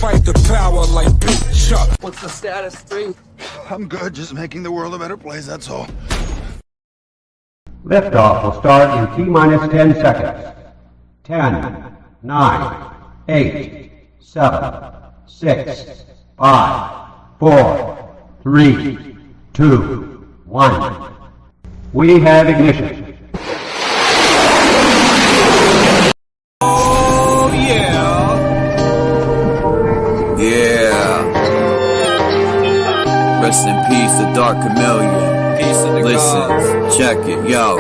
fight the power like Big Chuck. What's the status, 3? I'm good, just making the world a better place, that's all. Liftoff will start in T-minus 10 seconds. 10, 9, 8, 7, 6, 5, 4, 3, 2, 1. We have ignition. Oh yeah. Yeah. Rest in peace, the Dark Chameleon. Peace in the Listen, check it, yo.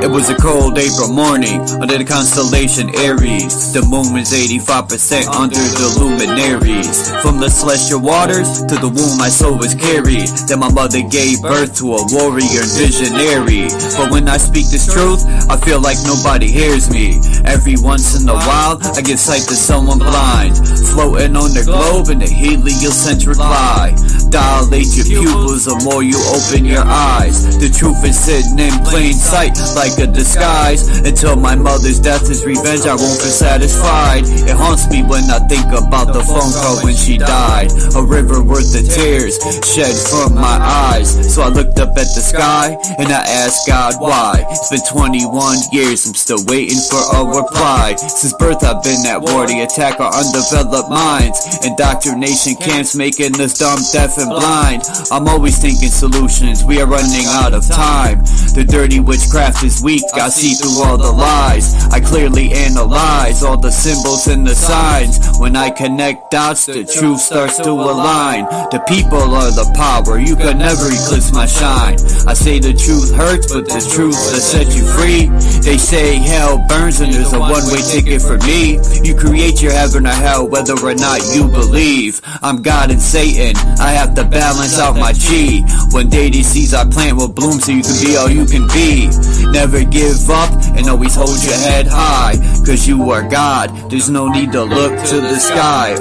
It was a cold April morning under the constellation Aries. The moon was 85% under the luminaries. From the celestial waters to the womb my soul was carried. Then my mother gave birth to a warrior and visionary. But when I speak this truth, I feel like nobody hears me. Every once in a while, I give sight to someone blind, floating on the globe in the heliocentric lie. Dilate your pupils the more you open your eyes. The truth is sitting in plain sight like a disguise. Until my mother's death is revenge, I won't be satisfied. It haunts me when I think about the phone call when she died. A river worth of tears shed from my eyes. So I looked up at the sky and I asked God why. It's been 21 years, I'm still waiting for a reply. Since birth I've been at war to attack our undeveloped minds. Indoctrination camps making us dumb, deaf and blind. I'm always thinking solutions, we are running out of time. The dirty witchcraft is weak, I see through all the lies. I clearly analyze all the symbols and the signs. When I connect dots, the truth starts to align. The people are the power, you can never eclipse my shine. I say the truth hurts, but the truth will set you free. They say hell burns and there's a one-way ticket for me. You create your heaven or hell whether or not you believe. I'm God and Satan, I have to balance out my chi. One day these seeds I plant will bloom so you can be all you can be. Never give up and always hold your head high, cause you are God, there's no need to look to the sky.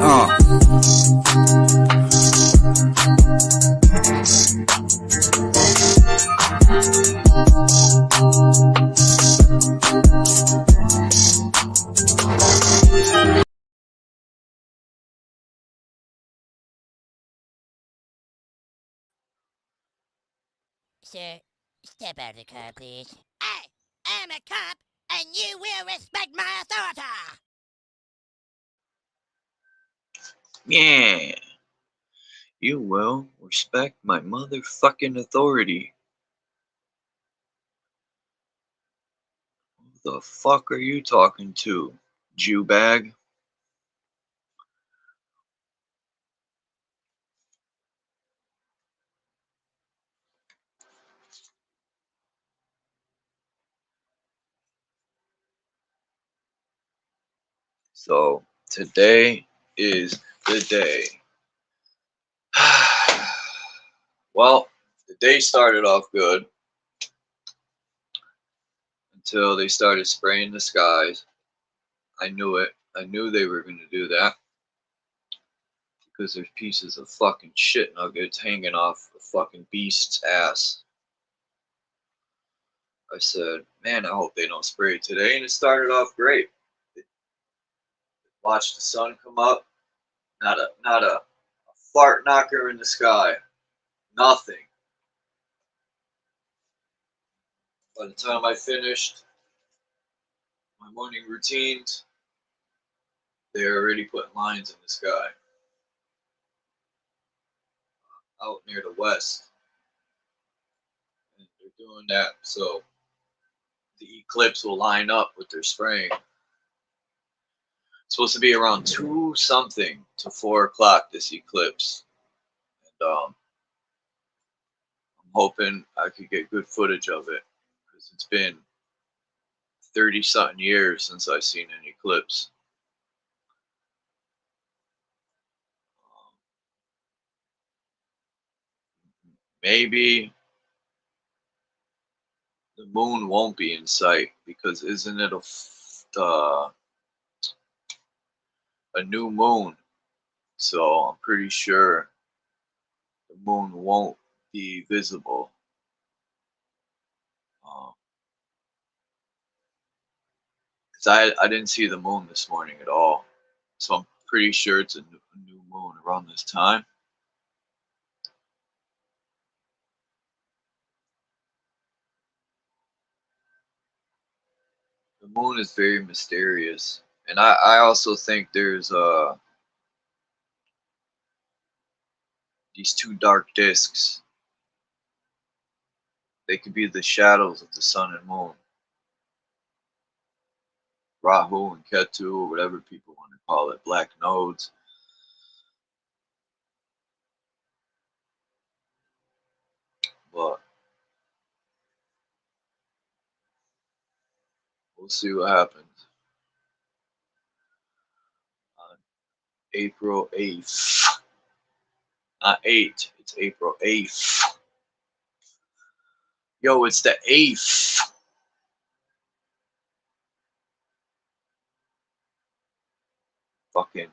Sir, step out of the car, please. I am a cop, and you will respect my authority! Yeah. You will respect my motherfucking authority. Who the fuck are you talking to, Jew bag? So today is the day. Well, the day started off good until they started spraying the skies. I knew it. I knew they were going to do that because there's pieces of fucking shit nuggets hanging off a fucking beast's ass. I said, man, I hope they don't spray it today. And it started off great. Watched the sun come up. Not a fart knocker in the sky. Nothing. By the time I finished my morning routines, they're already putting lines in the sky. Out near the west. And they're doing that so the eclipse will line up with their spraying. It's supposed to be around 2 something to 4 o'clock this eclipse. And I'm hoping I could get good footage of it because it's been 30 something years since I've seen an eclipse. Maybe the moon won't be in sight because isn't it a new moon? So I'm pretty sure the moon won't be visible. Because I didn't see the moon this morning at all. So I'm pretty sure it's a new moon around this time. The moon is very mysterious. And I also think there's these two dark discs. They could be the shadows of the sun and moon. Rahu and Ketu, or whatever people want to call it, black nodes. But we'll see what happens on April 8th. Not 8th, it's April 8th. Yo, it's the 8th. Fucking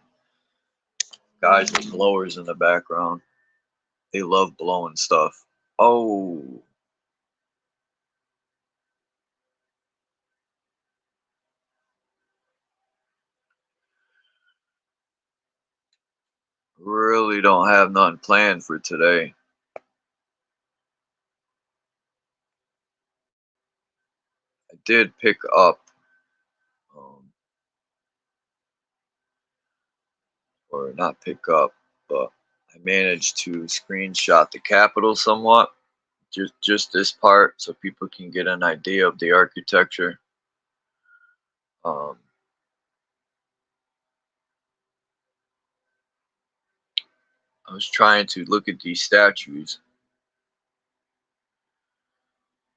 guys with blowers in the background. They love blowing stuff. Oh. Really don't have nothing planned for today. I did pick up, or not pick up, but I managed to screenshot the Capitol somewhat. Just this part, so people can get an idea of the architecture. I was trying to look at these statues,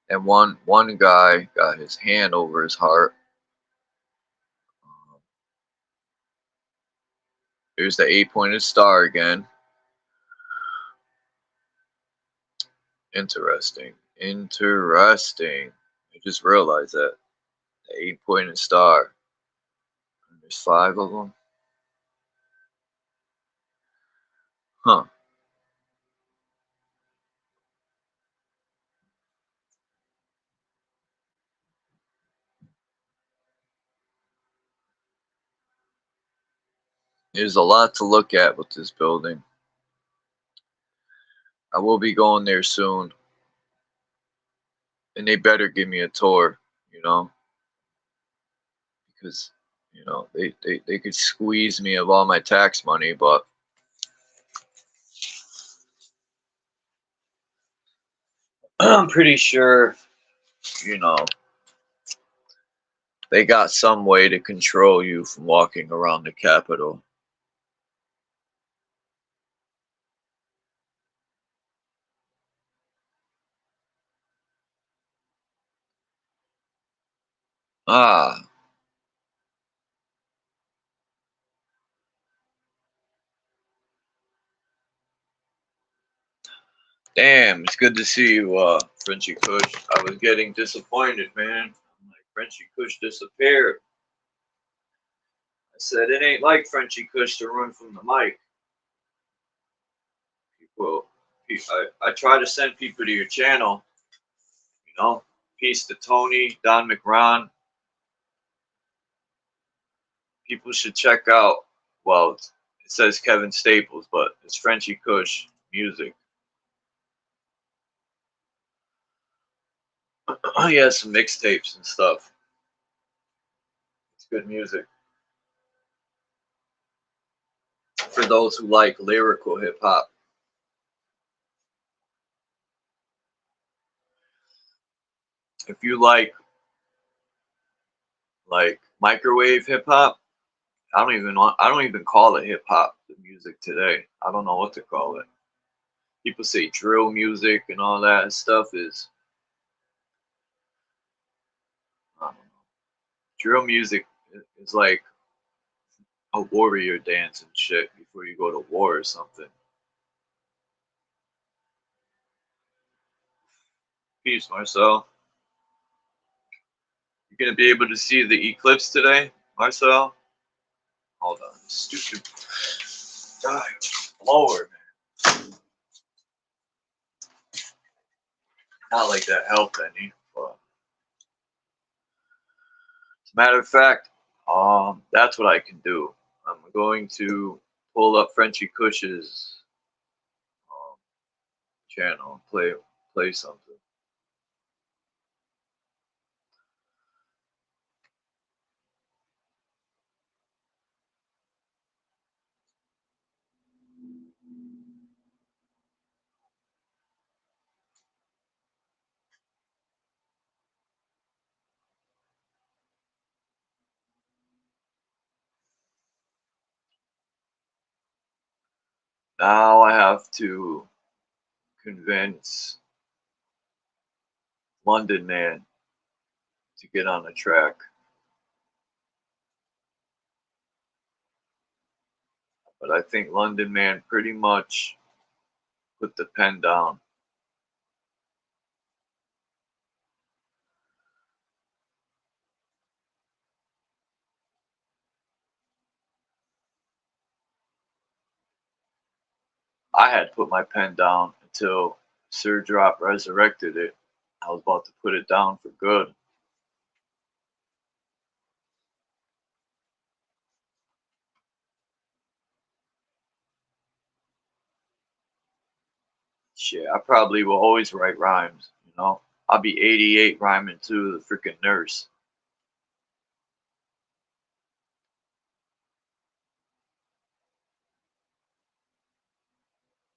and one guy got his hand over his heart. There's the 8-pointed star again. Interesting. I just realized that. The 8-pointed star. And there's 5 of them. Huh. There's a lot to look at with this building. I will be going there soon. And they better give me a tour, because, they could squeeze me of all my tax money, but I'm pretty sure, they got some way to control you from walking around the Capitol. Ah. Damn, it's good to see you, Frenchie Kush. I was getting disappointed, man. I'm like, Frenchie Kush disappeared. I said, it ain't like Frenchie Kush to run from the mic. I try to send people to your channel, Peace to Tony, Don McRon. People should check out, well, it says Kevin Staples, but it's Frenchie Kush music. He has some mixtapes and stuff. It's good music. For those who like lyrical hip hop. If you like microwave hip hop, I don't even call it hip hop, the music today. I don't know what to call it. People say drill music and all that stuff is, I don't know. Drill music is like a warrior dance and shit before you go to war or something. Peace, Marcel. You gonna be able to see the eclipse today, Marcel? Hold on, stupid blower, man. Not like that helped any, but as a matter of fact, that's what I can do. I'm I'm going to pull up Frenchy Cush's channel and play something. Now I have to convince London Man to get on the track. But I think London Man pretty much put the pen down. I had put my pen down until Sir Drop resurrected it. I was about to put it down for good. Shit, I probably will always write rhymes, you know? I'll be 88 rhyming to the freaking nurse.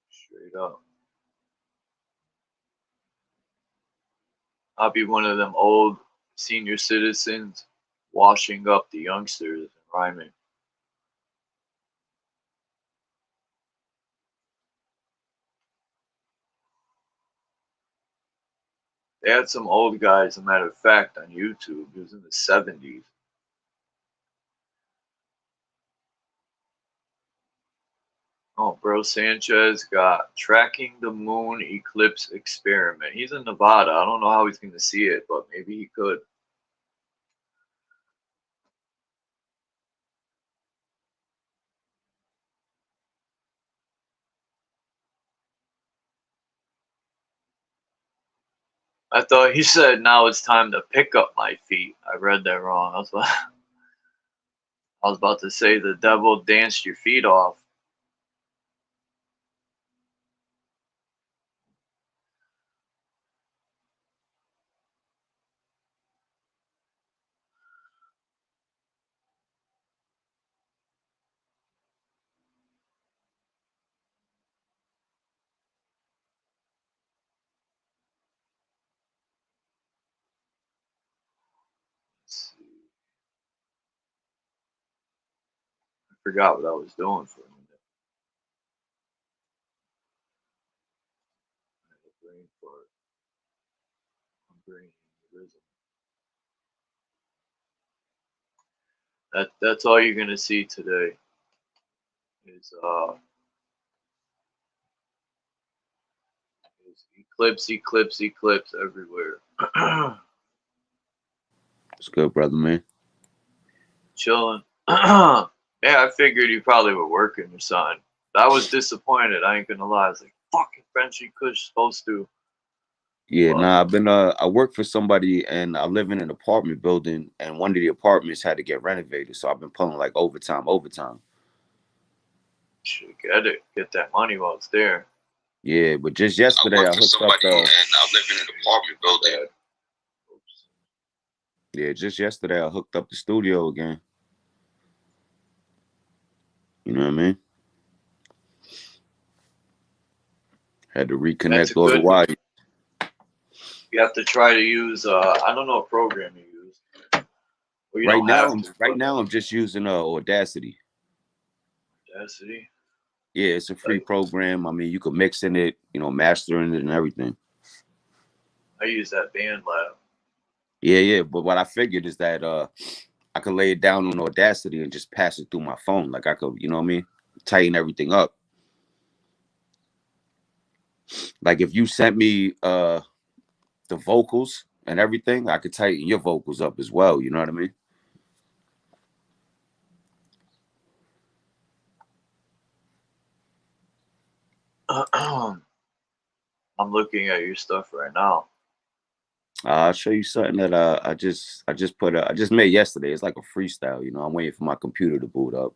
Straight up. I'll be one of them old senior citizens washing up the youngsters and rhyming. They had some old guy, as a matter of fact, on YouTube. He was in the 70s. Oh, bro, Sanchez got Tracking the Moon Eclipse Experiment. He's in Nevada. I don't know how he's going to see it, but maybe he could. I thought he said now it's time to pick up my feet. I read that wrong. I was about to say the devil danced your feet off. Let's see. I forgot what I was doing for a minute. I had a brain fart. I'm brain aneurysm. That's all you're gonna see today. Is eclipse everywhere. It's good, brother, man. Chilling. Yeah, I figured you probably were working or something. I was disappointed. I ain't gonna lie. I was like, fucking Frenchy Kush supposed to. Yeah, But nah, I've been I work for somebody and I live in an apartment building and one of the apartments had to get renovated. So I've been pulling like overtime. should get it. Get that money while it's there. Yeah, but just yesterday I hooked up the and I live in an apartment building. yeah, just yesterday I hooked up the studio again. You know what I mean? Had to That's a reconnect all the good one. wires. You have to try to use I don't know what program you use. Well, you Right don't have now, to, right but now I'm just using Audacity. Audacity. Yeah, it's a free Like, program. I mean, you can mix in it, you know, mastering it and everything. I use that BandLab. Yeah. But what I figured is that I could lay it down on Audacity and just pass it through my phone. Like I could, you know what I mean? Tighten everything up. Like if you sent me the vocals and everything, I could tighten your vocals up as well. You know what I mean? I'm looking at your stuff right now. I'll show you something that I just made yesterday. It's like a freestyle, you know. I'm waiting for my computer to boot up.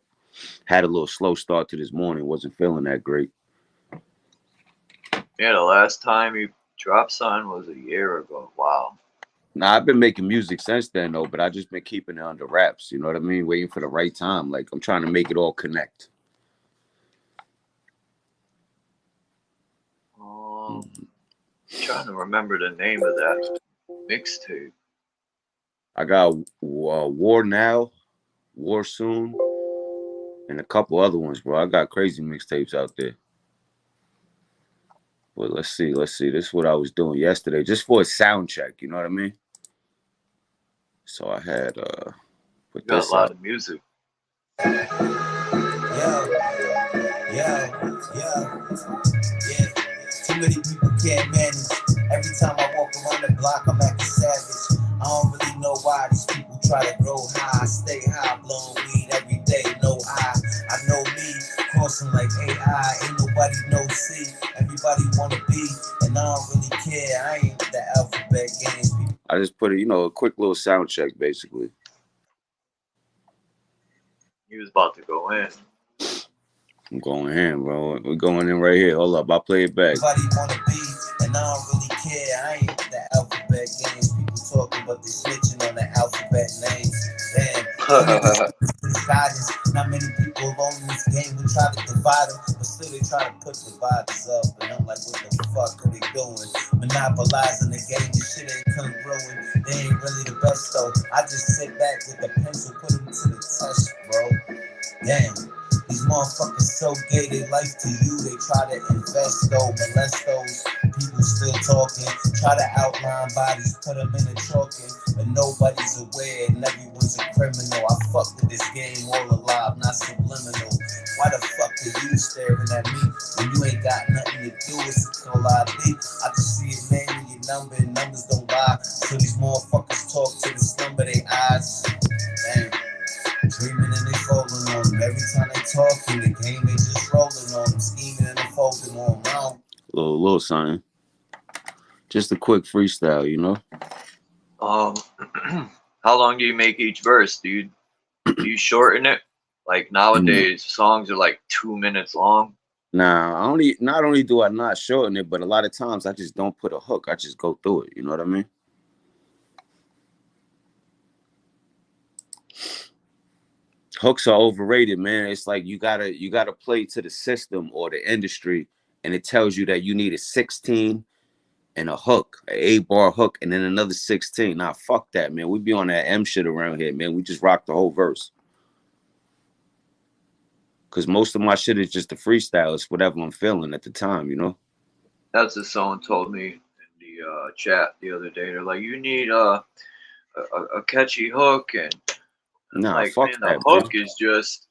Had a little slow start to this morning. Wasn't feeling that great. Yeah, the last time you dropped something was a year ago. Wow. Nah, I've been making music since then though, but I just been keeping it under wraps. You know what I mean? Waiting for the right time. Like I'm trying to make it all connect. Trying to remember the name of that mixtape. I got War Now, War Soon, and a couple other ones, bro. I got crazy mixtapes out there. But let's see. This is what I was doing yesterday, just for a sound check. You know what I mean? So I had put You got a this lot out. of music. Yeah. Too many people can't manage. Every time I walk around the block, I'm acting savage. I don't really know why these people try to grow high. Stay high, blowing weed every day, no eye. I know me, crossing like AI. Ain't nobody no C. Everybody wanna be, and I don't really care. I ain't the alphabet games. I just put it, a quick little sound check, basically. He was about to go in. I'm going in, bro. We're going in right here. Hold up, I'll play it back. Everybody wanna be, and I don't really care. I ain't the alphabet games. People talking, but they snitching on the alphabet names. Damn. Guidance. Not many people alone in this game who try to divide them, but still they try to put dividers up. And I'm like, what the fuck are they doing? Monopolizing the game, this shit ain't congruent. They ain't really the best though. I just sit back with the pencil, put them to the test, bro. Damn. These motherfuckers so gay, they life to you. They try to invest though, molest those people still talking. Try to outline bodies, put them in a chalking, but nobody's aware and everyone's a criminal. I fuck with this game all alive, not subliminal. Why the fuck are you staring at me when you ain't got nothing to do with it? I just see a name in your number and numbers don't lie. So these motherfuckers talk to the slumber they eyes. Damn. Dreaming and they folding on them. Every time they talking, the game they just rolling on them. Scheming and they folding on them. Little something. Just a quick freestyle, How long do you make each verse, dude? Do you shorten it? Like nowadays, songs are like 2 minutes long. Nah, not only do I not shorten it, but a lot of times I just don't put a hook. I just go through it. You know what I mean? Hooks are overrated, man. It's like you gotta play to the system or the industry, and it tells you that you need a 16 and a hook, an 8-bar hook, and then another 16. Nah, fuck that, man. We be on that M shit around here, man. We just rock the whole verse. Cause most of my shit is just a freestyle. It's whatever I'm feeling at the time, That's what someone told me in the chat the other day. They're like, you need a catchy hook, and Nah, like, fuck man, that. the hook Man. is just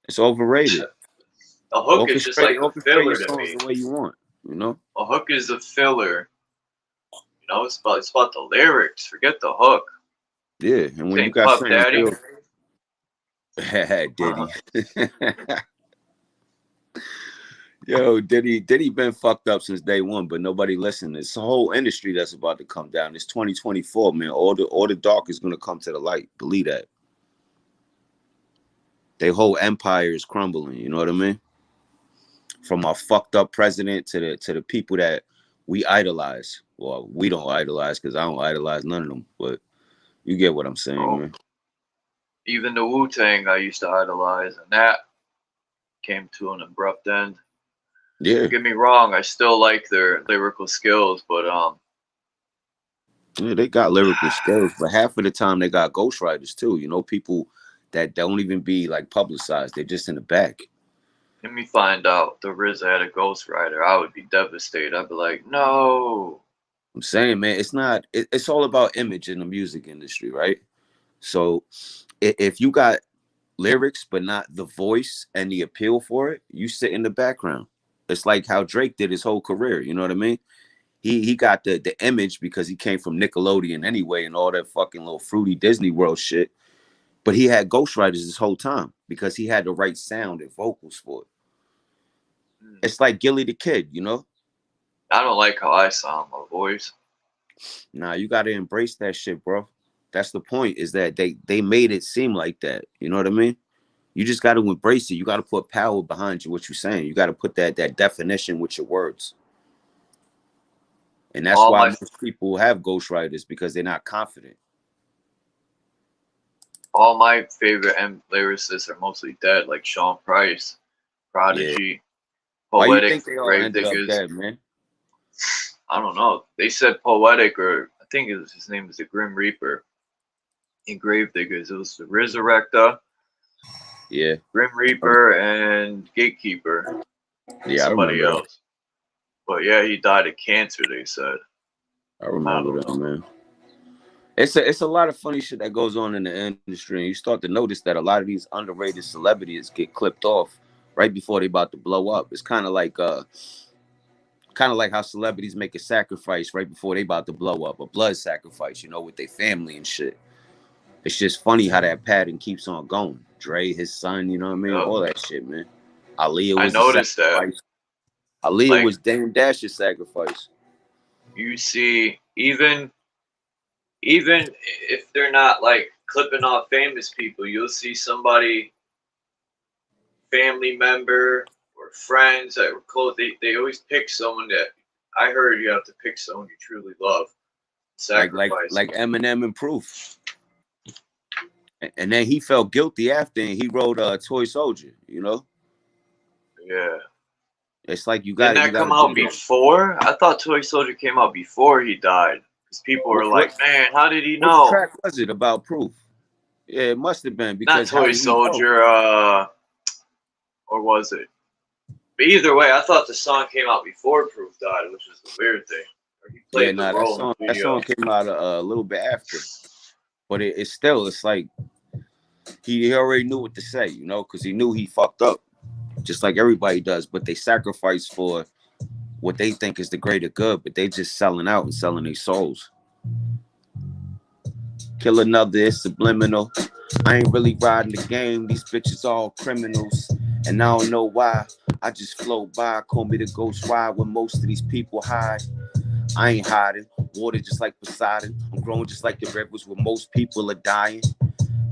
It's overrated. a hook is just like a filler to songs me. the way you want, A hook is a filler. It's about the lyrics. Forget the hook. Yeah, and when you Ain't got Puff something Daddy. Diddy. Yo, Diddy been fucked up since day one, but nobody listened. It's a whole industry that's about to come down. It's 2024, man. All the dark is gonna come to the light. Believe that. Their whole empire is crumbling. You know what I mean? From our fucked up president to the people that we idolize. Well, we don't idolize because I don't idolize none of them. But you get what I'm saying, man. Even the Wu-Tang I used to idolize, and that came to an abrupt end. Yeah. Don't get me wrong, I still like their lyrical skills, but yeah, they got lyrical skills, but half of the time they got ghostwriters too. People that don't even be like publicized. They're just in the back. let me find out the RZA had a ghostwriter. I would be devastated. I'd be like, no. I'm saying, man, it's all about image in the music industry, right? So if you got lyrics but not the voice and the appeal for it, you sit in the background. It's like how Drake did his whole career. You know what I mean? He got the image because he came from Nickelodeon anyway and all that fucking little fruity Disney World shit. But he had ghostwriters this whole time because he had the right sound and vocals for it. It's like Gilly the Kid, I don't like how I sound, my voice. Nah, you got to embrace that shit, bro. That's the point, is that they made it seem like that. You know what I mean? You just got to embrace it. You got to put power behind you, what you're saying. You got to put that definition with your words. And that's All why my most people have ghostwriters, because they're not confident. all my favorite lyricists are mostly dead, like Sean Price, Yeah. Prodigy, Why you Poetic think from they all ended up Gravediggers. dead, man? I don't know. They said Poetic, or I think his name is the Grim Reaper in Gravediggers. It was the Resurrector, Yeah. Grim Reaper, and Gatekeeper. Yeah, I Somebody remember that. else. But yeah, he died of cancer, they said. I remember that, man. It's a lot of funny shit that goes on in the industry, and you start to notice that a lot of these underrated celebrities get clipped off right before they about to blow up. It's kind of like how celebrities make a sacrifice right before they about to blow up, a blood sacrifice, with their family and shit. It's just funny how that pattern keeps on going. Dre, his son, you know what I mean? Yep. All that shit, man. Aaliyah I was a noticed that. sacrifice. Aaliyah Like, was Dame Dash's sacrifice. you see, even if they're not like clipping off famous people, you'll see somebody, family member or friends that were close. They always pick someone that I heard you have to pick someone you truly love. Sacrifice. Like Eminem and Proof. And then he felt guilty after, and he wrote Toy Soldier, Yeah. It's like you Didn't got that come to out do that. before? I thought Toy Soldier came out before he died. Because people were like, man, how did he Which know? track was it about Proof? Yeah, it must have been, Not because how Toy did he know? Soldier, or was it? But either way, I thought the song came out before Proof died, which is the weird thing. Or he played the role in the that video. song came out a little bit after, but it's like he already knew what to say, because he knew he fucked up, just like everybody does. But they sacrifice for what they think is the greater good, but they just selling out and selling their souls. Kill another, it's subliminal. I ain't really riding the game. These bitches all criminals, and I don't know why. I just float by, call me the ghost ride when most of these people hide. I ain't hiding. Water just like Poseidon. I'm growing just like the rivers where most people are dying.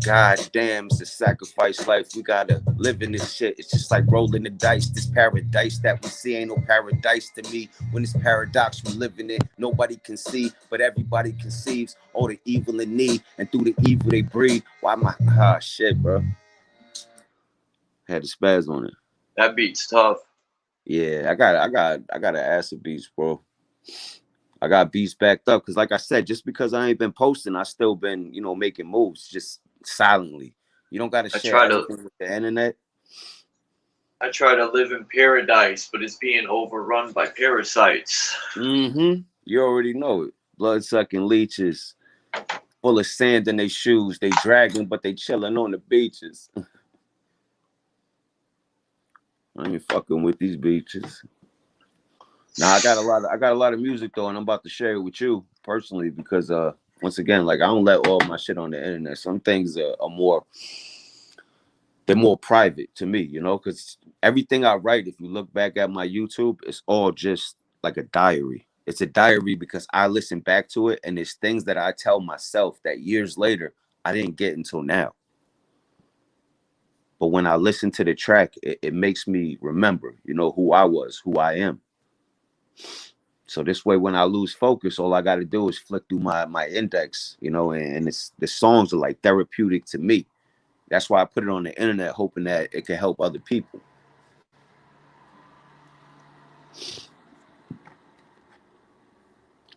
God damn, it's a sacrifice life. We gotta live in this shit. It's just like rolling the dice. This paradise that we see ain't no paradise to me. When it's paradox, we live in it. Nobody can see, but everybody conceives all the evil in me, and through the evil they breathe. Why shit, bro? Had to spaz on it. That beat's tough. Yeah, I got acid beats, bro. I got beats backed up because, like I said, just because I ain't been posting, I still been, making moves just silently. You don't got to share everything with the internet. I try to live in paradise, but it's being overrun by parasites. Mm-hmm. You already know it. Blood-sucking leeches, full of sand in their shoes. They dragging, but they chilling on the beaches. I ain't fucking with these beaches. Now I got a lot of music though, and I'm about to share it with you personally because once again, like, I don't let all my shit on the internet. Some things are more private to me, because everything I write, if you look back at my YouTube, it's all just like a diary. It's a diary because I listen back to it, and it's things that I tell myself that years later I didn't get until now. But when I listen to the track, it makes me remember, who I was, who I am. So this way, when I lose focus, all I got to do is flick through my index, and the songs are like therapeutic to me. That's why I put it on the internet, hoping that it can help other people.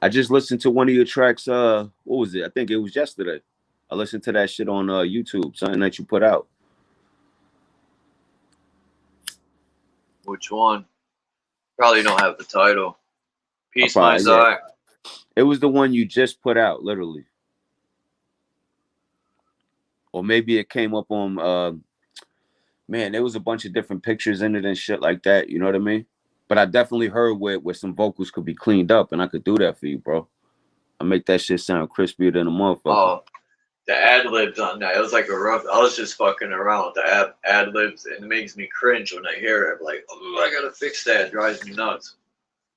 I just listened to one of your tracks. What was it? I think it was yesterday. I listened to that shit on YouTube, something that you put out. Which one? Probably don't have the title. Peace, my Zach. It was the one you just put out, literally. Or maybe it came up on, man, there was a bunch of different pictures in it and shit like that. You know what I mean? But I definitely heard where some vocals could be cleaned up, and I could do that for you, bro. I make that shit sound crispier than a motherfucker. Oh, the ad-libs on that. It was like a rough. I was just fucking around with the ad-libs, and it makes me cringe when I hear it. I'm like, oh, I gotta fix that. It drives me nuts.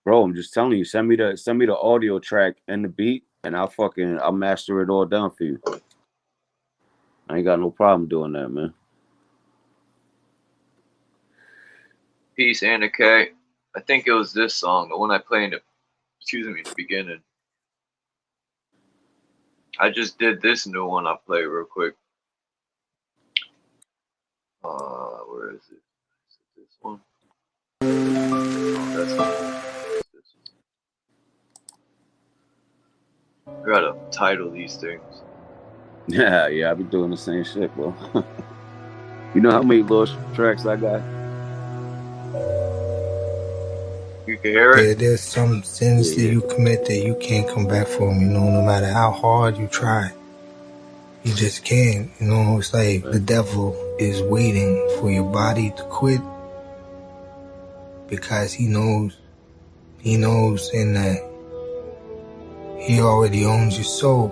Bro, I'm just telling you, send me the audio track and the beat, and I'll master it all down for you. I ain't got no problem doing that, man. Peace, Anna K. I think it was this song, the one I played in the, in the beginning. I just did this new one I'll play real quick. Where is it? Is it this one? Oh, that's this one. I gotta title these things. Yeah, I be doing the same shit, bro. You know how many lost tracks I got? You can hear it? Yeah, there's some sins that you commit that you can't come back from, you know, no matter how hard you try. You just can't, you know, it's like the devil is waiting for your body to quit because he knows in that he already owns your soul.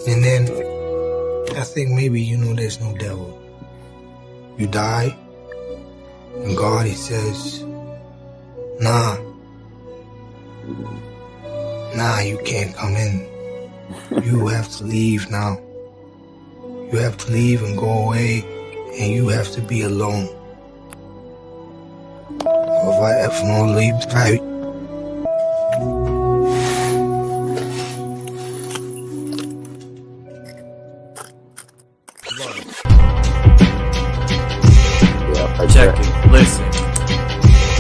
And then I think maybe, you know, there's no devil. You die, and God, he says, nah, you can't come in. You have to leave now. You have to leave and go away, and you have to be alone. If no leaves, right? Check it, listen.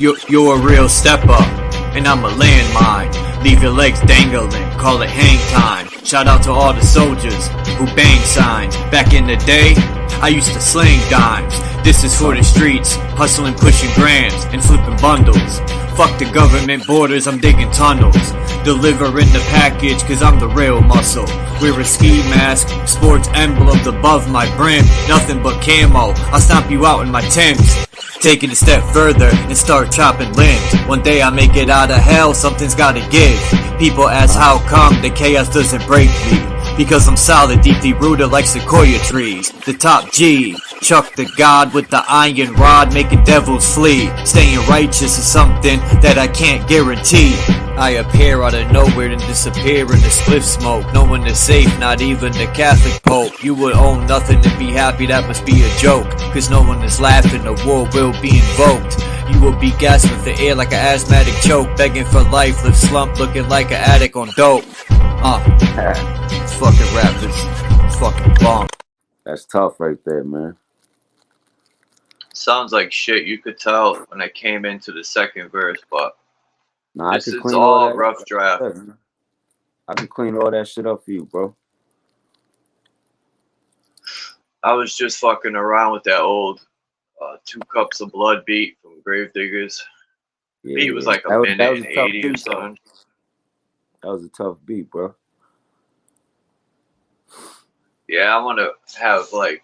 You're a real step up, and I'm a landmine. Leave your legs dangling, call it hang time. Shout out to all the soldiers who bang signs. Back in the day, I used to sling dimes. This is for the streets, hustling, pushing grams, and flipping bundles. Fuck the government borders, I'm digging tunnels. Delivering the package, cause I'm the real muscle. Wear a ski mask, sports emblems above my brim. Nothing but camo, I'll stomp you out in my Timbs. Take it a step further and start chopping limbs. One day I make it out of hell, something's gotta give. People ask how come the chaos doesn't break me. Because I'm solid, deeply rooted like sequoia trees. The top G, Chuck the God with the iron rod, making devils flee. Staying righteous is something that I can't guarantee. I appear out of nowhere and disappear in the spliff smoke. No one is safe, not even the Catholic Pope. You would own nothing to be happy, that must be a joke. Cause no one is laughing, the war will be invoked. You will be gasping for air like an asthmatic choke. Begging for life, live slump, looking like an addict on dope. It's fucking rappers. It's fucking bomb. That's tough right there, man. Sounds like shit. You could tell when I came into the second verse, but Nah, this I can is clean all that rough up. draft. I can clean all that shit up for you, bro. I was just fucking around with that old 2 Cups of Blood beat from Gravediggers. Yeah, Beat was like a minute and 80 or something. That was a tough beat, bro. Yeah, I want to have like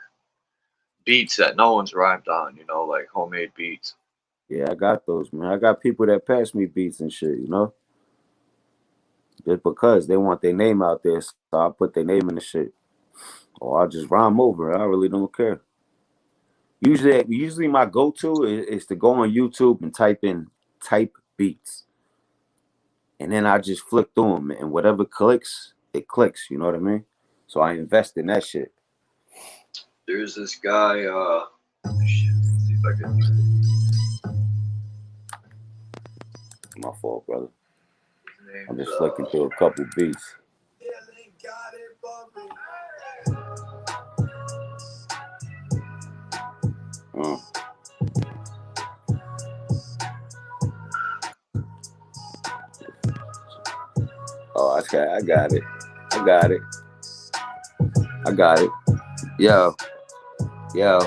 beats that no one's rhymed on, you know, like homemade beats. Yeah, I got those, man. I got people that pass me beats and shit, you know? Just because they want their name out there, so I put their name in the shit. Or I just rhyme over it. I really don't care. Usually my go-to is to go on YouTube and type beats. And then I just flick through them, and whatever clicks, it clicks, you know what I mean? So I invest in that shit. There's this guy, shit, let's see if I can. My fault, brother. I'm just flicking through a couple beats. Oh, I got it. Yo.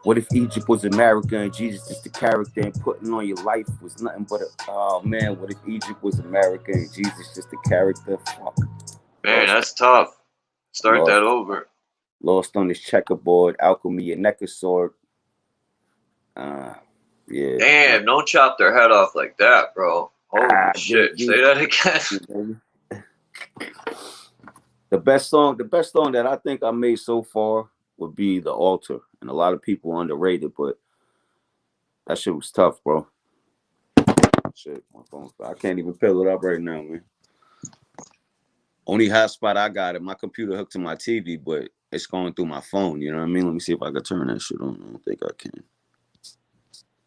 What if Egypt was America and Jesus is the character and putting on your life was nothing but oh man, what if Egypt was America and Jesus just the character? Fuck. Man, that's tough. Start that over. Lost on this checkerboard, alchemy, your neck is sword. Yeah. Damn, don't chop their head off like that, bro. Holy shit. Say that again. The best song that I think I made so far would be The Altar. And a lot of people underrated, but that shit was tough, bro. Shit, my phone. I can't even pull it up right now, man. Only hotspot I got it, my computer hooked to my TV, but it's going through my phone, you know what I mean? Let me see if I can turn that shit on. I don't think I can.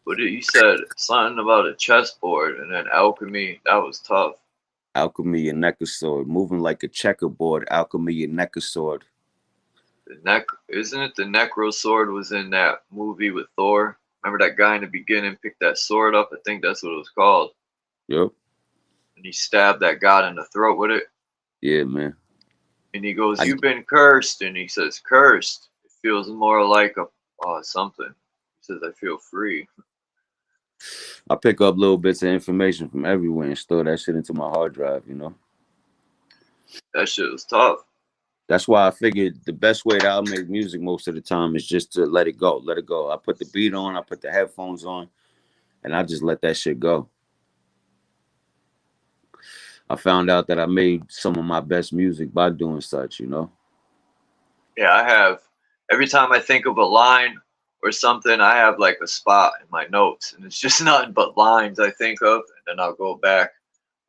But you said something about a chessboard and then alchemy. That was tough. Alchemy and neck of sword, moving like a checkerboard. Alchemy and neck of sword. The neck, isn't it? The Necro sword was in that movie with Thor. Remember that guy in the beginning picked that sword up? I think that's what it was called. Yep. And he stabbed that god in the throat with it. Yeah, man. And he goes, "You've been cursed." And he says, "Cursed." It feels more like a something. He says, "I feel free." I pick up little bits of information from everywhere and store that shit into my hard drive, you know? That shit was tough. That's why I figured the best way that I'll make music most of the time is just to let it go. Let it go. I put the beat on, I put the headphones on, and I just let that shit go. I found out that I made some of my best music by doing such, you know? Yeah, I have. Every time I think of a line or something, I have like a spot in my notes, and it's just nothing but lines I think of, and then I'll go back.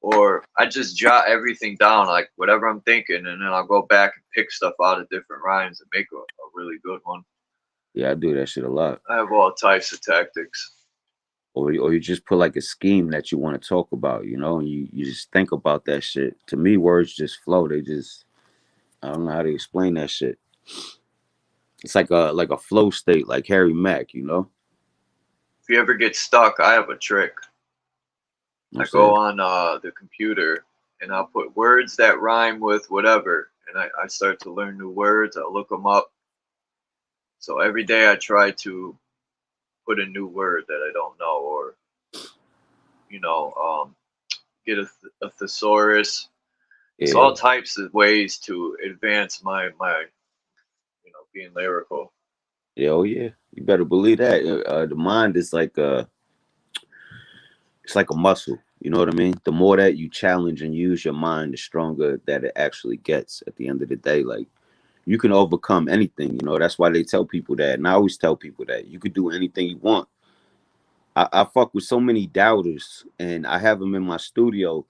Or I just jot everything down, like whatever I'm thinking, and then I'll go back and pick stuff out of different rhymes and make a really good one. Yeah, I do that shit a lot. I have all types of tactics. Or you just put like a scheme that you want to talk about, you know, and you just think about that shit. To me, words just flow. They just, I don't know how to explain that shit. It's like a flow state, like Harry Mack, you know? If you ever get stuck, I have a trick. I go on the computer and I'll put words that rhyme with whatever, and I start to learn new words. I'll look them up. So every day I try to put a new word that I don't know, or get a thesaurus. It's all types of ways to advance my being lyrical. Yeah, oh yeah, you better believe that. The mind is like it's like a muscle. You know what I mean? The more that you challenge and use your mind, the stronger that it actually gets. At the end of the day, like you can overcome anything. You know, that's why they tell people that, and I always tell people that you could do anything you want. I fuck with so many doubters, and I have them in my studio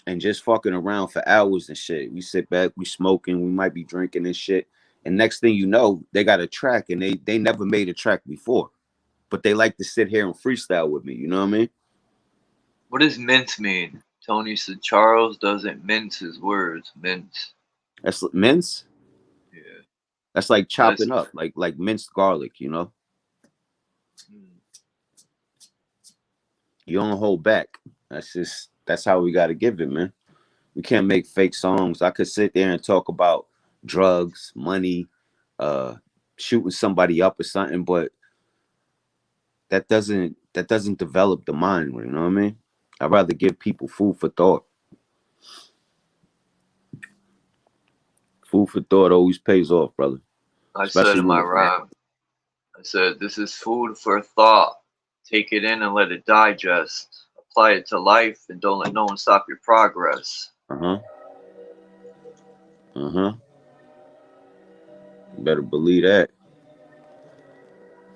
and just fucking around for hours and shit. We sit back, we smoking, we might be drinking and shit. And next thing you know, they got a track and they never made a track before. But they like to sit here and freestyle with me, you know what I mean? What does mince mean? Tony said Charles doesn't mince his words. Mince. That's mince? Yeah. That's like chopping up, like minced garlic, you know? You don't hold back. That's how we gotta give it, man. We can't make fake songs. I could sit there and talk about drugs, money, shooting somebody up or something, but that doesn't develop the mind, you know what I mean? I'd rather give people food for thought. Food for thought always pays off, brother. I said in my rhyme, I said, "This is food for thought. Take it in and let it digest. Apply it to life and don't let no one stop your progress." You better believe that.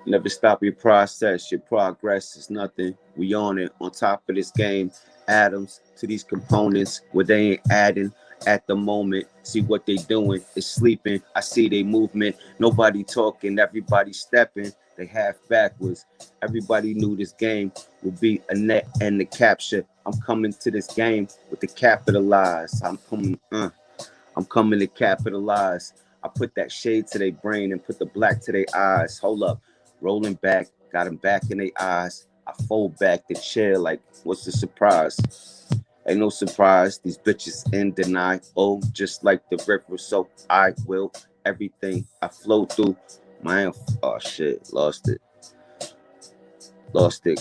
Never stop your process. Your progress is nothing. We on it, on top of this game. Atoms to these components where they ain't adding at the moment. See what they doing is sleeping. I see they movement. Nobody talking, everybody stepping. They half backwards. Everybody knew this game would be a net and the capture. I'm coming to this game with the capitalize. I'm coming to capitalize. I put that shade to their brain and put the black to their eyes. Hold up. Rolling back, got them back in their eyes. I fold back the chair like, what's the surprise? Ain't no surprise, these bitches in deny. Oh, just like the river, so I will. Everything I flow through. Oh shit, lost it,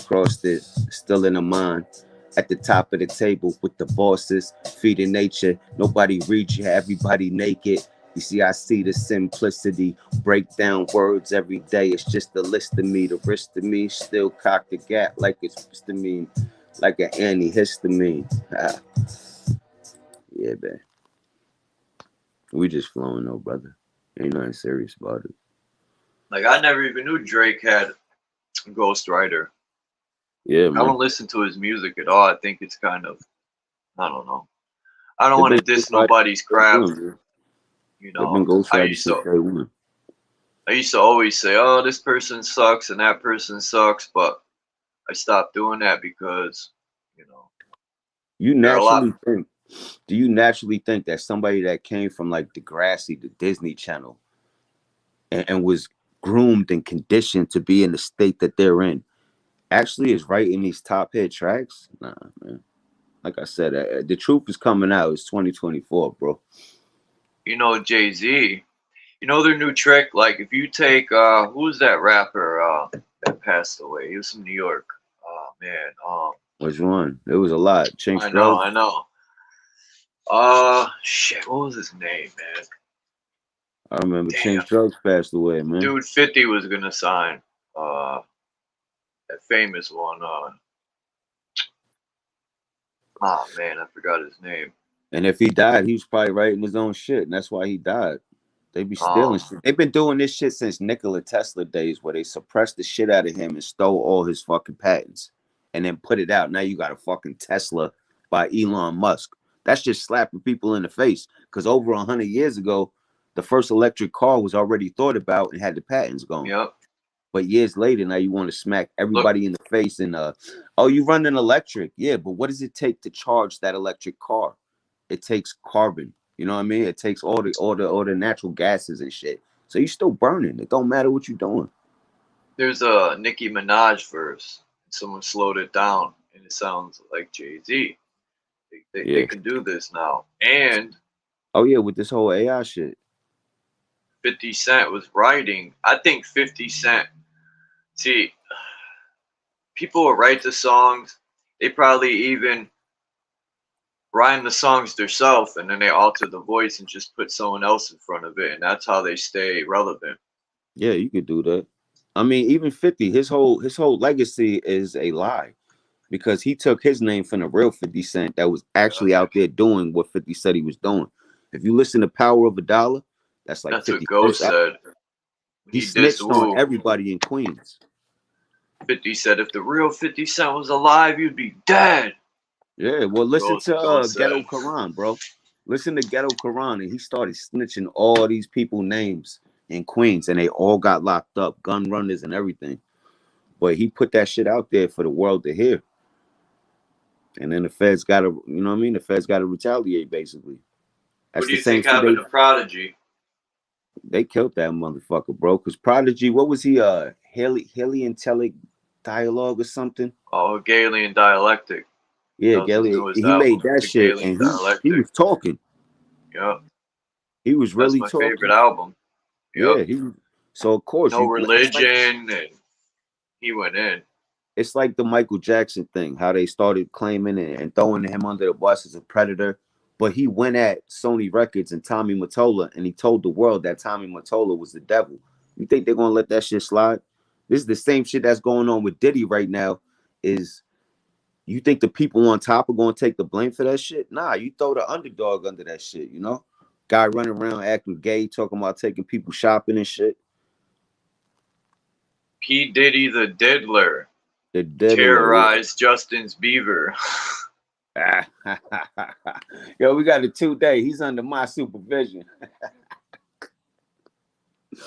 crossed it, still in the mind. At the top of the table with the bosses, feeding nature. Nobody reads you, everybody naked. You see, I see the simplicity, break down words every day. It's just the list of me, the wrist of me, still cock the gap like it's histamine, like an antihistamine. Yeah, man. We just flowing though, brother. Ain't nothing serious about it. Like, I never even knew Drake had a ghostwriter. Yeah, man. I don't listen to his music at all. I think it's kind of, I don't know. I don't want to diss nobody's craft. You know, I used to always say, "Oh, this person sucks and that person sucks," but I stopped doing that because, you know, You there are a lot. naturally think, do you naturally think that somebody that came from like Degrassi, the Disney Channel, and was groomed and conditioned to be in the state that they're in, actually is writing these top hit tracks? Nah, man. Like I said, the truth is coming out. It's 2024, bro. You know, Jay-Z, you know their new trick? Like, if you take, who's that rapper that passed away? He was from New York. Oh, man. Which one? There was a lot. Chinks I know, Drug. I know. Shit, what was his name, man? I remember Damn. Chinks Drugs passed away, man. Dude, 50 was gonna sign. That famous one. Oh man, I forgot his name. And if he died, he was probably writing his own shit, and that's why he died. They be stealing Um, shit. They've been doing this shit since Nikola Tesla days, where they suppressed the shit out of him and stole all his fucking patents, and then put it out. Now you got a fucking Tesla by Elon Musk. That's just slapping people in the face. Because over 100 years ago, the first electric car was already thought about and had the patents going. yep. But years later, now you want to smack Look, everybody in the face and oh, you run an electric. Yeah, but what does it take to charge that electric car? It takes carbon. You know what I mean? It takes all the natural gases and shit. So you still burning. It don't matter what you're doing. there's a Nicki Minaj verse. Someone slowed it down, and it sounds like Jay-Z. They Yeah. can do this now. And Oh yeah, with this whole AI shit. 50 Cent was writing. I think 50 Cent. See, people will write the songs. They probably even rhyme the songs themselves, and then they alter the voice and just put someone else in front of it, and that's how they stay relevant. Yeah, you could do that. I mean, even 50, his whole legacy is a lie. Because he took his name from the real 50 Cent that was actually out there doing what 50 said he was doing. If you listen to Power of a Dollar, that's like That's what 50 Ghost said. He He dissed snitched on Wu. everybody in Queens. 50 said, if the real 50 Cent was alive, you'd be dead. Yeah, well, listen to Ghost Ghetto said. Quran, bro. Listen to Ghetto Quran, and he started snitching all these people names in Queens, and they all got locked up, gun runners and everything. But he put that shit out there for the world to hear. And then the feds got to, you know what I mean? The feds got to retaliate, basically. That's What do the you same think shit happened to Prodigy? they killed that motherfucker, bro. Because Prodigy, what was he? Heliantelic dialogue or something? Oh, Galilean Dialectic. Yeah, That was his Gally. newest He made album, that The shit, Galilean and he Dialectic. was talking. Yep. He was That's really my talking. favorite album. Yep. Yeah, so of course No it's religion, and he went in. it's like the Michael Jackson thing, how they started claiming and throwing him under the bus as a predator. But he went at Sony Records and Tommy Mottola, and he told the world that Tommy Mottola was the devil. You think they're gonna let that shit slide? This is the same shit that's going on with Diddy right now. Is you think the people on top are gonna take the blame for that shit? Nah, you throw the underdog under that shit, you know? Guy running around acting gay, talking about taking people shopping and shit. P. Diddy the Diddler The Diddler. terrorized Justin's Beaver. Yo, we got a 2-day. He's under my supervision.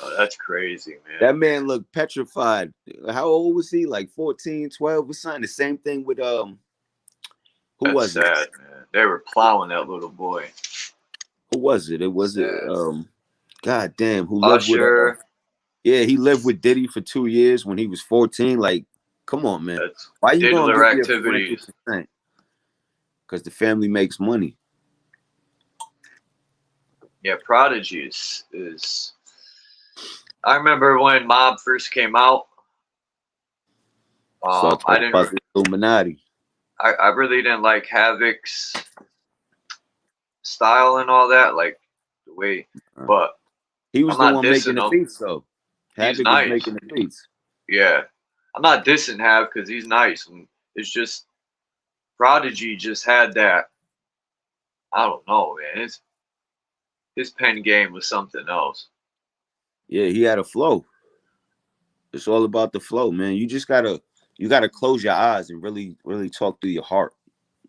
Oh, that's crazy, man. That man looked petrified. How old was he? Like 14, 12 or something? The same thing with who That's was sad, it? man. They were plowing that little boy. Who was it? It was Sad. God damn, who lived Usher. with yeah, he lived with Diddy for 2 years when he was 14. Like, come on, man. That's Why you gonna Diddler give your activities. parental? Because the family makes money. Yeah, Prodigy is. I remember when Mob first came out. I didn't. About the Illuminati. I really didn't like Havoc's style and all that, like the way. But He was I'm the not one making dissing the him. beats, though. He's Havoc nice. was making the beats. Yeah, I'm not dissing Hav because he's nice. And it's just Prodigy just had that. I don't know, man. His pen game was something else. Yeah, he had a flow. It's all about the flow, man. You gotta close your eyes and really, really talk through your heart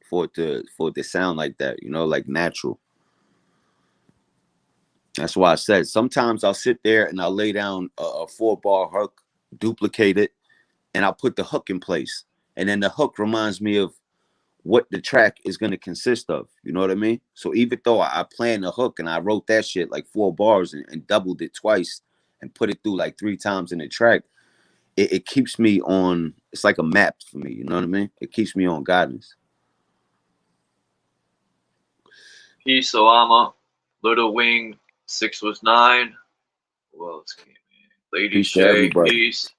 for it to sound like that, you know, like natural. That's why I said sometimes I'll sit there and I'll lay down a 4-bar hook, duplicate it, and I'll put the hook in place. and then the hook reminds me of what the track is going to consist of. You know what I mean? So even though I planned the hook and I wrote that shit like 4 bars and doubled it twice and put it through like 3 times in the track, it keeps me on. It's like a map for me. You know what I mean? It keeps me on guidance. Peace, Alama. Little Wing, 6 was 9. Who else came in? Lady Peace to Shay, everybody. peace.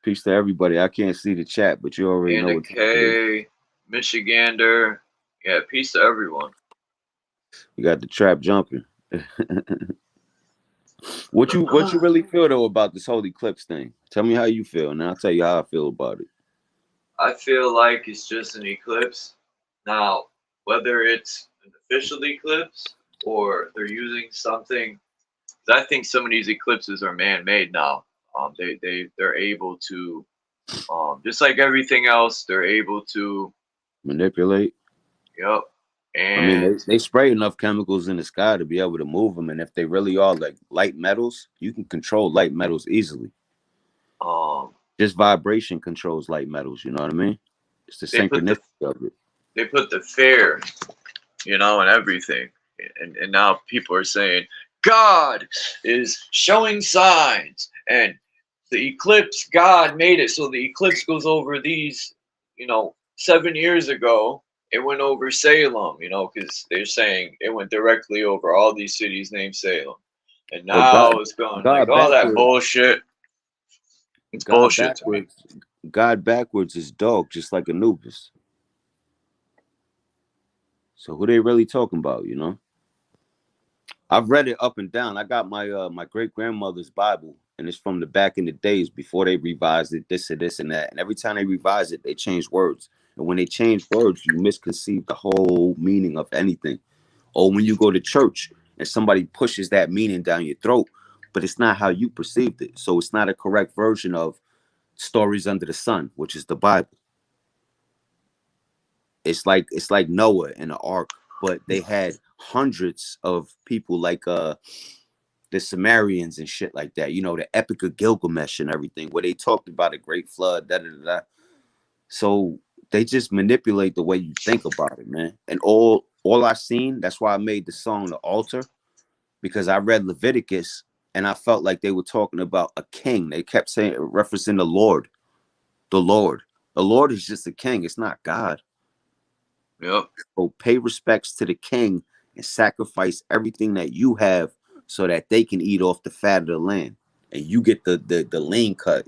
Peace to everybody. I can't see the chat, but you already know Anna what time it is. K, Michigander. Yeah, peace to everyone. We got the trap jumping. What you really feel though about this whole eclipse thing? Tell me how you feel, and I'll tell you how I feel about it. I feel like it's just an eclipse. Now, whether it's an official eclipse or they're using something, I think some of these eclipses are man-made now. They're able to, just like everything else, they're able to Manipulate. Yep. And I mean, they spray enough chemicals in the sky to be able to move them, and if they really are like light metals, you can control light metals easily. Just vibration controls light metals. You know what I mean? It's the synchronicity of it. They put the fear, and everything, and now people are saying God is showing signs, and the eclipse, God made it so the eclipse goes over these, 7 years ago. It went over Salem, because they're saying it went directly over all these cities named Salem. And now it's going like all that bullshit. It's bullshit to me. God backwards is dog, just like Anubis. So who they really talking about, I've read it up and down. I got my my great grandmother's Bible, and it's from the back in the days before they revised it, this and this and that. And every time they revise it, they change words. And when they change words, you misconceive the whole meaning of anything. Or when you go to church and somebody pushes that meaning down your throat, but it's not how you perceived it. So it's not a correct version of stories under the sun, which is the Bible. It's like Noah and the ark, but they had hundreds of people like the Sumerians and shit like that. The Epic of Gilgamesh and everything, where they talked about a great flood. So they just manipulate the way you think about it, man. And all I seen, that's why I made the song The Altar, because I read Leviticus and I felt like they were talking about a king. They kept saying, referencing the Lord. The Lord. The Lord is just a king. It's not God. Yep. So pay respects to the king and sacrifice everything that you have so that they can eat off the fat of the land and you get the lean cut,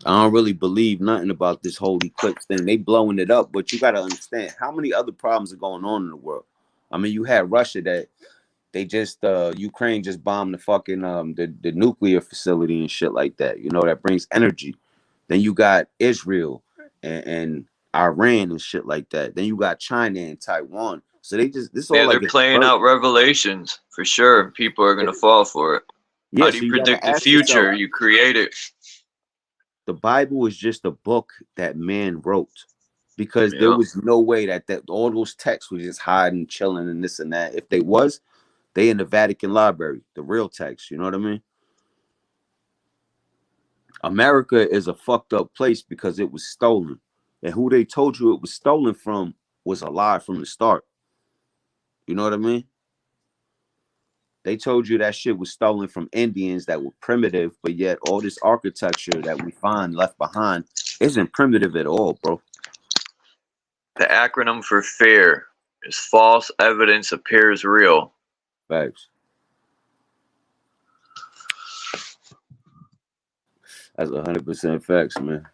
I don't really believe nothing about this whole eclipse thing. They blowing it up, but you got to understand how many other problems are going on in the world. I mean, you had Russia that they just Ukraine just bombed the fucking the nuclear facility and shit like that. That brings energy. Then you got Israel and Iran and shit like that. Then you got China and Taiwan. So they're playing out Revelations for sure. People are gonna fall for it. Yeah, how do you predict the future? You create it. The Bible is just a book that man wrote, because there was no way that all those texts were just hiding, chilling, and this and that. If they was, they in the Vatican Library, the real text. You know what I mean? America is a fucked up place because it was stolen, and who they told you it was stolen from was a lie from the start. You know what I mean? They told you that shit was stolen from Indians that were primitive, but yet all this architecture that we find left behind isn't primitive at all, bro. The acronym for FAIR is false evidence appears real. Facts. That's 100% facts, man.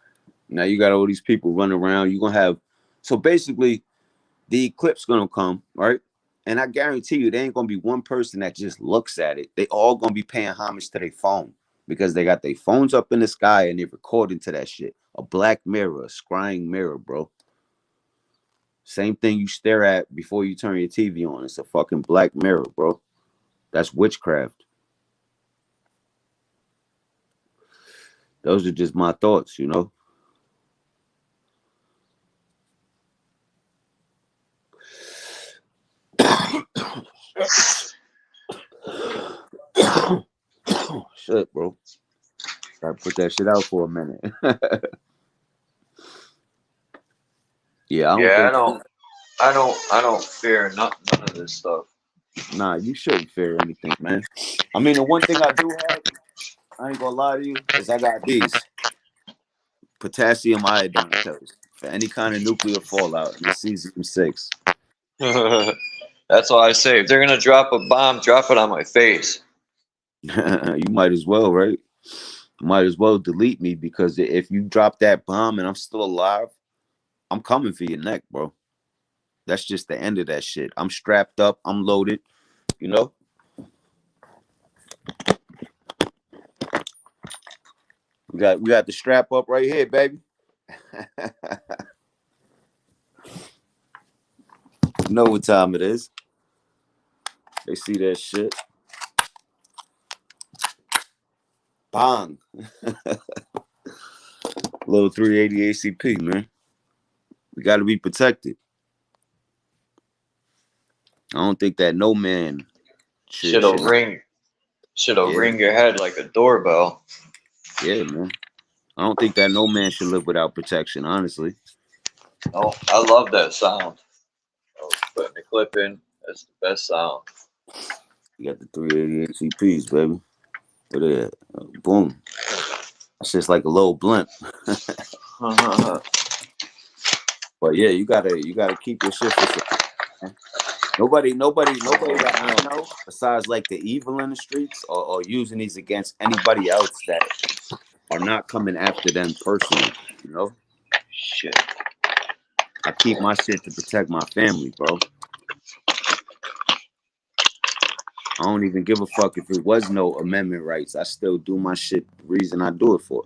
Now you got all these people running around. You're going to have... So basically, the eclipse going to come, right? And I guarantee you, there ain't going to be one person that just looks at it. They all going to be paying homage to their phone, because they got their phones up in the sky and they're recording to that shit. A black mirror, a scrying mirror, bro. Same thing you stare at before you turn your TV on. It's a fucking black mirror, bro. That's witchcraft. Those are just my thoughts, Shit, bro. Gotta put that shit out for a minute. Yeah, I don't Yeah, think. I don't fear none of this stuff. Nah, you shouldn't fear anything, man. I mean, the one thing I do have, I ain't gonna lie to you, is I got these potassium iodine pills for any kind of nuclear fallout in the cesium-6. That's why I say if they're gonna drop a bomb, drop it on my face. You might as well, right? You might as well delete me, because if you drop that bomb and I'm still alive, I'm coming for your neck, bro. That's just the end of that shit. I'm strapped up, I'm loaded, you know? We got the strap up right here, baby. You know what time it is. They see that shit. Bang. Little 380 ACP, man. We got to be protected. I don't think that no man Shit'll ring your head like a doorbell. Yeah, man. I don't think that no man should live without protection, honestly. Oh, I love that sound. I was putting the clip in. That's the best sound. You got the 380 ACPs, baby. Look at that. Boom. That's just like a little blimp. But yeah, you gotta keep your shit for sure. Nobody that I know, besides like the evil in the streets, are using these against anybody else that are not coming after them personally, you know? Shit. I keep my shit to protect my family, bro. I don't even give a fuck if it was no amendment rights. I still do my shit the reason I do it for.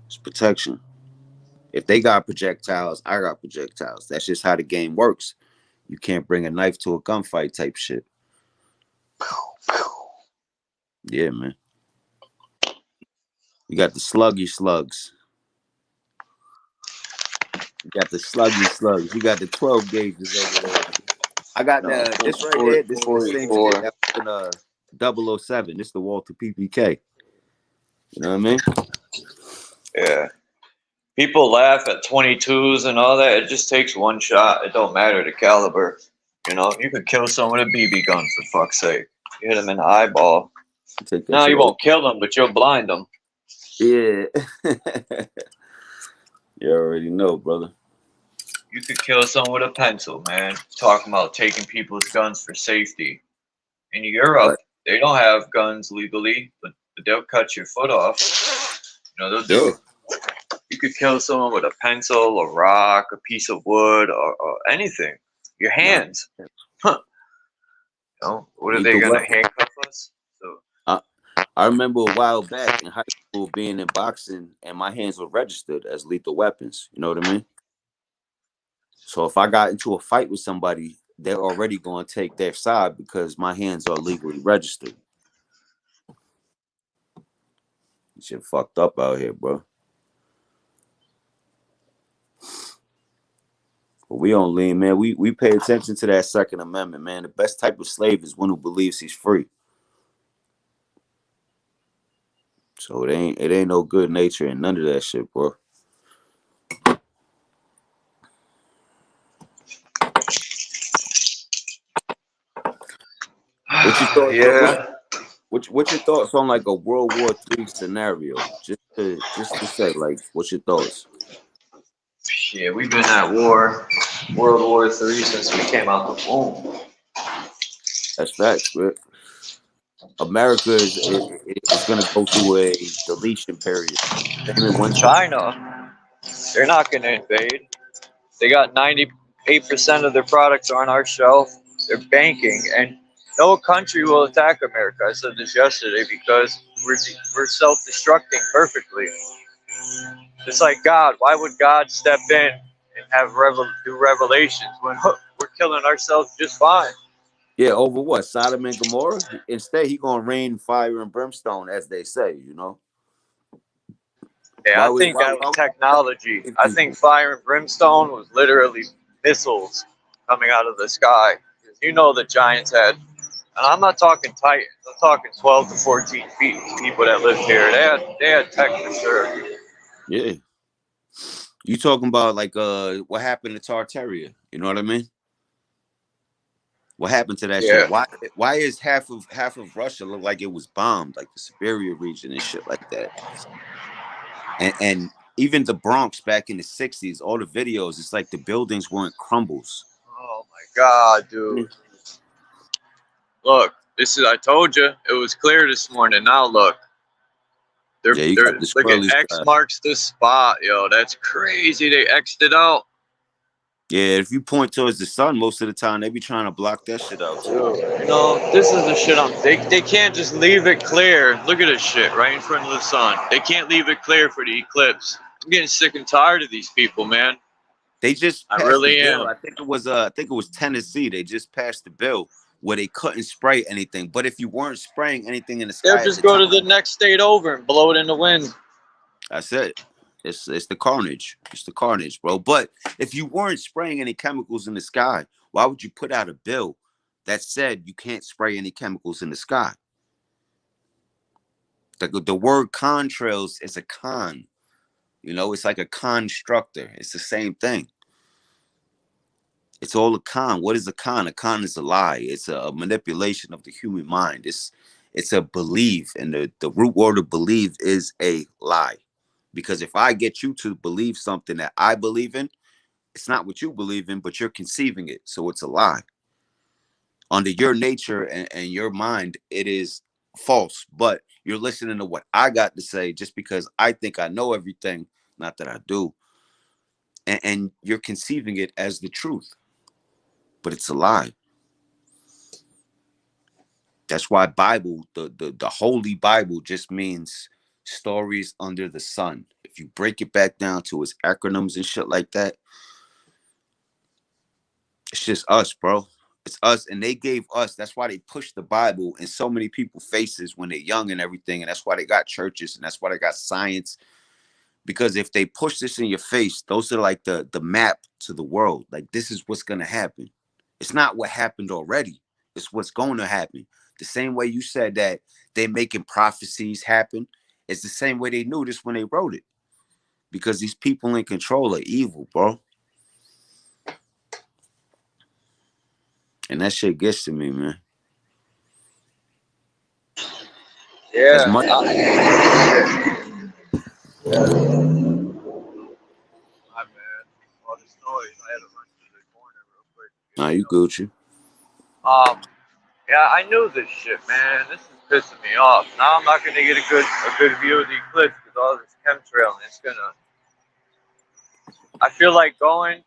It's protection. If they got projectiles, I got projectiles. That's just how the game works. You can't bring a knife to a gunfight type shit. Yeah, man. You got the sluggy slugs. You got the sluggy slugs. You got the 12 gauges over there. I got this right here. This is the same shit that was in 007. This is the Walter PPK. You know what I mean? Yeah. People laugh at 22s and all that. It just takes one shot. It don't matter the caliber. You know, you could kill someone with a BB gun, for fuck's sake. You hit them in the eyeball. No, you won't kill them, but you'll blind them. Yeah. You already know, brother. You could kill someone with a pencil, man. Talking about taking people's guns for safety. In Europe, they don't have guns legally, but they'll cut your foot off. You know, they'll do it. You could kill someone with a pencil, a rock, a piece of wood, or anything. Your hands. Huh. You know, what are they going to handcuff us? So, I remember a while back in high school being in boxing, and my hands were registered as lethal weapons. You know what I mean? So if I got into a fight with somebody, they're already going to take their side because my hands are legally registered. Shit fucked up out here, bro. But we don't lean, man. We pay attention to that Second Amendment, man. The best type of slave is one who believes he's free. So it ain't no good nature in none of that shit, bro. What you thought? Yeah. What's your thoughts on like a World War III scenario? Just to say, like, what's your thoughts? Yeah, we've been at war, World War III, since we came out the womb. That's facts, bro. America is going to go through a deletion period. China, they're not going to invade. They got 98% of their products on our shelf. They're banking, and no country will attack America. I said this yesterday because we're self-destructing perfectly. It's like God. Why would God step in and have do revelations when we're killing ourselves just fine? Yeah, over what? Sodom and Gomorrah? Instead, he gonna rain fire and brimstone, as they say, you know. Yeah, I think that was technology. I think fire and brimstone was literally missiles coming out of the sky. You know the Giants had And I'm not talking Titans. I'm talking 12 to 14 feet. People that live here, they had tech for sure. Yeah. You talking about like what happened to Tartaria? You know what I mean? What happened to that shit? Yeah. Why is half of Russia look like it was bombed, like the Siberia region and shit like that? And even the Bronx back in the 60s, all the videos, it's like the buildings weren't crumbles. Oh my God, dude. Look, this is. I told you it was clear this morning. Now look, Yeah, you got they're the look at squirrely X sky. marks the spot, yo. That's crazy. They X'd it out. Yeah, if you point towards the sun, most of the time they be trying to block that shit out too. Dude, you know, this is the shit they can't just leave it clear. Look at this shit right in front of the sun. They can't leave it clear for the eclipse. I'm getting sick and tired of these people, man. They just I passed the really bill. am. I think it was Tennessee. They just passed the bill where they couldn't spray anything. But if you weren't spraying anything in the They'll sky at just the go to the time, next state over and blow it in the wind. that's it. It's the carnage. It's the carnage, bro. But if you weren't spraying any chemicals in the sky, why would you put out a bill that said you can't spray any chemicals in the sky? The word contrails is a con. You know, it's like a constructor. It's the same thing. It's all a con. What is a con? A con is a lie. It's a manipulation of the human mind. It's a belief, and the root word of believe is a lie. Because if I get you to believe something that I believe in, it's not what you believe in, but you're conceiving it. So it's a lie. Under your nature and your mind, it is false. But you're listening to what I got to say just because I think I know everything, not that I do. And you're conceiving it as the truth, but it's a lie. That's why Bible, the Holy Bible, just means stories under the sun. If you break it back down to its acronyms and shit like that, it's just us, bro. It's us, and they gave us. That's why they pushed the Bible in so many people's faces when they're young and everything, and that's why they got churches, and that's why they got science. Because if they push this in your face, those are like the map to the world. Like, this is what's gonna happen. It's not what happened already. It's what's going to happen. The same way you said that they're making prophecies happen, it's the same way they knew this when they wrote it. Because these people in control are evil, bro. And that shit gets to me, man. As Yeah. much My man. All this noise. I had to run to the corner real quick. Nah, you Gucci. Yeah, I knew this shit, man. This is pissing me off. Now I'm not gonna get a good view of the eclipse because all this chemtrail, and it's gonna. I feel like going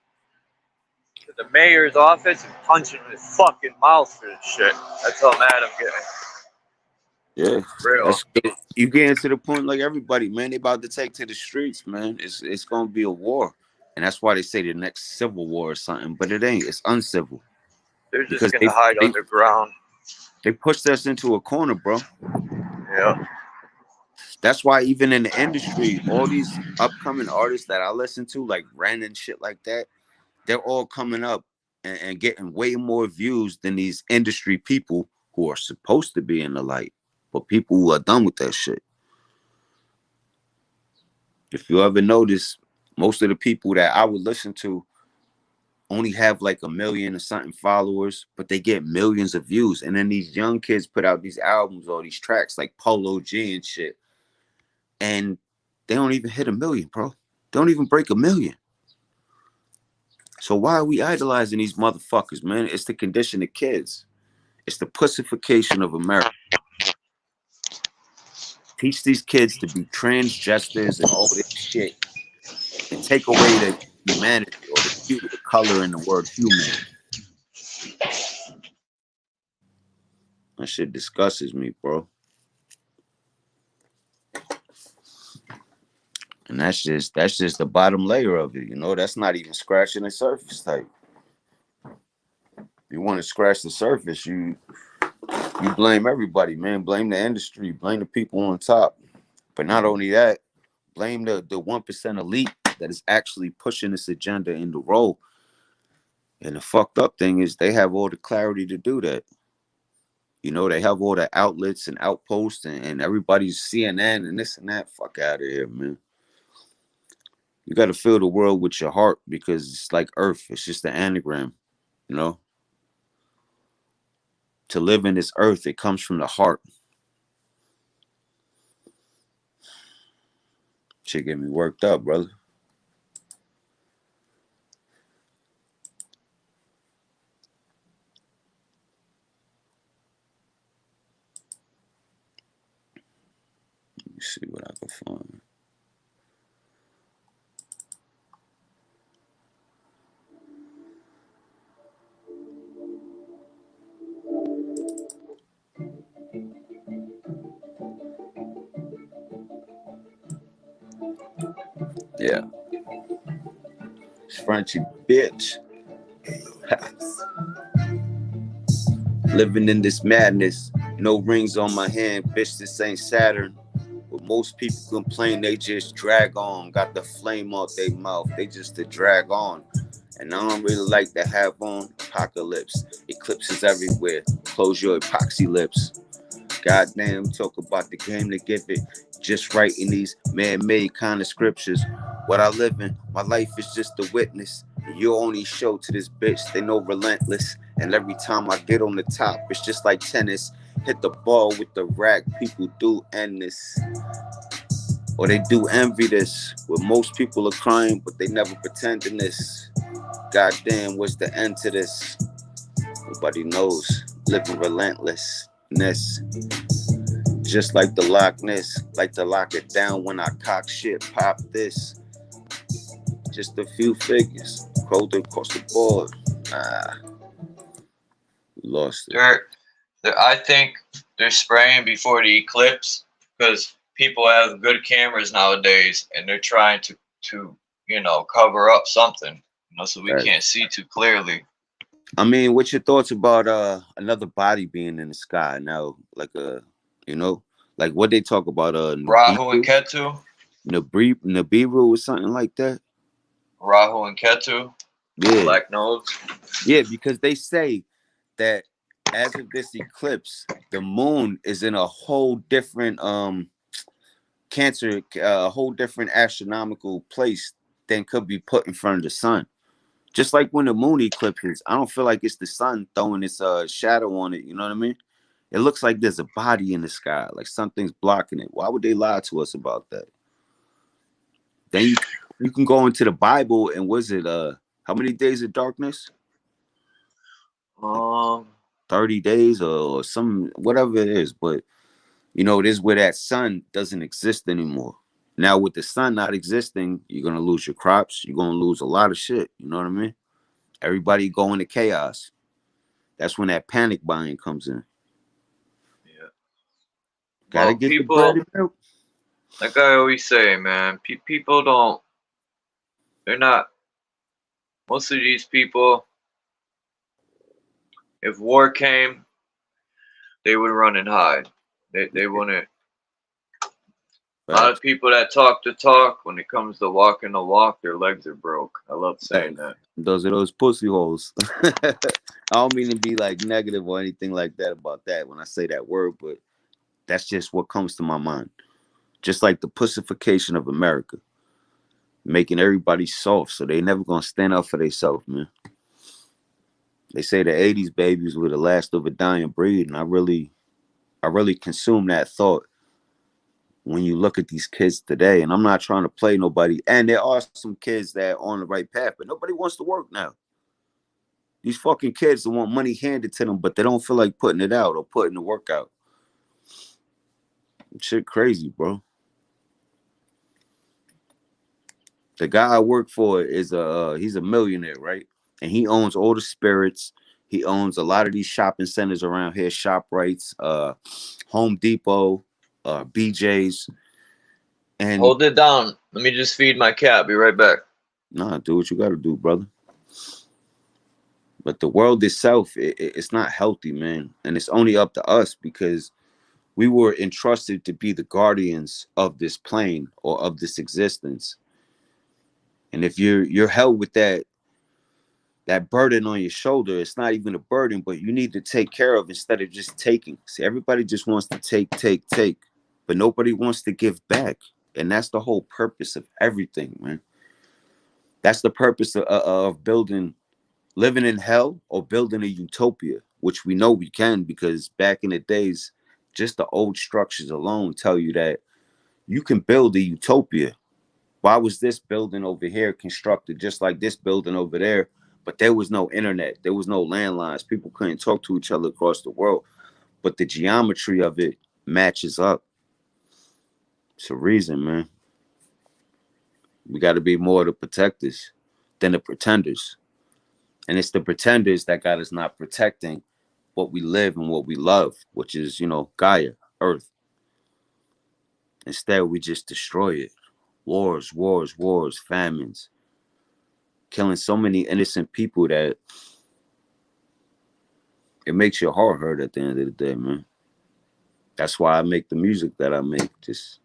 to the mayor's office and punching his fucking mouth for this shit. That's how mad I'm getting. Yeah. Real. That's you getting to the point like everybody, man. They about to take to the streets, man. It's gonna be a war. And that's why they say the next civil war or something, but it ain't. It's uncivil. They're just Because gonna hide they underground. they pushed us into a corner, bro. Yeah. That's why even in the industry, all these upcoming artists that I listen to, like Ren and shit like that, they're all coming up and getting way more views than these industry people who are supposed to be in the light. But people who are done with that shit. If you ever notice, most of the people that I would listen to only have like 1 million or something followers, but they get millions of views. And then these young kids put out these albums or these tracks like Polo G and shit. And they don't even hit 1 million, bro. They don't even break 1 million. So why are we idolizing these motherfuckers, man? It's the condition of kids. It's the pussification of America. Teach these kids to be transgesters and all this shit and take away the humanity or the color in the word human. That shit disgusts me, bro. And that's just the bottom layer of it, you know. That's not even scratching the surface type. You want to scratch the surface, you blame everybody, man. Blame the industry, blame the people on top. But not only that, blame the 1% elite that is actually pushing this agenda in the role. And the fucked up thing is they have all the clarity to do that. You know, they have all the outlets and outposts, and everybody's CNN and this and that. Fuck out of here, man. You got to fill the world with your heart, because it's like Earth. It's just an anagram, you know. To live in this earth, it comes from the heart. Shit get me worked up, brother. Let me see what I can find. Yeah. It's Frenchy, bitch. Living in this madness. No rings on my hand. Bitch, this ain't Saturn. But most people complain, they just drag on. Got the flame out their mouth. They just to drag on. And I don't really like to have on apocalypse. Eclipses everywhere. Close your epoxy lips. Goddamn, talk about the game to give it. Just writing these man-made kind of scriptures. What I live in, my life is just a witness. You only show to this bitch, they know relentless. And every time I get on the top, it's just like tennis. Hit the ball with the rack, people do end this. Or they do envy this. Where most people are crying, but they never pretending this. Goddamn, what's the end to this? Nobody knows. Living relentlessness. Just like the Loch Ness. Like to lock it down when I cock shit. Pop this. Just a few figures. Cold across the board. We lost it. I think they're spraying before the eclipse because people have good cameras nowadays and they're trying to you know, cover up something, you know, so we can't see too clearly. I mean, what's your thoughts about another body being in the sky now? Like you know, like what they talk about Rahu and Ketu? Nibiru or something like that. Rahu and Ketu? Yeah. Black nodes? Yeah, because they say that as of this eclipse, the moon is in a whole different a whole different astronomical place than could be put in front of the sun. Just like when the moon eclipses, I don't feel like it's the sun throwing its shadow on it. You know what I mean? It looks like there's a body in the sky, like something's blocking it. Why would they lie to us about that? Then you can go into the Bible and was it how many days of darkness? 30 days or some whatever it is, but you know, it is where that sun doesn't exist anymore. Now with the sun not existing, you're gonna lose your crops, you're gonna lose a lot of shit. You know what I mean? Everybody go into chaos. That's when that panic buying comes in. Yeah. Gotta get the bread and milk. Like I always say, man, people don't. They're not. Most of these people, if war came, they would run and hide. They wouldn't. A lot of people that talk the talk, when it comes to walking the walk, their legs are broke. I love saying that. Those are those pussy holes. I don't mean to be like negative or anything like that about that when I say that word, but that's just what comes to my mind. Just like the pussification of America, making everybody soft, so they never gonna stand up for themselves, man. They say the 80s babies were the last of a dying breed, and I really consume that thought when you look at these kids today. And I'm not trying to play nobody, and there are some kids that are on the right path, but nobody wants to work now. These fucking kids that want money handed to them, but they don't feel like putting it out or putting the work out. Shit crazy, bro. The guy I work for is he's a millionaire, right? And he owns all the spirits. He owns a lot of these shopping centers around here, ShopRites, Home Depot, BJ's. And hold it down. Let me just feed my cat. Be right back. Nah, do what you gotta do, brother. But the world itself, it's not healthy, man. And it's only up to us because we were entrusted to be the guardians of this plane or of this existence. And if you're held with that that burden on your shoulder. It's not even a burden, but you need to take care of instead of just taking. See, everybody just wants to take, but nobody wants to give back. And that's the whole purpose of everything, man. That's the purpose of building, living in hell or building a utopia, which we know we can, because back in the days, just the old structures alone tell you that you can build a utopia. Why was this building over here constructed just like this building over there? But there was no internet. There was no landlines. People couldn't talk to each other across the world. But the geometry of it matches up. It's a reason, man. We got to be more the protectors than the pretenders. And it's the pretenders that got us not protecting what we live and what we love, which is, Gaia, Earth. Instead, we just destroy it. Wars, famines, killing so many innocent people that it makes your heart hurt at the end of the day, man. That's why I make the music that I make. Just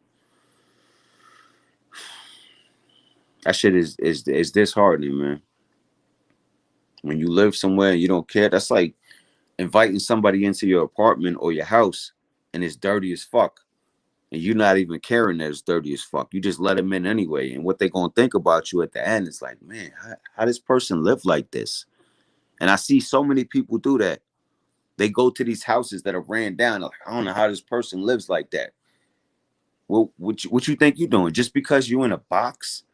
that shit is disheartening, man. When you live somewhere and you don't care, that's like inviting somebody into your apartment or your house and it's dirty as fuck. And you're not even caring that it's dirty as fuck. You just let them in anyway. And what they gonna think about you at the end is like, man, how this person live like this? And I see so many people do that. They go to these houses that are ran down. Like, I don't know how this person lives like that. Well, what you think you're doing? Just because you're in a box,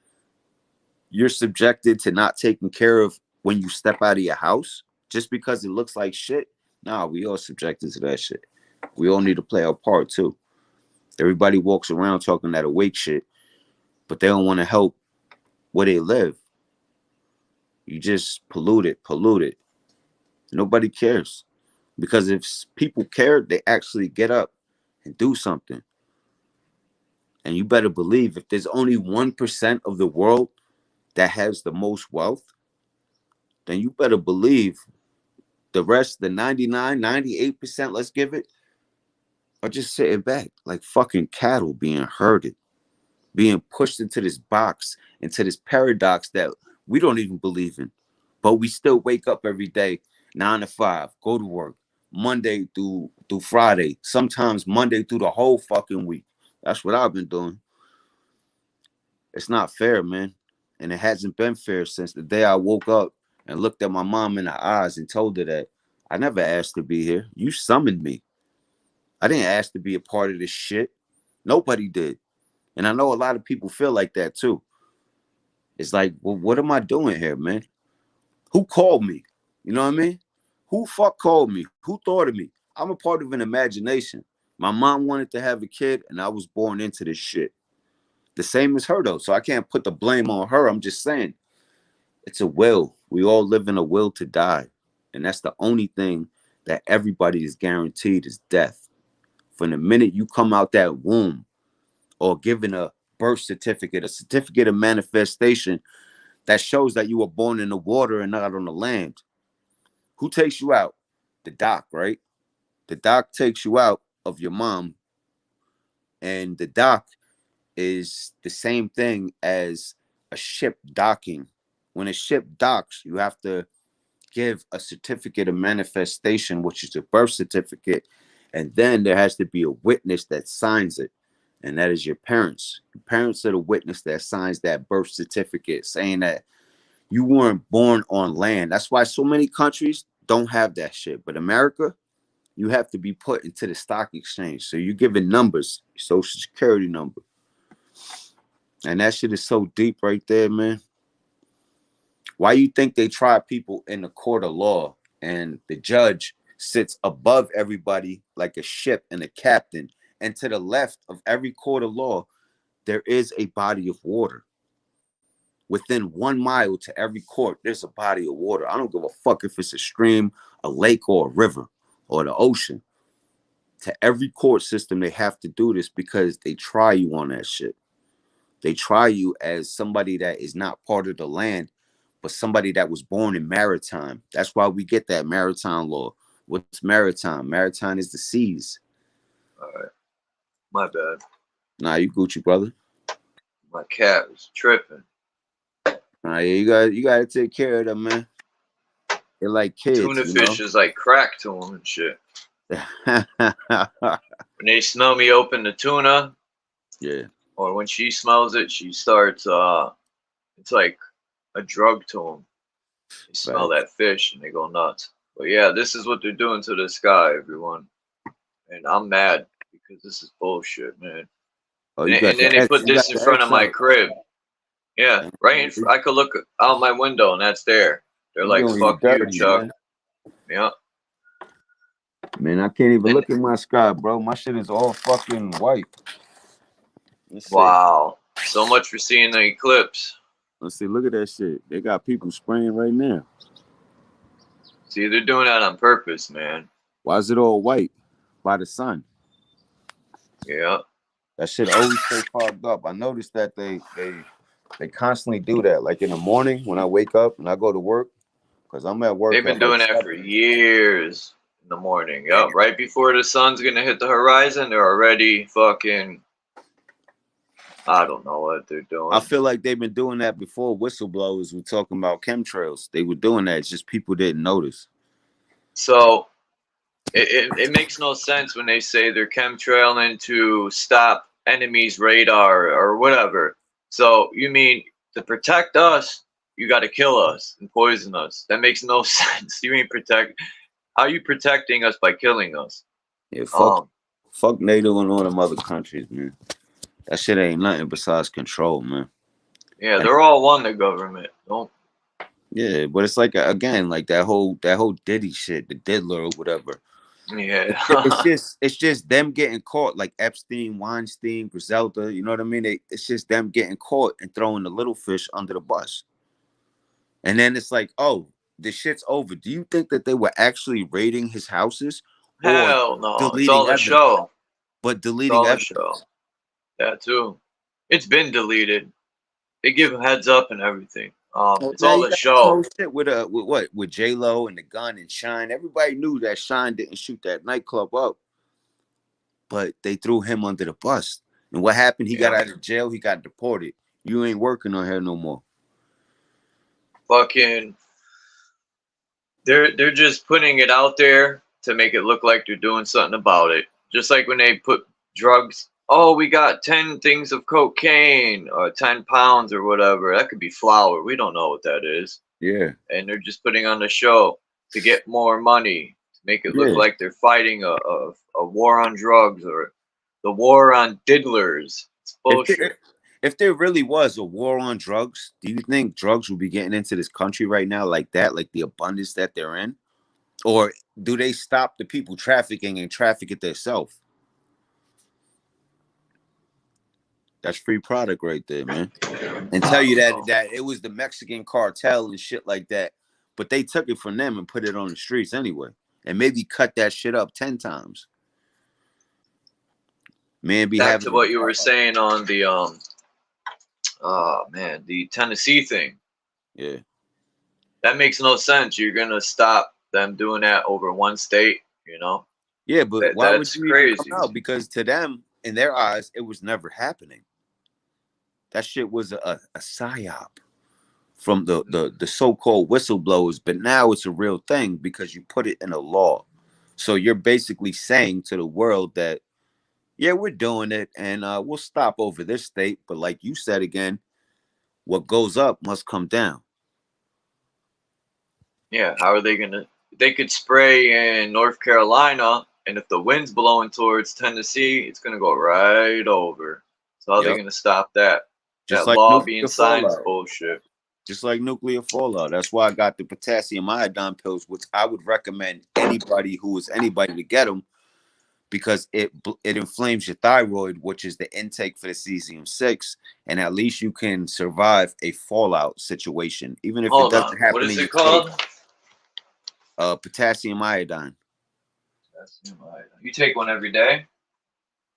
you're subjected to not taking care of when you step out of your house? Just because it looks like shit? Nah, we all subjected to that shit. We all need to play our part too. Everybody walks around talking that awake shit, but they don't want to help where they live. You just pollute it. Nobody cares. Because if people care, they actually get up and do something. And you better believe if there's only 1% of the world that has the most wealth, then you better believe the rest, the 99, 98%, let's give it, are just sitting back like fucking cattle being herded, being pushed into this box, into this paradox that we don't even believe in. But we still wake up every day, 9 to 5, go to work, Monday through Friday, sometimes Monday through the whole fucking week. That's what I've been doing. It's not fair, man. And it hasn't been fair since the day I woke up and looked at my mom in the eyes and told her that I never asked to be here. You summoned me. I didn't ask to be a part of this shit. Nobody did. And I know a lot of people feel like that too. It's like, well, what am I doing here, man? Who called me? You know what I mean? Who fuck called me? Who thought of me? I'm a part of an imagination. My mom wanted to have a kid and I was born into this shit. The same as her though. So I can't put the blame on her. I'm just saying it's a will. We all live in a will to die. And that's the only thing that everybody is guaranteed is death. From the minute you come out that womb or given a birth certificate, a certificate of manifestation that shows that you were born in the water and not on the land. Who takes you out? The doc, right? The doc takes you out of your mom. And the doc is the same thing as a ship docking. When a ship docks, you have to give a certificate of manifestation, which is a birth certificate. And then there has to be a witness that signs it. And that is your parents. Your parents are the witness that signs that birth certificate saying that you weren't born on land. That's why so many countries don't have that shit. But America, you have to be put into the stock exchange. So you're given numbers, social security number. And that shit is so deep right there, man. Why you think they try people in the court of law and the judge sits above everybody like a ship and a captain? And to the left of every court of law, there is a body of water. Within 1 mile to every court, there's a body of water. I don't give a fuck if it's a stream, a lake, or a river, or the ocean. To every court system, they have to do this because they try you on that shit. They try you as somebody that is not part of the land, but somebody that was born in maritime. That's why we get that maritime law. What's maritime? Maritime is the seas. All right. My bad. Nah, you Gucci, brother. My cat was tripping. All right, yeah, you gotta take care of them, man. They're like kids, Tuna you fish know. is like crack to them and shit. When they smell me open the tuna, Yeah, or when she smells it, she starts. It's like a drug to them. They smell facts. that fish and they go nuts. But yeah, this is what they're doing to this guy, everyone. And I'm mad because this is bullshit, man. Oh, And then they put You got this in the front of X my out. crib. Yeah, right in. I could look out my window and that's there. They're You like, doing you "Fuck you, dirty, Chuck." man. Yeah. Man, I can't even And look at my sky, bro. My shit is all fucking white. Let's see. wow, so much for seeing the eclipse. Let's see. Look at that shit. They got people spraying right now. See, they're doing that on purpose, man. Why is it all white? By the sun. Yeah. That shit always stay fogged up. I noticed that they constantly do that. Like in the morning when I wake up and I go to work, because I'm at work They've at been like doing that for 7. years in the morning. Yup, right before the sun's gonna hit the horizon, they're already fucking. I don't know what they're I doing. feel like they've been doing that before whistleblowers were talking about chemtrails. They were doing that. It's just people didn't notice. So it makes no sense when they say they're chemtrailing to stop enemies' radar or whatever. So you mean to protect us, you got to kill us and poison us? That makes no sense. You mean protect? How are you protecting us by killing us? Yeah, fuck NATO and all them other countries, man. That shit ain't nothing besides control, man. Yeah, And they're all one. The government. Don't. yeah, but it's like again, like that whole Diddy shit, the diddler or whatever. Yeah. It's just them getting caught, like Epstein, Weinstein, Griselda. You know what I mean? It's just them getting caught and throwing the little fish under the bus. And then it's like, oh, the shit's over. Do you think that they were actually raiding his houses or Hell no. It's deleting all a evidence? show. But It's deleting all a show. evidence. That too. It's been deleted. They give a heads up and everything. Oh, It's now all you a got this whole show. shit with what? With J-Lo and the gun and Shine. Everybody knew that Shine didn't shoot that nightclub up, but they threw him under the bus. And what happened? He got Yeah. out of jail. He got deported. You ain't working on here no more. Fucking. They're just putting it out there to make it look like they're doing something about it. Just like when they put drugs. Oh, we got 10 things of cocaine or 10 pounds or whatever. That could be flour. We don't know what that is. Yeah. And they're just putting on the show to get more money, to make it look Yeah. like they're fighting a war on drugs or the war on diddlers. It's bullshit. If there really was a war on drugs, do you think drugs would be getting into this country right now like that, like the abundance that they're in? Or do they stop the people trafficking and traffic it themselves? That's free product right there, man. And tell you that it was the Mexican cartel and shit like that, but they took it from them and put it on the streets anyway, and maybe cut that shit up 10 times. Man, be Back to having what you were saying on the oh man, the Tennessee thing. yeah. That makes no sense. You're gonna stop them doing that over one state, you know? Yeah, but why would That's you even come crazy. out? Because to them, in their eyes, it was never happening. That shit was a psyop from the so-called whistleblowers, but now it's a real thing because you put it in a law. So you're basically saying to the world that, yeah, we're doing it and we'll stop over this state. But like you said again, what goes up must come down. Yeah, how are they gonna? They could spray in North Carolina, and if the wind's blowing towards Tennessee, it's gonna go right over. So how are they Yep. gonna stop that? Just That like law being nuclear signed is fallout. bullshit. Just like nuclear fallout. That's why I got the potassium iodine pills, which I would recommend anybody who is anybody to get them because it inflames your thyroid, which is the intake for the cesium-6, and at least you can survive a fallout situation, even if it Hold on, doesn't what happen is in it your face. called? Potassium iodine. You take one every day?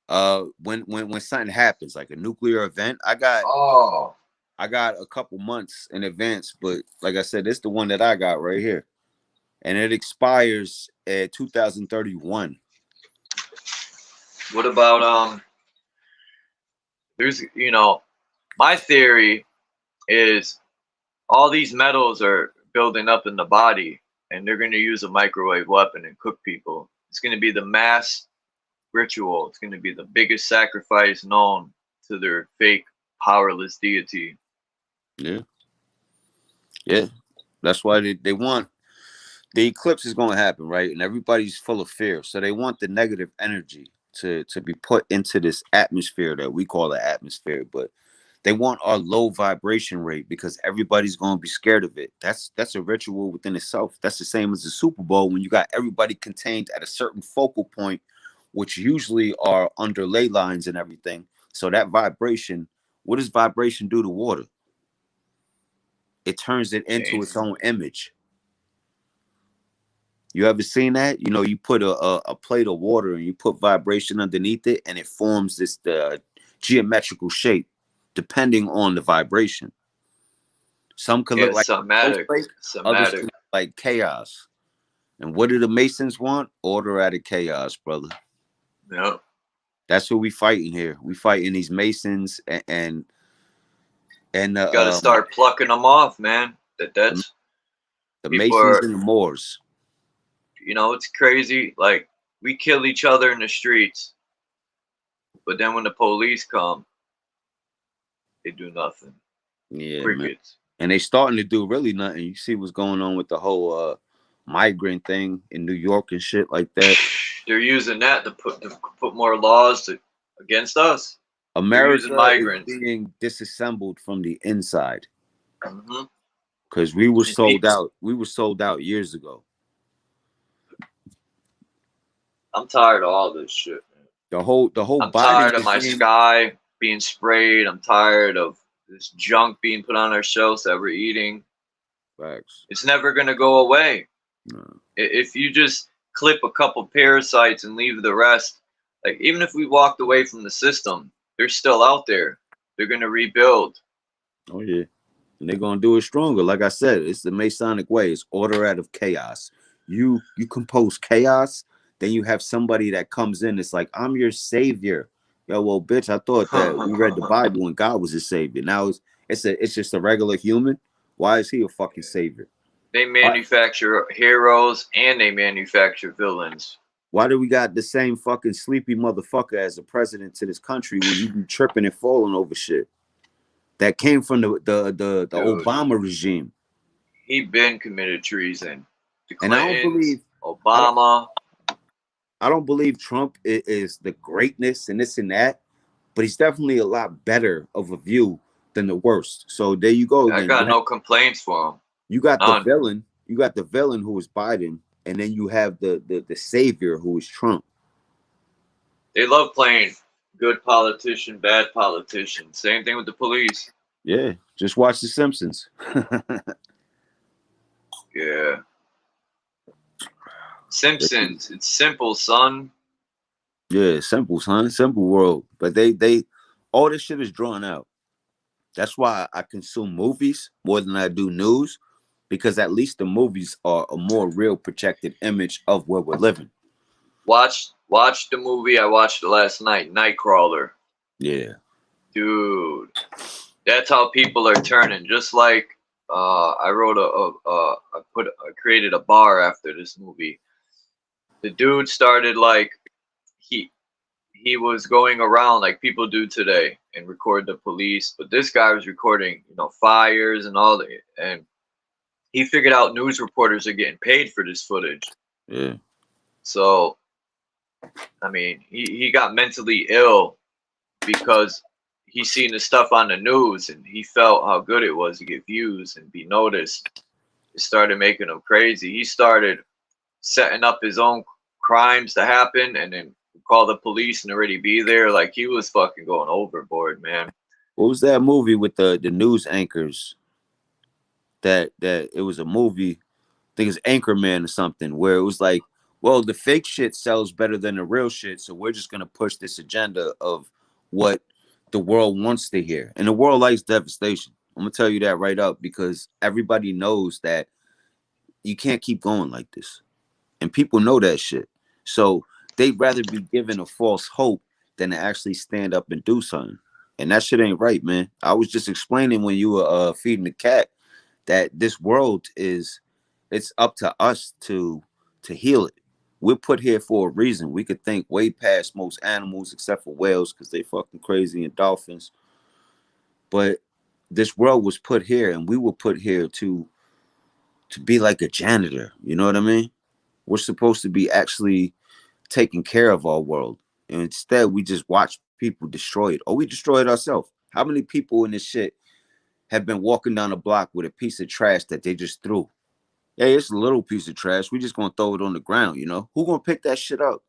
When something happens, like a nuclear event, I got Oh, a couple months in advance, but like I said, it's the one that I got right here, and it expires at 2031. what about there's my theory is all these metals are building up in the body and they're going to use a microwave weapon and cook people. It's going to be the mass ritual. It's going to be the biggest sacrifice known to their fake powerless deity. Yeah. Yeah. That's why they want the eclipse is going to happen, right? And everybody's full of fear. So they want the negative energy to be put into this atmosphere that we call the atmosphere. But they want our low vibration rate because everybody's going to be scared of it. That's a ritual within itself. That's the same as the Super Bowl when you got everybody contained at a certain focal point, which usually are under ley lines and everything. So that vibration, what does vibration do to water? It turns it into its own image. You ever seen that? You know, you put a plate of water and you put vibration underneath it and it forms this geometrical shape depending on the vibration. Some could look like somatic. Others could look like chaos. And what do the Masons want? Order out of chaos, brother. Yeah. That's who we fighting here. We fighting these Masons and you gotta start plucking them off, man. That's the Masons and the Moors. You know, it's crazy. Like, we kill each other in the streets, but then when the police come, they do nothing. Yeah, crickets. Man. And they starting to do really nothing. You see what's going on with the whole migrant thing in New York and shit like that. They're using that to put more laws against us. America is being disassembled from the inside. Because we were sold out. We were sold out years ago. I'm tired of all this shit, man. The whole I'm tired of my sky being sprayed. I'm tired of this junk being put on our shelves that we're eating. Facts. It's never gonna go away. No. If you just clip a couple parasites and leave the rest, like even if we walked away from the system, they're still out there. They're gonna rebuild. Oh yeah, and they're gonna do it stronger. Like I said, it's the Masonic way. It's order out of chaos. You compose chaos. Then you have somebody that comes in. It's like, I'm your savior. Yo, well, bitch, I thought that we read the Bible and God was his savior. Now it's just a regular human. Why is he a fucking savior? They manufacture heroes and they manufacture villains. Why do we got the same fucking sleepy motherfucker as the president to this country when you be tripping and falling over shit? That came from the Obama regime. He been committed treason. The And I don't believe Obama. I don't believe Trump is the greatness and this and that, but he's definitely a lot better of a view than the worst. So there you go. I got no complaints for him. You got the villain. You got the villain who is Biden, and then you have the savior who is Trump. They love playing good politician, bad politician. Same thing with the police. Yeah, just watch The Simpsons. Yeah. Simpsons. It's simple, son. Yeah, simple, son. Simple world. But they all this shit is drawn out. That's why I consume movies more than I do news, because at least the movies are a more real projected image of where we're living. Watch the movie I watched last night, Nightcrawler. Yeah. Dude. That's how people are turning. Just like I wrote I created a bar after this movie. The dude started like he was going around like people do today and record the police, but this guy was recording, fires and all that, and he figured out news reporters are getting paid for this footage. Yeah. So, I mean, he got mentally ill because he seen the stuff on the news and he felt how good it was to get views and be noticed. It started making him crazy. He started setting up his own crimes to happen and then call the police and already be there. Like, he was fucking going overboard, man. What was that movie with the news anchors? That it was a movie, I think it's Anchorman or something, where it was like, well, the fake shit sells better than the real shit, so we're just gonna push this agenda of what the world wants to hear. And the world likes devastation. I'm gonna tell you that right up, because everybody knows that you can't keep going like this. And people know that shit. So they'd rather be given a false hope than to actually stand up and do something. And that shit ain't right, man. I was just explaining when you were feeding the cat that this world is it's up to us to heal it. We're put here for a reason. We could think way past most animals except for whales because they fucking crazy, and dolphins. But this world was put here, and we were put here to be like a janitor. You know what I mean? We're supposed to be actually taking care of our world. And instead, we just watch people destroy it. Or we destroy it ourselves. How many people in this shit have been walking down the block with a piece of trash that they just threw? Hey, it's a little piece of trash. We just gonna throw it on the ground, you know? Who gonna pick that shit up?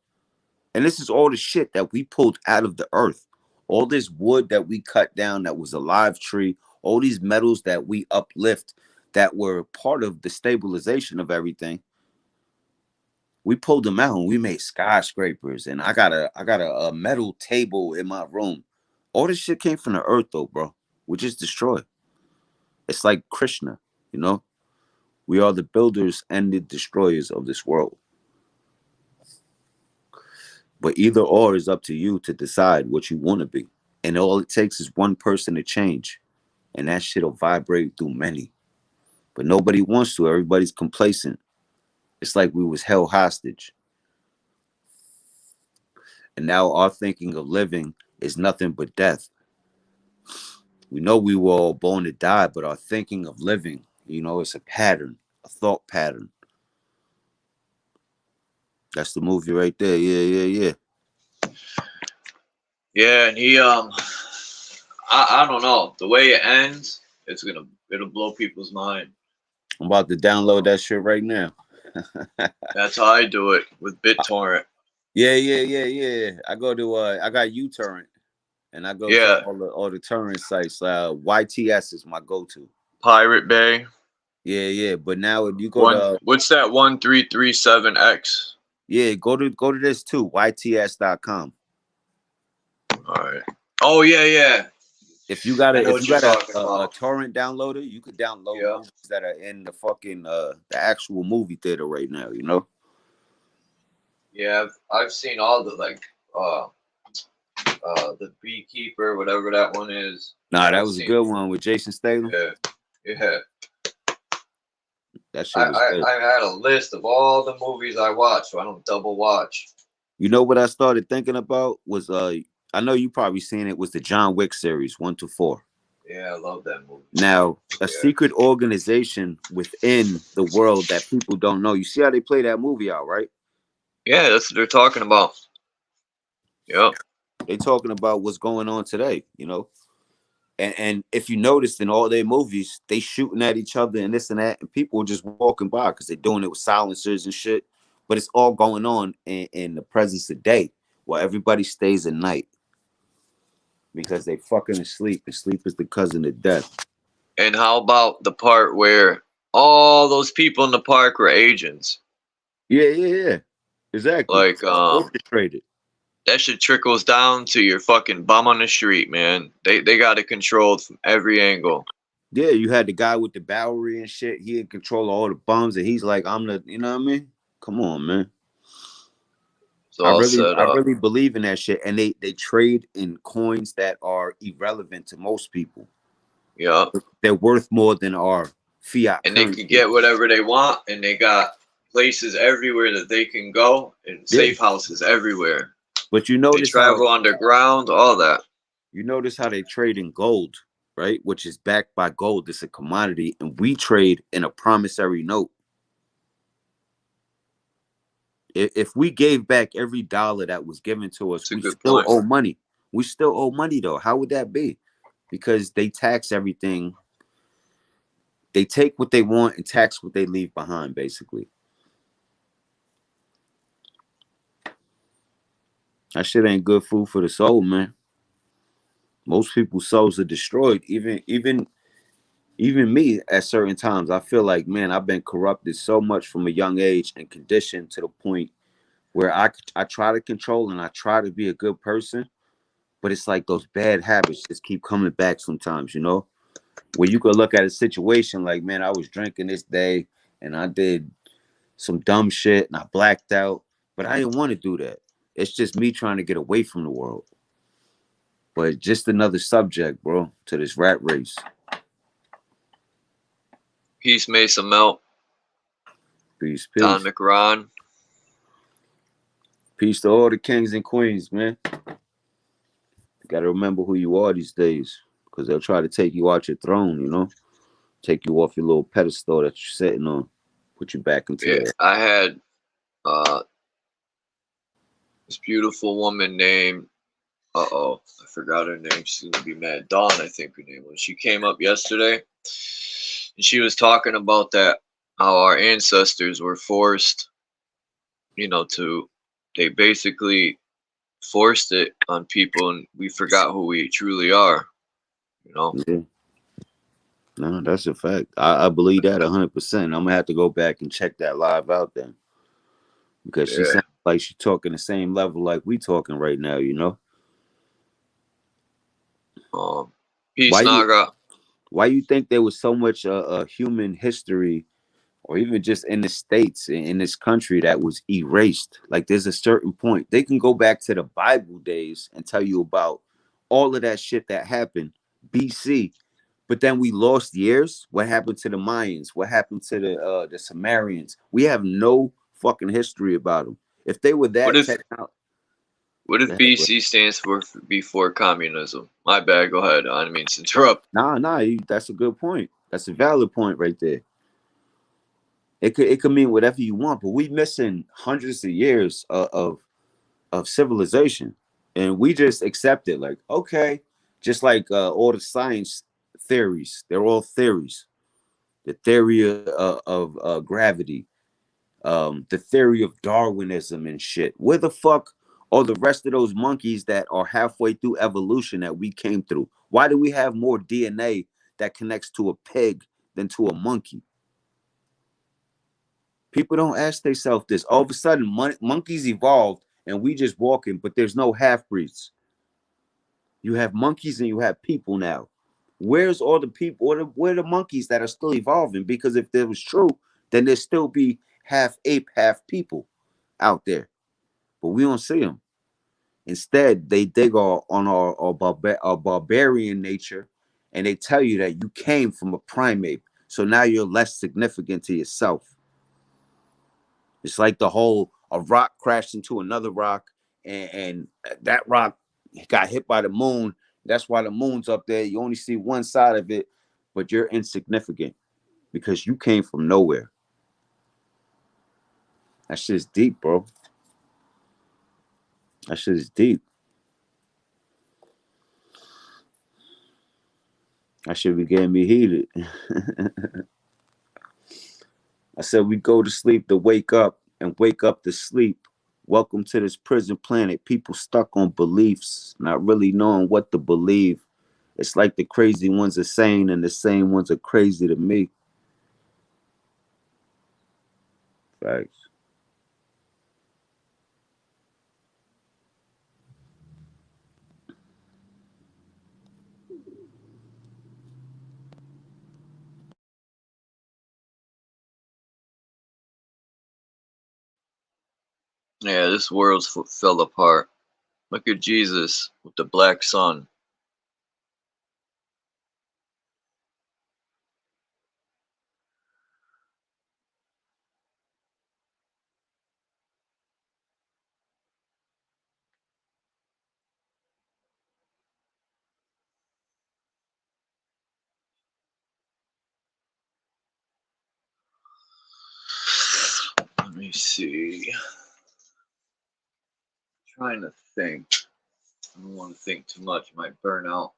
And this is all the shit that we pulled out of the earth. All this wood that we cut down that was a live tree, all these metals that we uplift that were part of the stabilization of everything. We pulled them out and we made skyscrapers. And I got a metal table in my room. All this shit came from the earth though, bro. We just destroyed. It's like Krishna, you know? We are the builders and the destroyers of this world. But either or is up to you to decide what you want to be. And all it takes is one person to change. And that shit will vibrate through many. But nobody wants to. Everybody's complacent. It's like we was held hostage. And now our thinking of living is nothing but death. We know we were all born to die, but our thinking of living, you know, it's a pattern, a thought pattern. That's the movie right there. Yeah. Yeah, and he I don't know. The way it ends, it'll blow people's mind. I'm about to download that shit right now. That's how I do it with BitTorrent. Yeah. I go to I got uTorrent, and I go to all the torrent sites. YTS is my go-to. Pirate Bay. Yeah. But now if you go to what's that 1337X? Yeah, go to this too, yts.com. All right. Oh yeah. If you got a torrent downloader, you could download movies that are in the fucking the actual movie theater right now, you know? Yeah, I've seen all the the Beekeeper, whatever that one is. Nah, that was a good one with Jason Statham. Yeah. That shit was good. I had a list of all the movies I watched, so I don't double watch. You know what I started thinking about was I know you probably seen it, was the John Wick series 1 to 4. Yeah, I love that movie. Now, a secret organization within the world that people don't know. You see how they play that movie out, right? Yeah, that's what they're talking about. Yep. They talking about what's going on today, you know? And if you noticed in all their movies, they shooting at each other and this and that, and people are just walking by because they're doing it with silencers and shit. But it's all going on in the presence of day, while everybody stays at night because they fucking asleep, and sleep is the cousin of death. And how about the part where all those people in the park were agents? Yeah. Exactly. Like orchestrated. That shit trickles down to your fucking bum on the street, man. They got it controlled from every angle. Yeah, you had the guy with the Bowery and shit. He in control of all the bums, and he's like, I'm the, you know what I mean? Come on, man. I really believe in that shit. And they trade in coins that are irrelevant to most people. Yeah. They're worth more than our fiat. And they can get whatever they want, and they got places everywhere that they can go, and safe houses everywhere. But you notice they travel underground, all that. You notice how they trade in gold, right? Which is backed by gold. It's a commodity, and we trade in a promissory note. If we gave back every dollar that was given to us, we still owe money. We still owe money, though. How would that be? Because they tax everything. They take what they want and tax what they leave behind, basically. That shit ain't good food for the soul, man. Most people's souls are destroyed. Even me at certain times, I feel like, man, I've been corrupted so much from a young age and conditioned to the point where I try to control and I try to be a good person, but it's like those bad habits just keep coming back sometimes, you know? Where you could look at a situation like, man, I was drinking this day and I did some dumb shit and I blacked out, but I didn't want to do that. It's just me trying to get away from the world. But just another subject, bro, to this rat race. Peace, Mesa Melt. Peace, Don peace. McRon. Peace to all the kings and queens, man. You gotta remember who you are these days. Because they'll try to take you out your throne, you know? Take you off your little pedestal that you're sitting on. Put you back into Yeah, the... I had this beautiful woman named, I forgot her name. She's gonna be mad. Dawn, I think her name was. She came up yesterday, and she was talking about that, how our ancestors were forced, they basically forced it on people, and we forgot who we truly are, Yeah. No, that's a fact. I believe that 100%. I'm gonna have to go back and check that live out then. Because she Yeah. sounds like she's talking the same level like we talking right now, you know? Peace, Why you Naga. why you think there was so much human history, or even just in the states, in this country, that was erased? Like, there's a certain point they can go back to the Bible days and tell you about all of that shit that happened BC, but then we lost years. What happened to the Mayans? What happened to the Sumerians? We have no fucking history about them. If they were What that if technology... what if BC stands for before communism? My bad. Go ahead. I didn't mean to interrupt. Nah, that's a good point. That's a valid point right there. It could mean whatever you want, but we missing hundreds of years of civilization, and we just accept it like, okay, just like all the science theories. They're all theories. The theory of gravity, the theory of Darwinism and shit. Where the fuck are the rest of those monkeys that are halfway through evolution that we came through? Why do we have more DNA that connects to a pig than to a monkey? People don't ask themselves this. All of a sudden, monkeys evolved and we just walking, but there's no half breeds. You have monkeys and you have people now. Where's all the people? Where are the monkeys that are still evolving? Because if that was true, then there'd still be half ape, half people out there. But we don't see them. Instead, they dig on our barbarian nature, and they tell you that you came from a primate. So now you're less significant to yourself. It's like the whole a rock crashed into another rock, and that rock got hit by the moon. That's why the moon's up there. You only see one side of it, but you're insignificant because you came from nowhere. That shit's deep, bro. That shit is deep. That shit be getting me heated. I said we go to sleep to wake up and wake up to sleep. Welcome to this prison planet. People stuck on beliefs, not really knowing what to believe. It's like the crazy ones are sane and the same ones are crazy to me. Facts. Yeah, this world's fell apart. Look at Jesus with the black sun. Let me see. Trying to think. I don't want to think too much. Might burn out.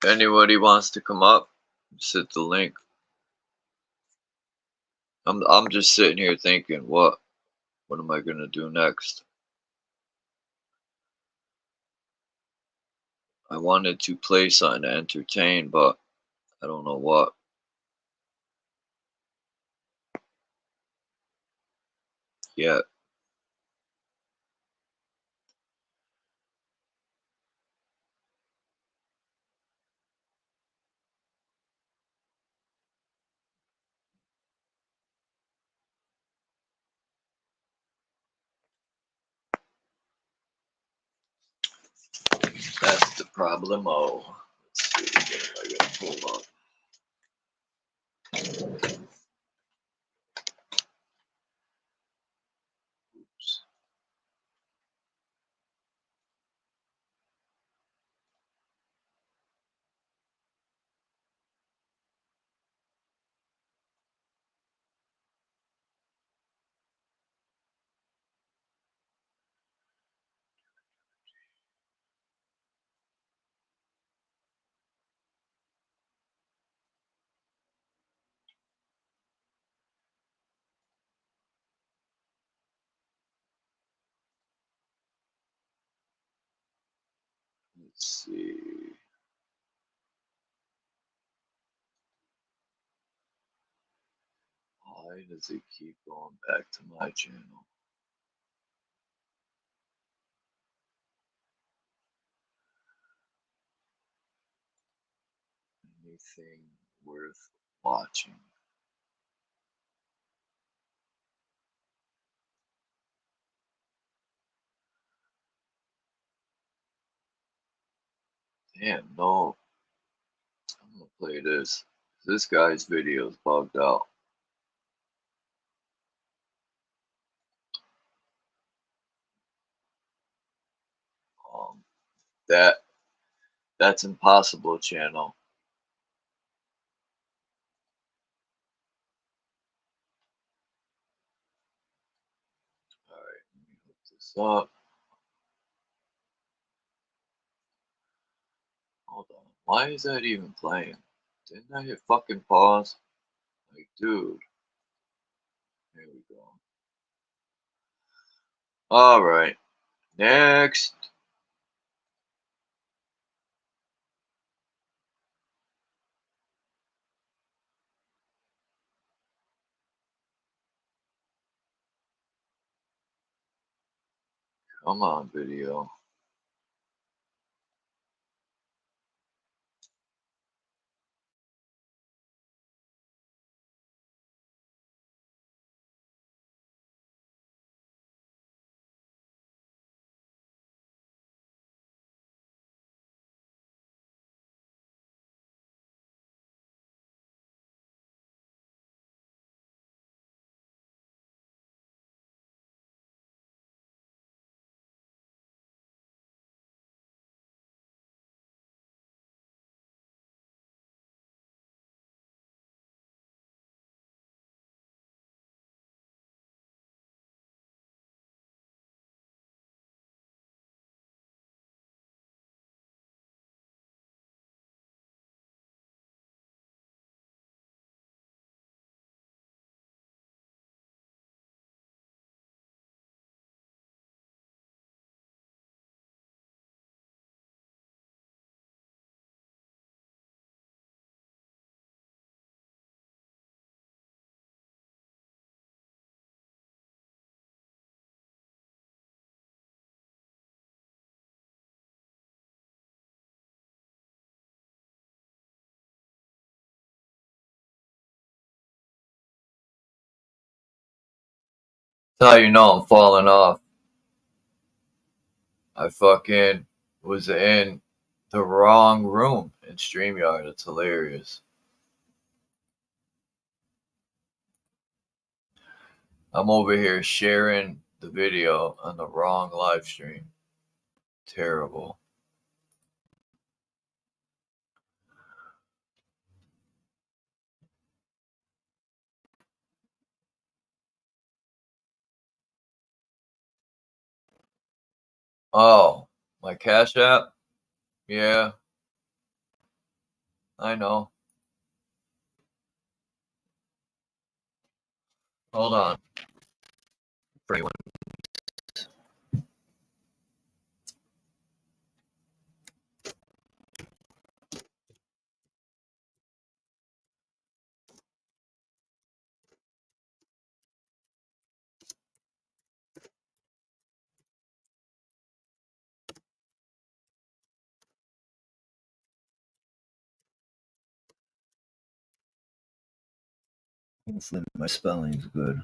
If anybody wants to come up, just hit the link. I'm just sitting here thinking, what What am I going to do next? I wanted to play something to entertain, but I don't know what. Yet. That's the problemo. Let's see what I got to pull up. Oops. Let's see. Why does it keep going back to my channel? Anything worth watching? Damn, no. I'm gonna play this. This guy's video is bugged out. Um, that's impossible channel. All right, let me hook this up. Hold on. Why is that even playing? Didn't I hit fucking pause? Like, dude. Here we go. All right. Next. Come on, video. That's how you know I'm falling off. I fucking was in the wrong room in StreamYard. It's hilarious. I'm over here sharing the video on the wrong live stream. Terrible. Oh, my Cash App? Yeah, I know. Hold on. for anyone. Hopefully my spelling's good.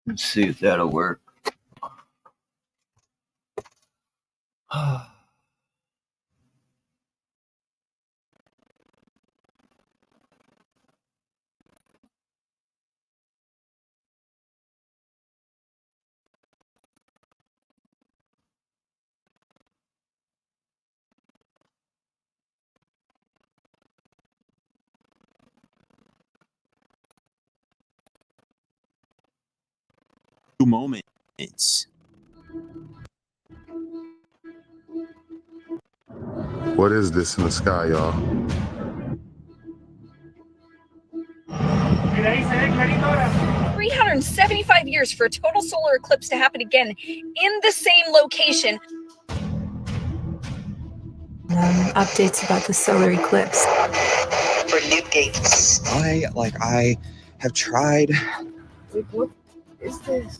Let's see if that'll work. Moments. What is this in the sky, y'all? 375 years for a total solar eclipse to happen again in the same location. Updates about the solar eclipse. For new gates. I have tried. What is this?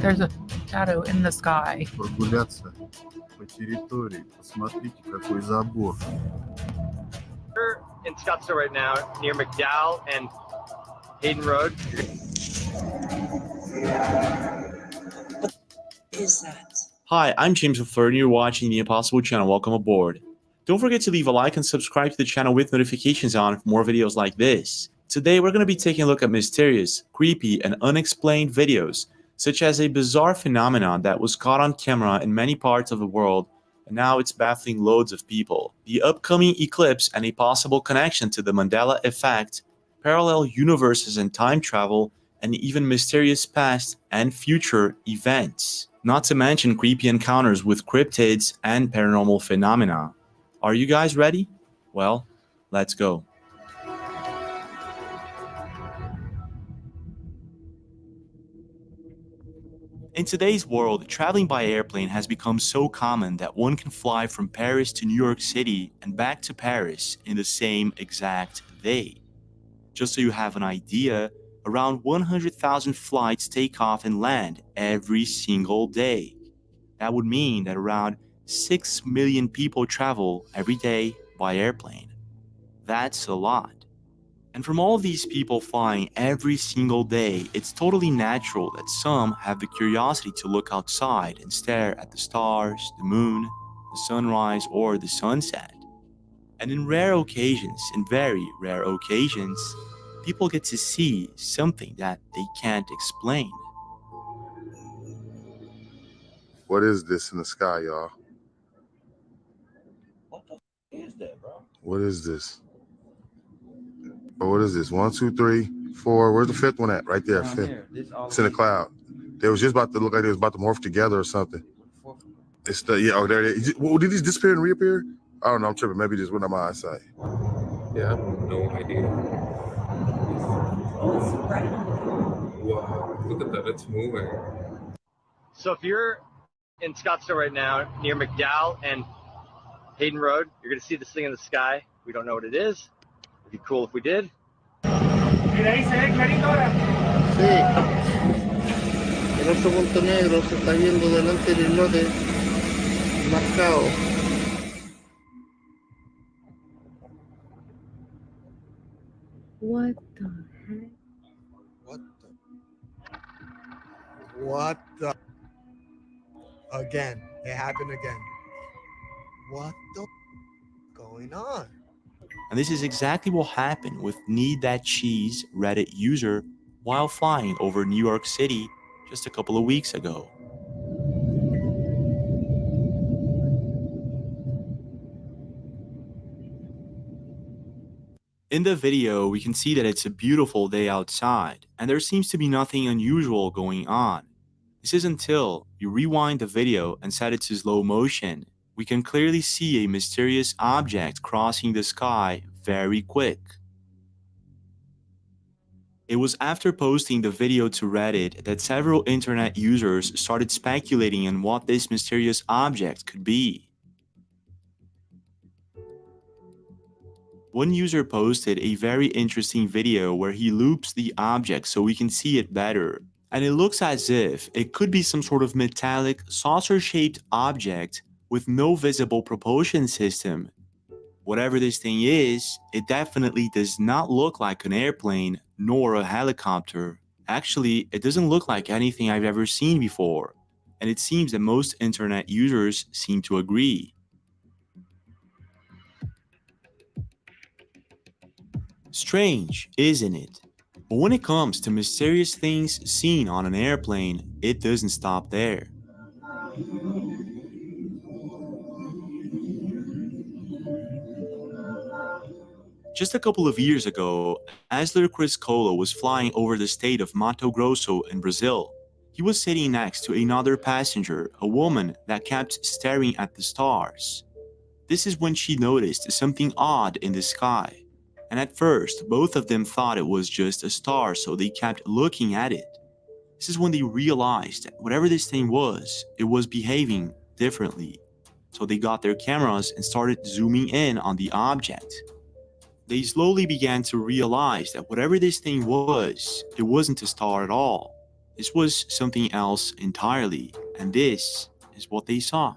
There's a shadow in the sky. Прогуляться по территории, посмотрите, какой забор. We're in Scottsdale right now, near McDowell and Hayden Road. What is that? Hi, I'm James LaFleur and you're watching the Impossible Channel. Welcome aboard. Don't forget to leave a like and subscribe to the channel with notifications on for more videos like this. Today we're going to be taking a look at mysterious, creepy, and unexplained videos, such as a bizarre phenomenon that was caught on camera in many parts of the world, and now it's baffling loads of people. The upcoming eclipse and a possible connection to the Mandela effect, parallel universes and time travel, and even mysterious past and future events. Not to mention creepy encounters with cryptids and paranormal phenomena. Are you guys ready? Well, let's go. In today's world, traveling by airplane has become so common that one can fly from Paris to New York City and back to Paris in the same exact day. Just so you have an idea, around 100,000 flights take off and land every single day. That would mean that around 6 million people travel every day by airplane. That's a lot. And from all these people flying every single day, it's totally natural that some have the curiosity to look outside and stare at the stars, the moon, the sunrise, or the sunset. And in very rare occasions, people get to see something that they can't explain. What is this in the sky, y'all? What the is that, bro? What is this? Oh, what is this? 1, 2, 3, 4. Where's the fifth one at? Right there. Fifth. It's in the cloud. They was just about to look like they was about to morph together or something. It's the oh there it is. Well, did these disappear and reappear? I don't know. I'm tripping. Maybe just went on my eyesight. Yeah, I have no idea. Wow, look at that. It's moving. So if you're in Scottsdale right now, near McDowell and Hayden Road, you're going to see this thing in the sky. We don't know what it is. It'd be cool if we did. Sí. El oso montenegro se está viendo delante del lote marcado. What the heck? What the? Again. It happened again. What the? going on? And this is exactly what happened with Need That Cheese Reddit user while flying over New York City just a couple of weeks ago. In the video, we can see that it's a beautiful day outside, and there seems to be nothing unusual going on. This is until you rewind the video and set it to slow motion. We can clearly see a mysterious object crossing the sky very quick. It was after posting the video to Reddit that several internet users started speculating on what this mysterious object could be. One user posted a very interesting video where he loops the object so we can see it better. And it looks as if it could be some sort of metallic, saucer-shaped object with no visible propulsion system. Whatever this thing is, it definitely does not look like an airplane nor a helicopter. Actually, it doesn't look like anything I've ever seen before. And it seems that most internet users seem to agree. Strange, isn't it? But when it comes to mysterious things seen on an airplane, it doesn't stop there. Just a couple of years ago, Asler Chris Colo was flying over the state of Mato Grosso in Brazil. He was sitting next to another passenger, a woman that kept staring at the stars. This is when she noticed something odd in the sky. And at first, both of them thought it was just a star, so they kept looking at it. This is when they realized that whatever this thing was, it was behaving differently. So they got their cameras and started zooming in on the object. They slowly began to realize that whatever this thing was, it wasn't a star at all. This was something else entirely, and this is what they saw.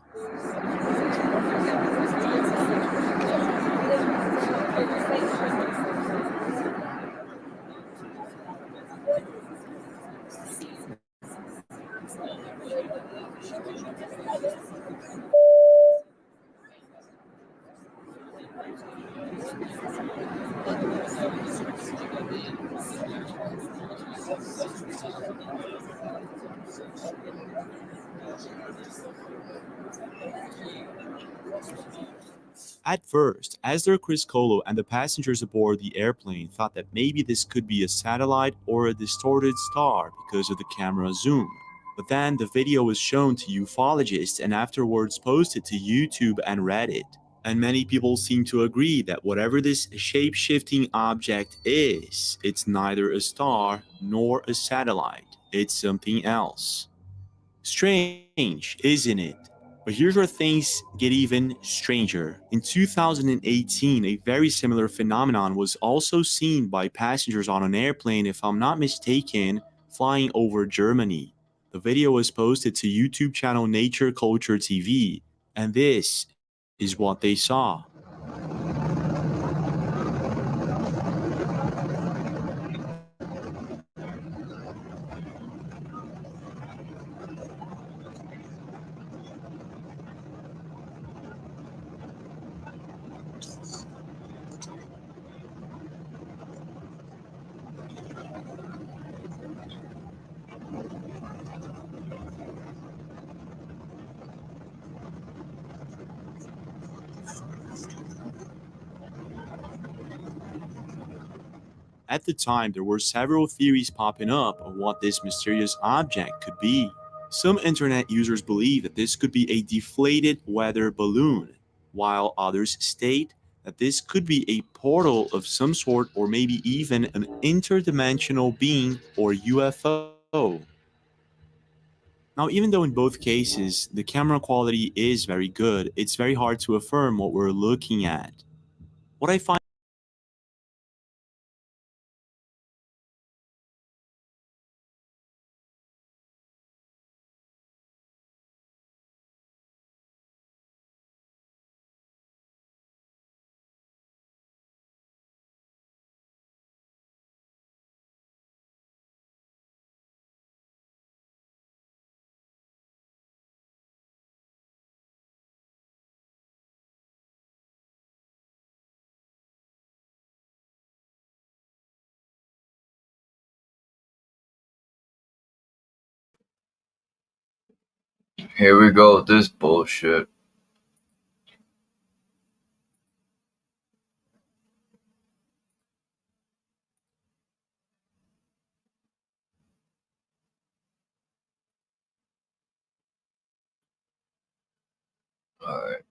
At first, Asler Chris Colo and the passengers aboard the airplane thought that maybe this could be a satellite or a distorted star because of the camera zoom. But then the video was shown to ufologists and afterwards posted to YouTube and Reddit. And many people seem to agree that whatever this shape-shifting object is, it's neither a star nor a satellite. It's something else. Strange, isn't it? But here's where things get even stranger. In 2018, a very similar phenomenon was also seen by passengers on an airplane, if I'm not mistaken, flying over Germany. The video was posted to YouTube channel Nature Culture TV, and this is what they saw. At the time, there were several theories popping up on what this mysterious object could be. Some internet users believe that this could be a deflated weather balloon, while others state that this could be a portal of some sort or maybe even an interdimensional being or UFO. Now, even though in both cases the camera quality is very good, it's very hard to affirm what we're looking at. What I find Here we go with this bullshit. Alright.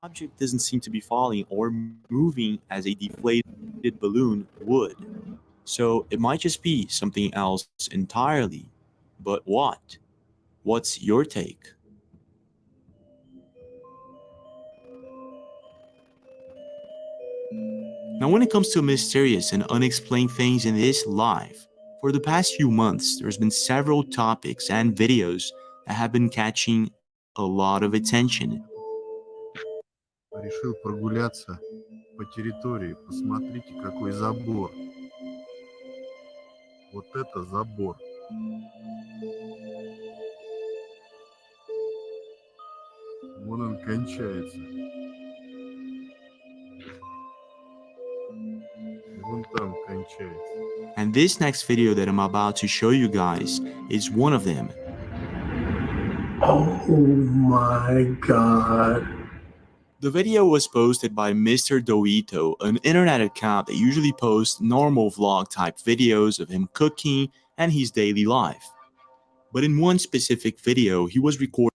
Object doesn't seem to be falling or moving as a deflated balloon would. So it might just be something else entirely. But what? What's your take? Now, when it comes to mysterious and unexplained things in this life, for the past few months, there's been several topics and videos that have been catching a lot of attention. Решил прогуляться по территории. Посмотрите, какой забор. Вот это забор. Вон он кончается. И вон там кончается. And this next video that I'm about to show you guys is one of them. Oh my god. The video was posted by Mr. Doito, an internet account that usually posts normal vlog type videos of him cooking and his daily life. But in one specific video, he was recording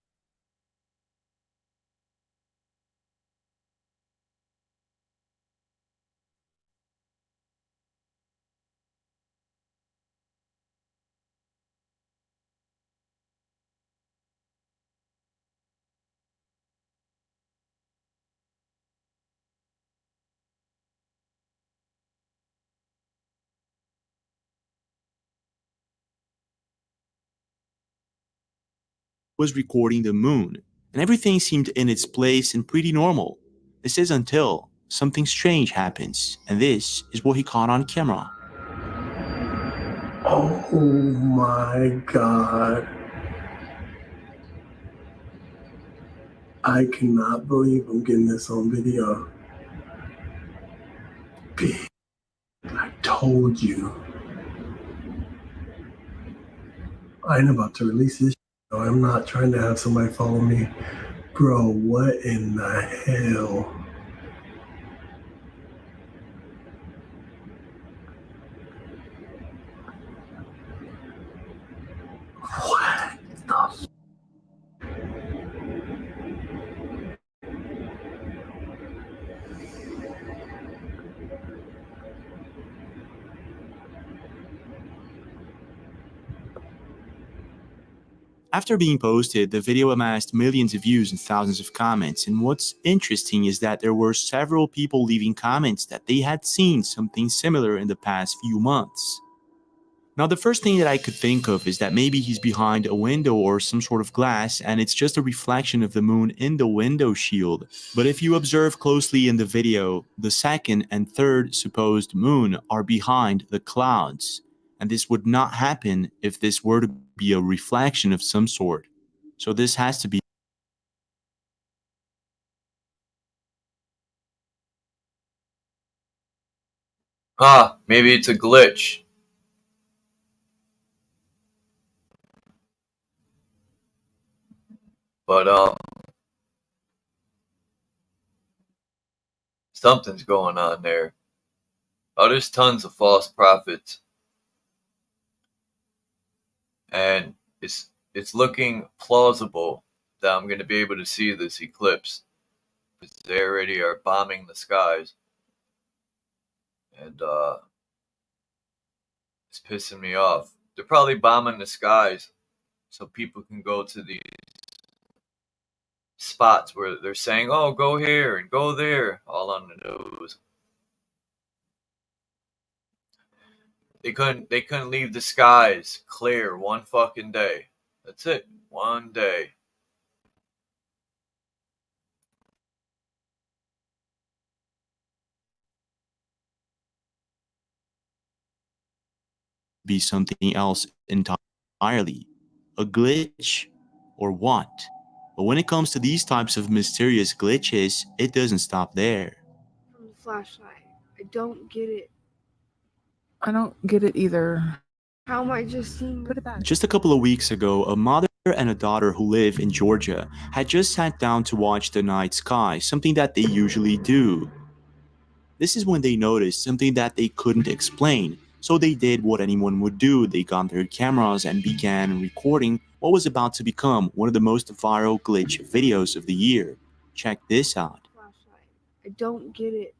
the moon, and everything seemed in its place and pretty normal. This is until something strange happens, and this is what he caught on camera. Oh my god. I cannot believe I'm getting this on video. I told you. I ain't about to release this. I'm not trying to have somebody follow me. Bro, what in the hell? What the After being posted, the video amassed millions of views and thousands of comments, and what's interesting is that there were several people leaving comments that they had seen something similar in the past few months. Now, the first thing that I could think of is that maybe he's behind a window or some sort of glass, and it's just a reflection of the moon in the window shield. But if you observe closely in the video, the second and third supposed moon are behind the clouds. And this would not happen if this were to be a reflection of some sort. So this has to be Maybe it's a glitch. But something's going on there. Oh, there's tons of false prophets. And it's looking plausible that I'm going to be able to see this eclipse. Because they already are bombing the skies. And it's pissing me off. They're probably bombing the skies so people can go to these spots where they're saying, oh, go here and go there, all on the nose. They couldn't leave the skies clear one fucking day. That's it. One day. be something else entirely, a glitch or what. But when it comes to these types of mysterious glitches, it doesn't stop there. From the flashlight. I don't get it. I don't get it either. How am I just seeing? Put it back. Just a couple of weeks ago, a mother and a daughter who live in Georgia had just sat down to watch the night sky, something that they usually do. This is when they noticed something that they couldn't explain, so they did what anyone would do. They got their cameras and began recording what was about to become one of the most viral glitch videos of the year. Check this out. I don't get it.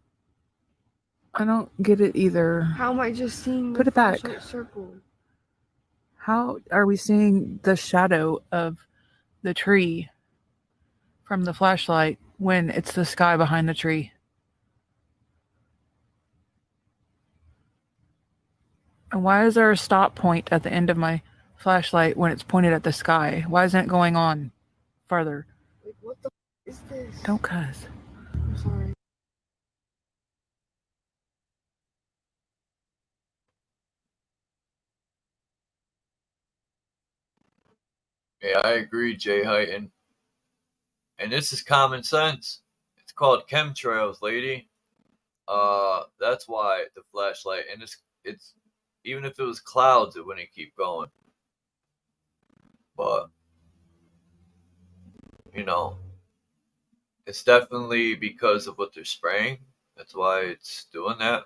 I don't get it either. How am I just seeing Put the it back. flashlight circle? How are we seeing the shadow of the tree from the flashlight when it's the sky behind the tree? And why is there a stop point at the end of my flashlight when it's pointed at the sky? Why isn't it going on farther? Like, what the is this? Don't cuss. I'm sorry. Yeah, I agree, Jay Heighton. And this is common sense. It's called chemtrails, lady. That's why the flashlight, and it's even if it was clouds, it wouldn't keep going. But you know, it's definitely because of what they're spraying. That's why it's doing that.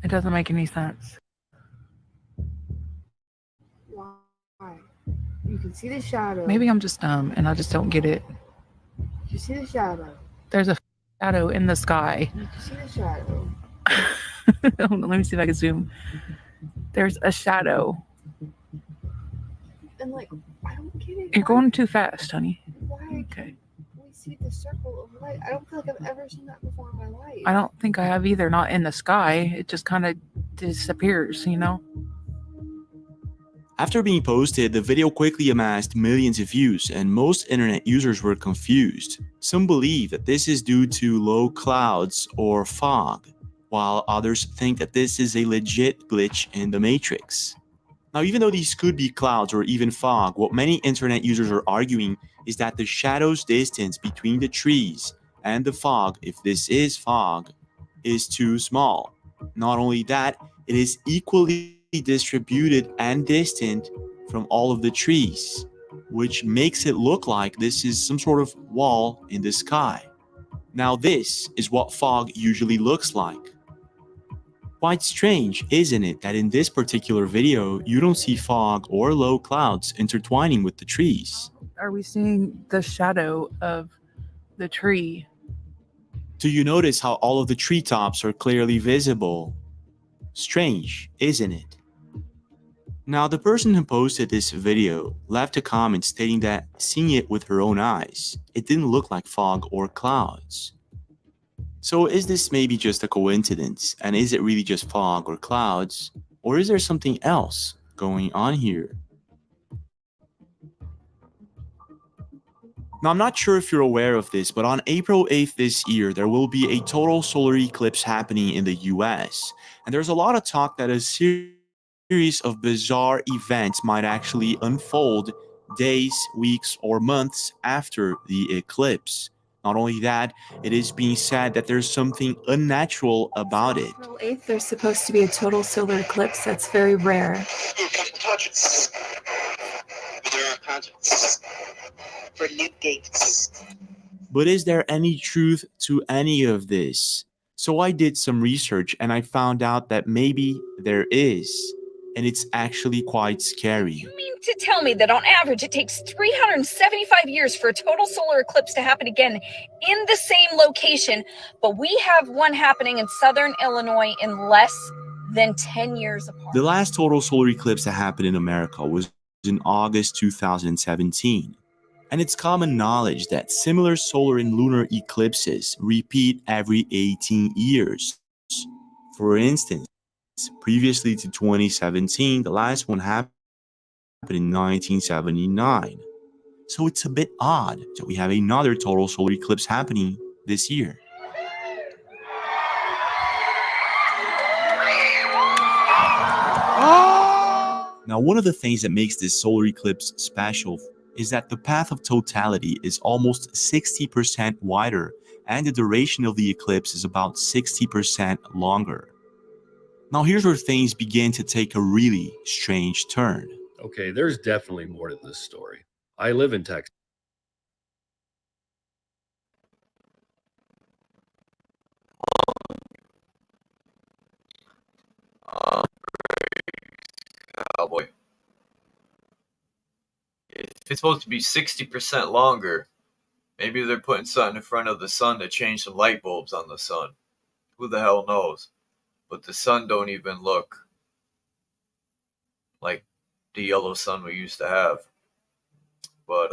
It doesn't make any sense. Why? You can see the shadow. Maybe I'm just dumb and I just don't get it. You see the shadow. There's a shadow in the sky. You can see the shadow. Hold on, let me see if I can zoom. There's a shadow. And like, I don't get it. You're going too fast, honey. Why? Okay. We see the circle of light. I don't feel like I've ever seen that before in my life. I don't think I have either. Not in the sky. It just kind of disappears, you know? After being posted, the video quickly amassed millions of views, and most internet users were confused. Some believe that this is due to low clouds or fog, while others think that this is a legit glitch in the Matrix. Now, even though these could be clouds or even fog, what many internet users are arguing is that the shadow's distance between the trees and the fog, if this is fog, is too small. Not only that, it is equally distributed and distant from all of the trees, which makes it look like this is some sort of wall in the sky. Now, this is what fog usually looks like. Quite strange, isn't it, that in this particular video, you don't see fog or low clouds intertwining with the trees? Are we seeing the shadow of the tree? Do you notice how all of the treetops are clearly visible? Strange, isn't it? Now, the person who posted this video left a comment stating that seeing it with her own eyes, it didn't look like fog or clouds. So is this maybe just a coincidence, and is it really just fog or clouds, or is there something else going on here? Now, I'm not sure if you're aware of this, but on April 8th this year, there will be a total solar eclipse happening in the US, and there's a lot of talk that a series of bizarre events might actually unfold days, weeks, or months after the eclipse. Not only that, it is being said that there's something unnatural about it. April 8th, there's supposed to be a total solar eclipse that's very rare. For Newgate. But is there any truth to any of this? So I did some research and I found out that maybe there is. And it's actually quite scary. You mean to tell me that on average it takes 375 years for a total solar eclipse to happen again in the same location, but we have one happening in southern Illinois in less than 10 years apart? The last total solar eclipse that happened in America was in August 2017. And it's common knowledge that similar solar and lunar eclipses repeat every 18 years. For instance, previously to 2017, the last one happened in 1979. So it's a bit odd that we have another total solar eclipse happening this year. Now, one of the things that makes this solar eclipse special is that the path of totality is almost 60% wider, and the duration of the eclipse is about 60% longer. Now, here's where things begin to take a really strange turn. Okay, there's definitely more to this story. I live in Texas. Cowboy. If it's supposed to be 60% longer, maybe they're putting something in front of the sun to change some light bulbs on the sun. Who the hell knows? But the sun don't even look like the yellow sun we used to have. But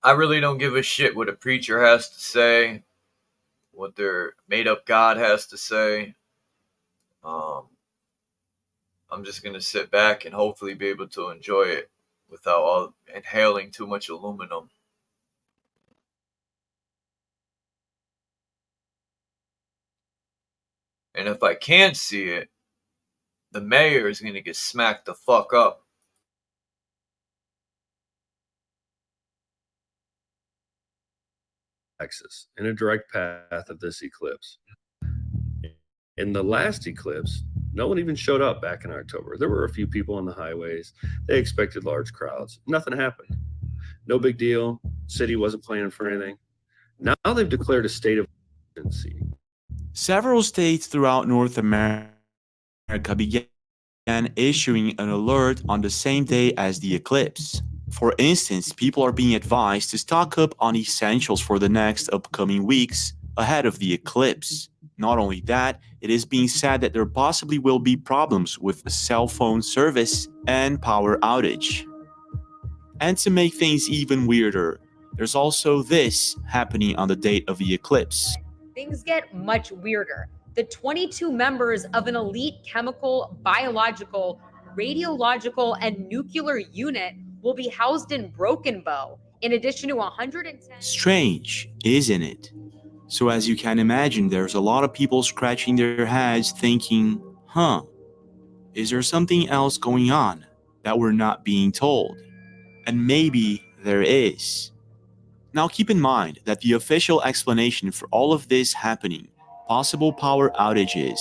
I really don't give a shit what a preacher has to say, what their made up God has to say. I'm just gonna sit back and hopefully be able to enjoy it without all inhaling too much aluminum. And if I can't see it, the mayor is gonna get smacked the fuck up. Texas, in a direct path of this eclipse. In the last eclipse, no one even showed up back in October. There were a few people on the highways. They expected large crowds. Nothing happened. No big deal. City wasn't planning for anything. Now they've declared a state of emergency. Several states throughout North America began issuing an alert on the same day as the eclipse. For instance, people are being advised to stock up on essentials for the next upcoming weeks ahead of the eclipse. Not only that, it is being said that there possibly will be problems with cell phone service and power outage. And to make things even weirder, there's also this happening on the date of the eclipse. Things get much weirder. The 22 members of an elite chemical, biological, radiological, and nuclear unit will be housed in Broken Bow, in addition to 110... Strange, isn't it? So as you can imagine, there's a lot of people scratching their heads thinking, is there something else going on that we're not being told? And maybe there is. Now keep in mind that the official explanation for all of this happening, possible power outages,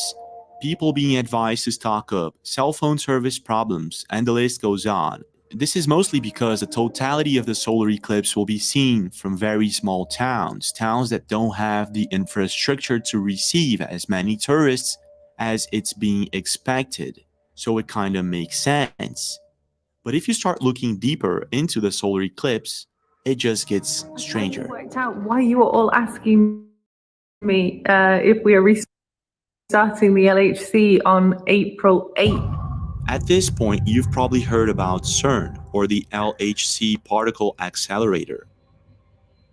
people being advised to stock up, cell phone service problems, and the list goes on. This is mostly because the totality of the solar eclipse will be seen from very small towns that don't have the infrastructure to receive as many tourists as it's being expected. So it kind of makes sense. But if you start looking deeper into the solar eclipse, it just gets stranger. Worked out why you were all asking me if we are restarting the LHC on April 8th. At this point, you've probably heard about CERN, or the LHC Particle Accelerator.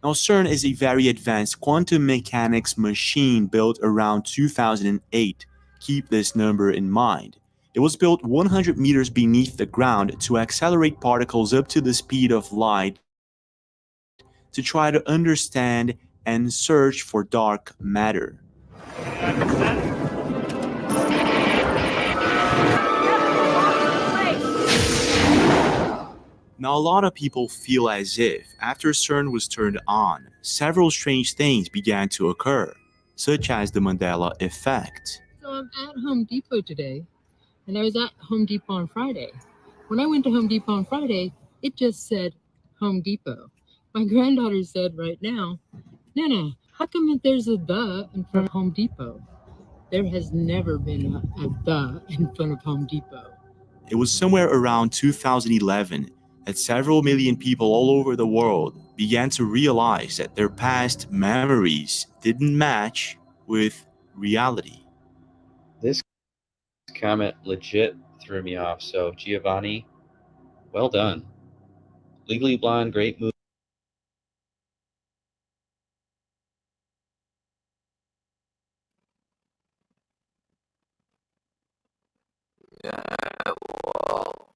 Now, CERN is a very advanced quantum mechanics machine built around 2008. Keep this number in mind. It was built 100 meters beneath the ground to accelerate particles up to the speed of light to try to understand and search for dark matter. Now, a lot of people feel as if, after CERN was turned on, several strange things began to occur, such as the Mandela effect. So I'm at Home Depot today, and I was at Home Depot on Friday. When I went to Home Depot on Friday, it just said Home Depot. My granddaughter said right now, Nana, how come there's a the in front of Home Depot? There has never been a the in front of Home Depot. It was somewhere around 2011 that several million people all over the world began to realize that their past memories didn't match with reality. This comment legit threw me off, so Giovanni, well done. Legally Blonde, great movie. Yeah, well,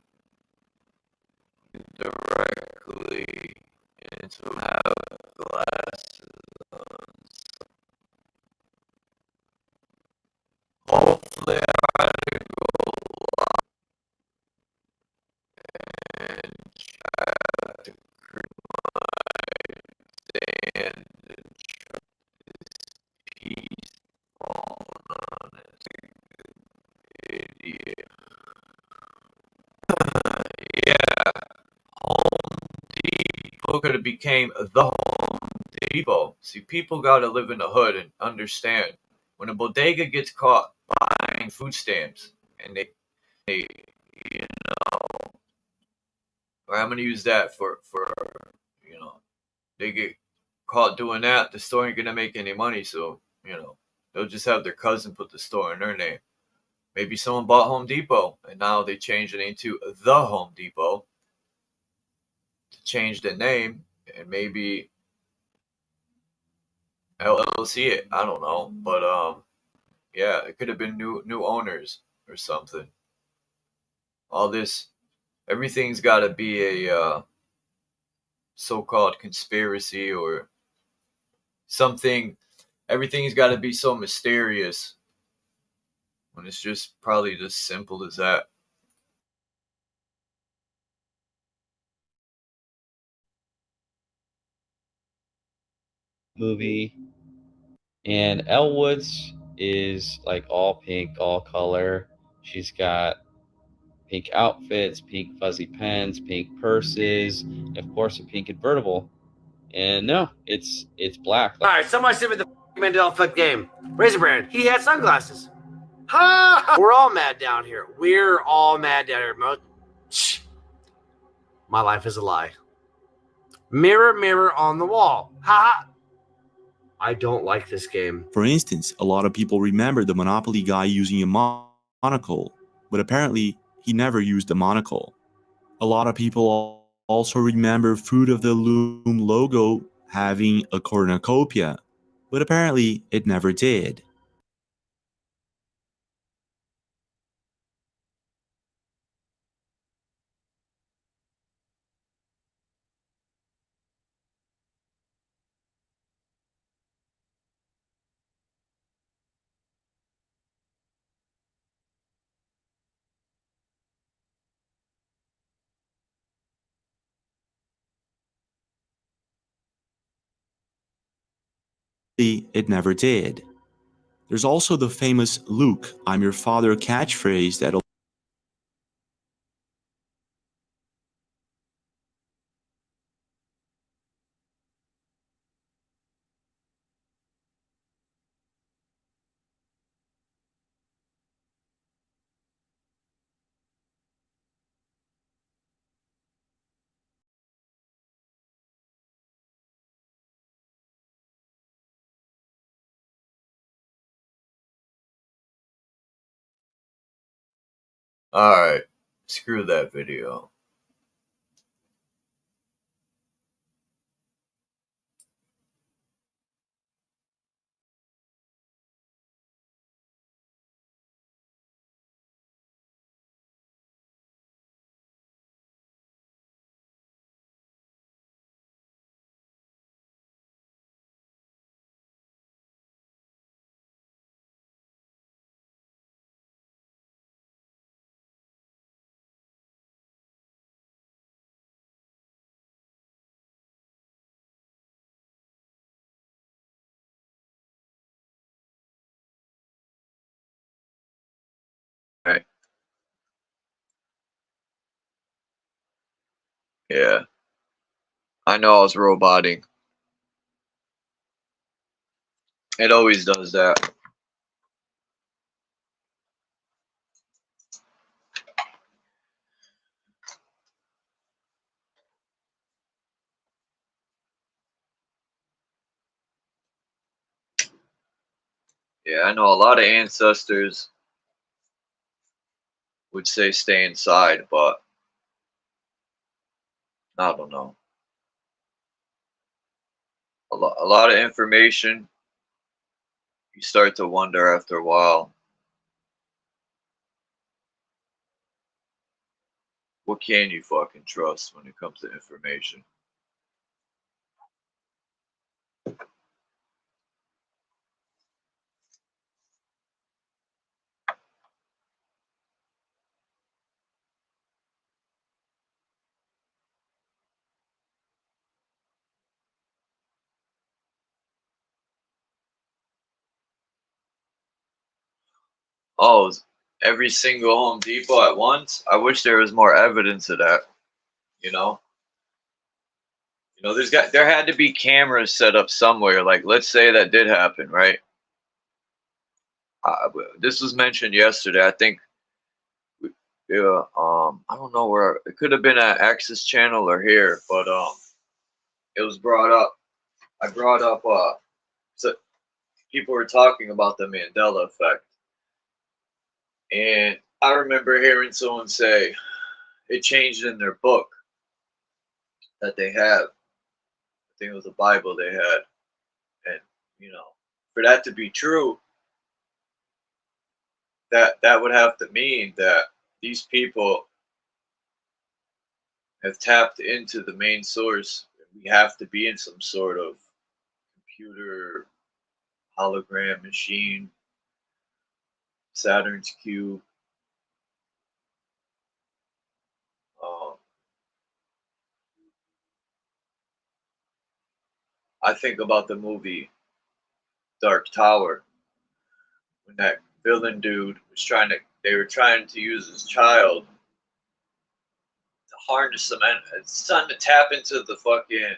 directly into have glasses on. Hopefully I could have became the Home Depot. See, people got to live in the hood and understand when a bodega gets caught buying food stamps and they you know, or I'm going to use that for they get caught doing that, the store ain't going to make any money. So, they'll just have their cousin put the store in their name. Maybe someone bought Home Depot and now they changed the name to the Home Depot to change the name, and maybe LLC it. I don't know. But yeah, it could have been new owners or something. All this, everything's got to be a so-called conspiracy or something. Everything's got to be so mysterious when it's just probably just simple as that. Movie. And Elwood's is like all pink, all color. She's got pink outfits, pink fuzzy pens, pink purses, and of course a pink convertible. And no, it's black. All right, somebody send me the Mandela effect game. Razor Brand, he had sunglasses. Ha! We're all mad down here. We're all mad down here. Shh. My life is a lie. Mirror, mirror on the wall. Ha! I don't like this game. For instance, a lot of people remember the Monopoly guy using a monocle, but apparently he never used a monocle. A lot of people also remember Fruit of the Loom logo having a cornucopia, but apparently it never did. It never did. There's also the famous "Luke, I'm your father" catchphrase that Alright, screw that video. Right. Yeah. I know I was roboting. It always does that. Yeah, I know a lot of ancestors would say stay inside, but I don't know. A lot of information, you start to wonder after a while, what can you fucking trust when it comes to information? Oh, every single Home Depot at once? I wish there was more evidence of that, you know? You know, there had to be cameras set up somewhere. Like, let's say that did happen, right? This was mentioned yesterday. I think, yeah, I don't know where it could have been at Access Channel or here, but it was brought up. I brought up so people were talking about the Mandela effect, and I remember hearing someone say it changed in their book that they have. I think it was a Bible they had, and you know, for that to be true, that would have to mean that these people have tapped into the main source. We have to be in some sort of computer hologram machine, Saturn's cube. Um, I think about the movie Dark Tower when that villain dude was they were trying to use his child to harness them, and it's time to tap into the fucking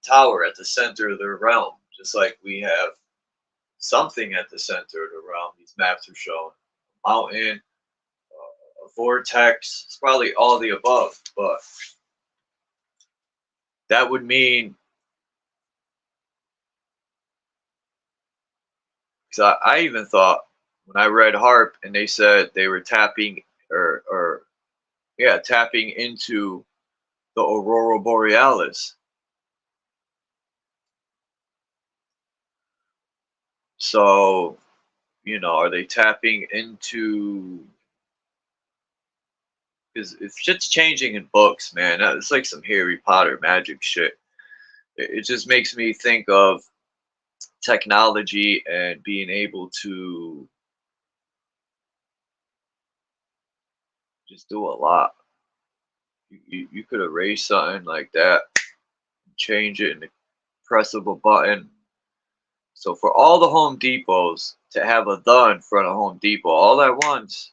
tower at the center of their realm, just like we have something at the center of the realm. These maps are showing mountain, a vortex. It's probably all the above, but that would mean, because I even thought when I read Harp and they said they were tapping or yeah, tapping into the aurora borealis. So, you know, are they tapping into? Because if shit's changing in books, man, it's like some Harry Potter magic shit. It just makes me think of technology and being able to just do a lot. You could erase something like that, change it, and press of a button. So for all the Home Depots to have a "the" in front of Home Depot all at once,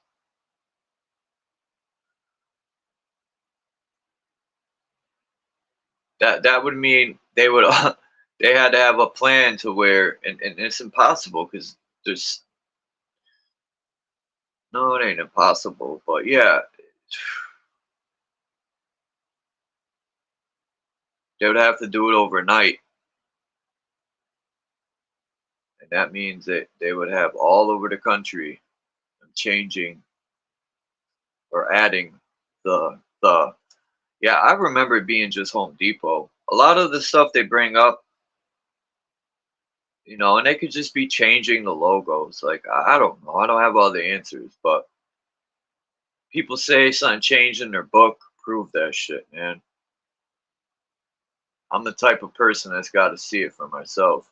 that would mean they would they had to have a plan to where, and it's impossible because there's no, it ain't impossible, but yeah, they would have to do it overnight, and that means that they would have all over the country changing or adding the. Yeah, I remember it being just Home Depot. A lot of the stuff they bring up, you know, and they could just be changing the logos. Like, I don't know. I don't have all the answers, but people say something changed in their book. Prove that shit, man. I'm the type of person that's got to see it for myself.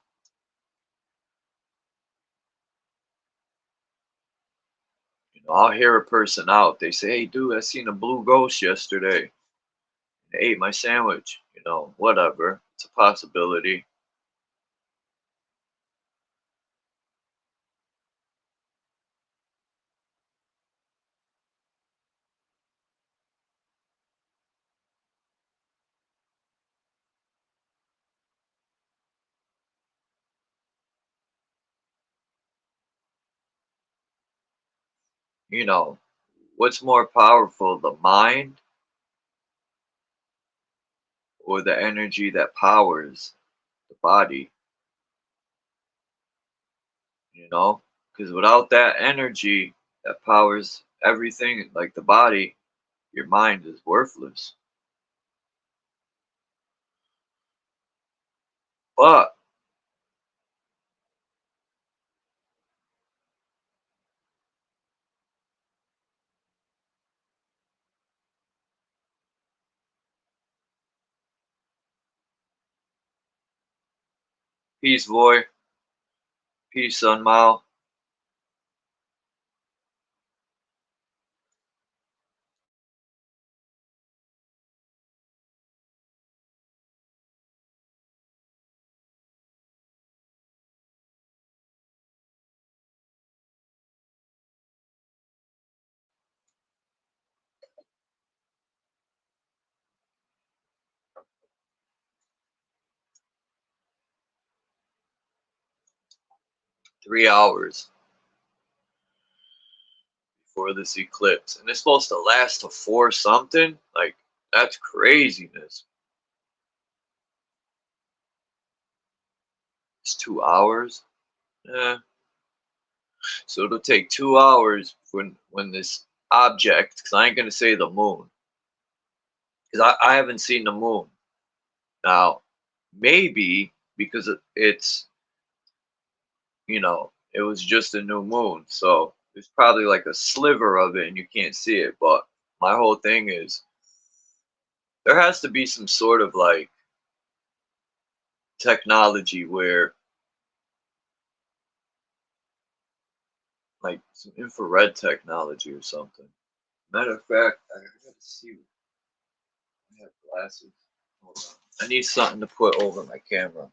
You know, I'll hear a person out. They say, "Hey, dude, I seen a blue ghost yesterday. They ate my sandwich." You know, whatever. It's a possibility. You know, what's more powerful, the mind or the energy that powers the body? You know, because without that energy that powers everything, like the body, your mind is worthless. But peace, boy. Peace, Sun Mao. 3 hours before this eclipse, and it's supposed to last to 4 something. Like, that's craziness. It's 2 hours. Yeah. So it'll take 2 hours when this object, because I ain't gonna say the moon, because I haven't seen the moon. Now, maybe because it's, it was just a new moon, so there's probably like a sliver of it and you can't see it. But my whole thing is, there has to be some sort of like technology where, like some infrared technology or something. Matter of fact, I gotta see. I have glasses. Hold on. I need something to put over my camera.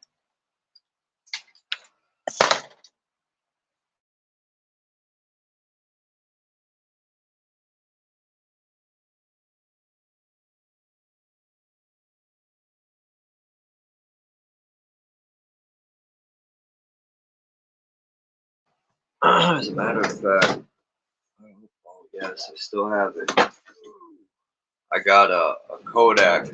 As a matter of fact, oh yes, I still have it. I got a Kodak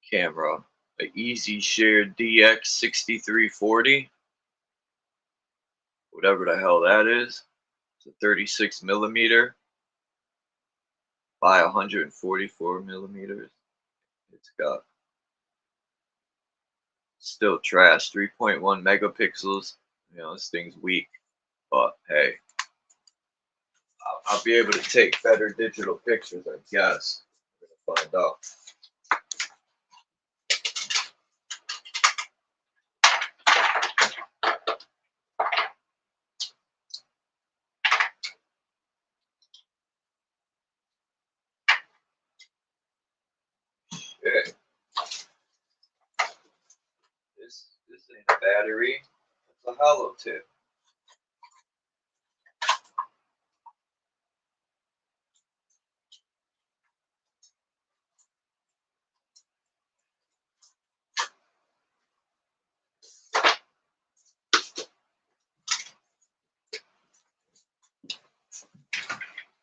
camera, a Easy Share DX6340, whatever the hell that is. It's a 36 millimeter by 144 millimeters. It's got still trash, 3.1 megapixels. This thing's weak, but hey, I'll be able to take better digital pictures, I guess. We're gonna find out. Shit. This ain't a battery. It's a hollow tip.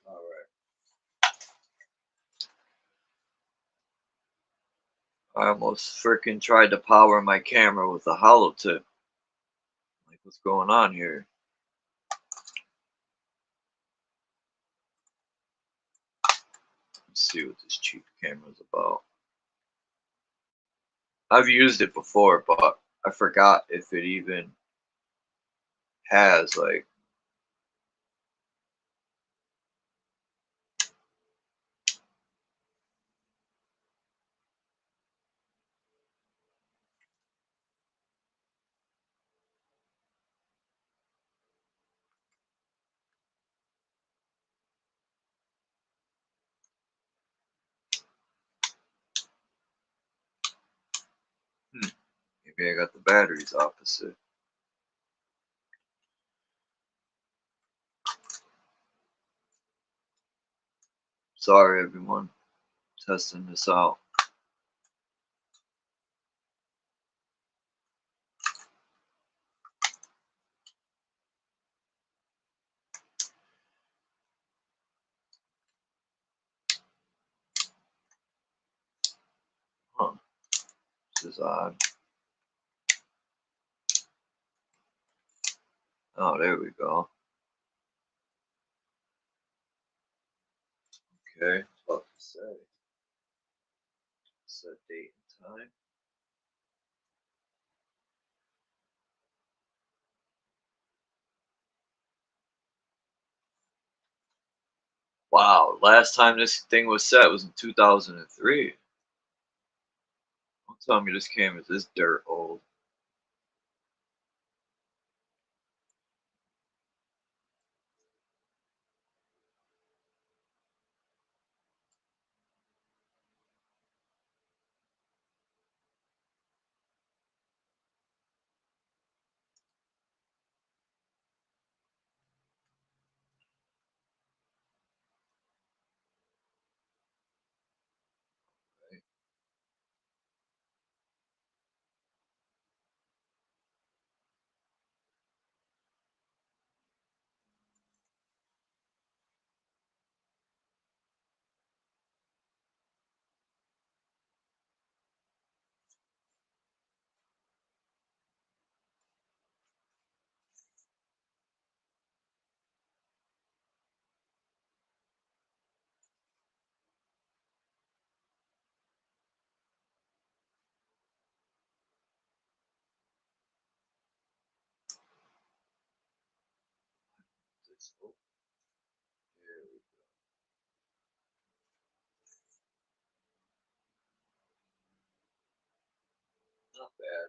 Alright. I almost freaking tried to power my camera with a hollow tip. Like, what's going on here? Let's see what this cheap camera's about. I've used it before, but I forgot if it even has, like, maybe I got the batteries opposite. Sorry, everyone. Testing this out. Huh. This is odd. Oh, there we go. Okay, what to say? Set date and time. Wow, last time this thing was set was in 2003. Don't tell me this camera is this dirt old. Not bad.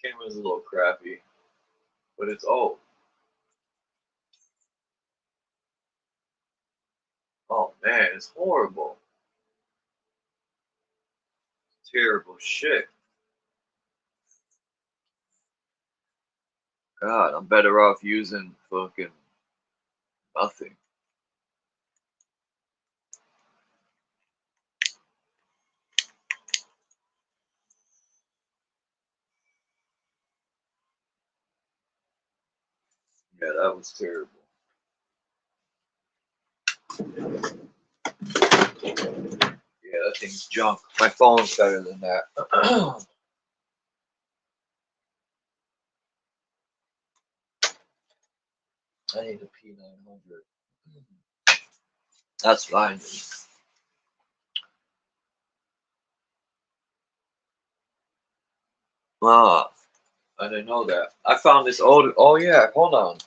Camera's a little crappy, but it's old. Oh man, it's horrible. Terrible shit. God, I'm better off using fucking nothing. Yeah, that was terrible. Yeah, that thing's junk. My phone's better than that. I need a P900. That's fine. Ah, I didn't know that. I found this old. Oh yeah, hold on.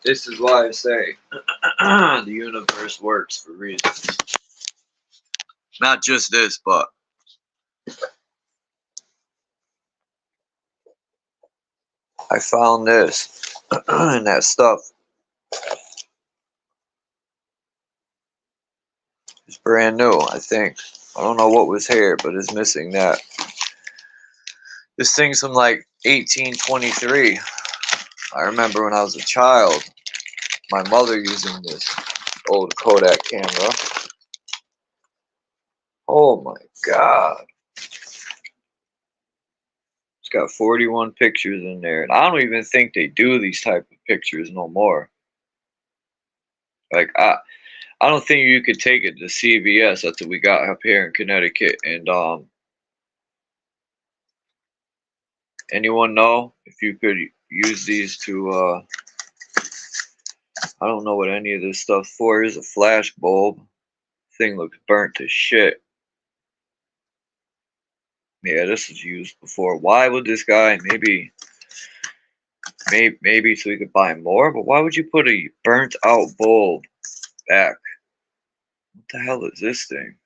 This is why I say the universe works for reasons. Not just this, but I found this and that stuff. It's brand new, I think. I don't know what was here, but it's missing that. This thing's from like 1823. I remember when I was a child, my mother using this old Kodak camera. Oh my god. It's got 41 pictures in there. And I don't even think they do these type of pictures no more. Like, I don't think you could take it to CVS. That's what we got up here in Connecticut. And anyone know if you could use these to I don't know what any of this stuff's for. Here's a flash bulb. Thing looks burnt to shit. Yeah, this was used before. Why would this guy maybe so he could buy more? But why would you put a burnt out bulb back? What the hell is this thing?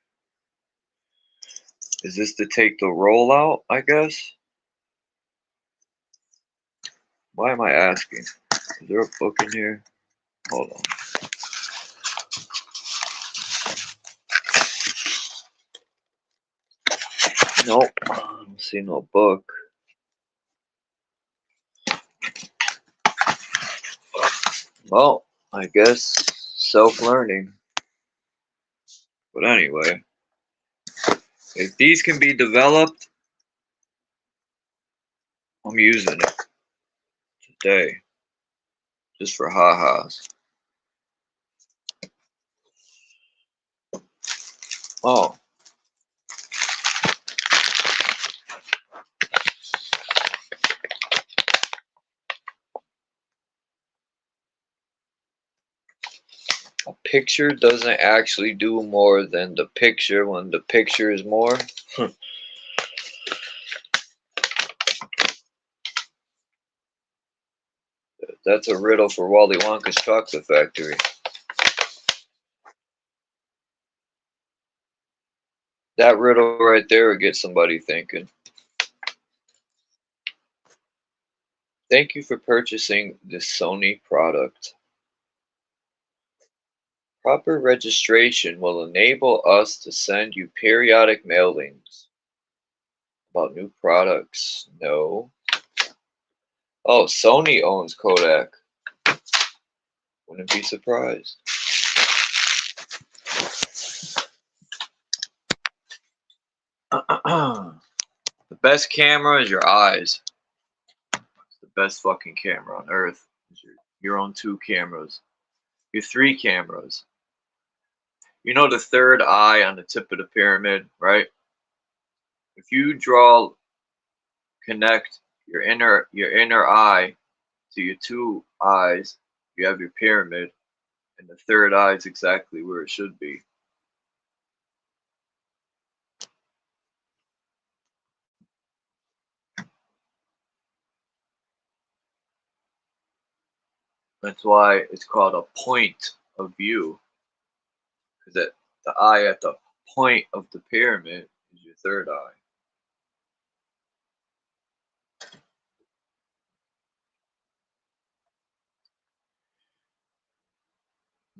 Is this to take the roll out, I guess? Why am I asking? Is there a book in here? Hold on. Nope. I don't see no book. Well, I guess self-learning. But anyway, if these can be developed, I'm using it today. Just for ha-has. Oh. A picture doesn't actually do more than the picture when the picture is more. That's a riddle for Wally Wonka's Chocolate Factory. That riddle right there would get somebody thinking. Thank you for purchasing this Sony product. Proper registration will enable us to send you periodic mailings about new products. No. Oh, Sony owns Kodak. Wouldn't be surprised. The best camera is your eyes. It's the best fucking camera on earth. Your own 2 cameras. Your 3 cameras. You know the third eye on the tip of the pyramid, right? If you connect your inner eye to your 2 eyes, You have your pyramid, and the third eye is exactly where it should be. That's why it's called a point of view, because the eye at the point of the pyramid is your third eye.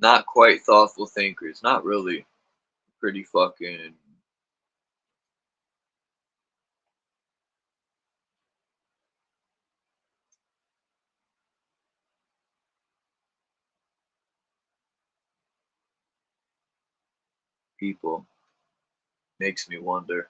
Not quite thoughtful thinkers, not really. Pretty fucking people. Makes me wonder.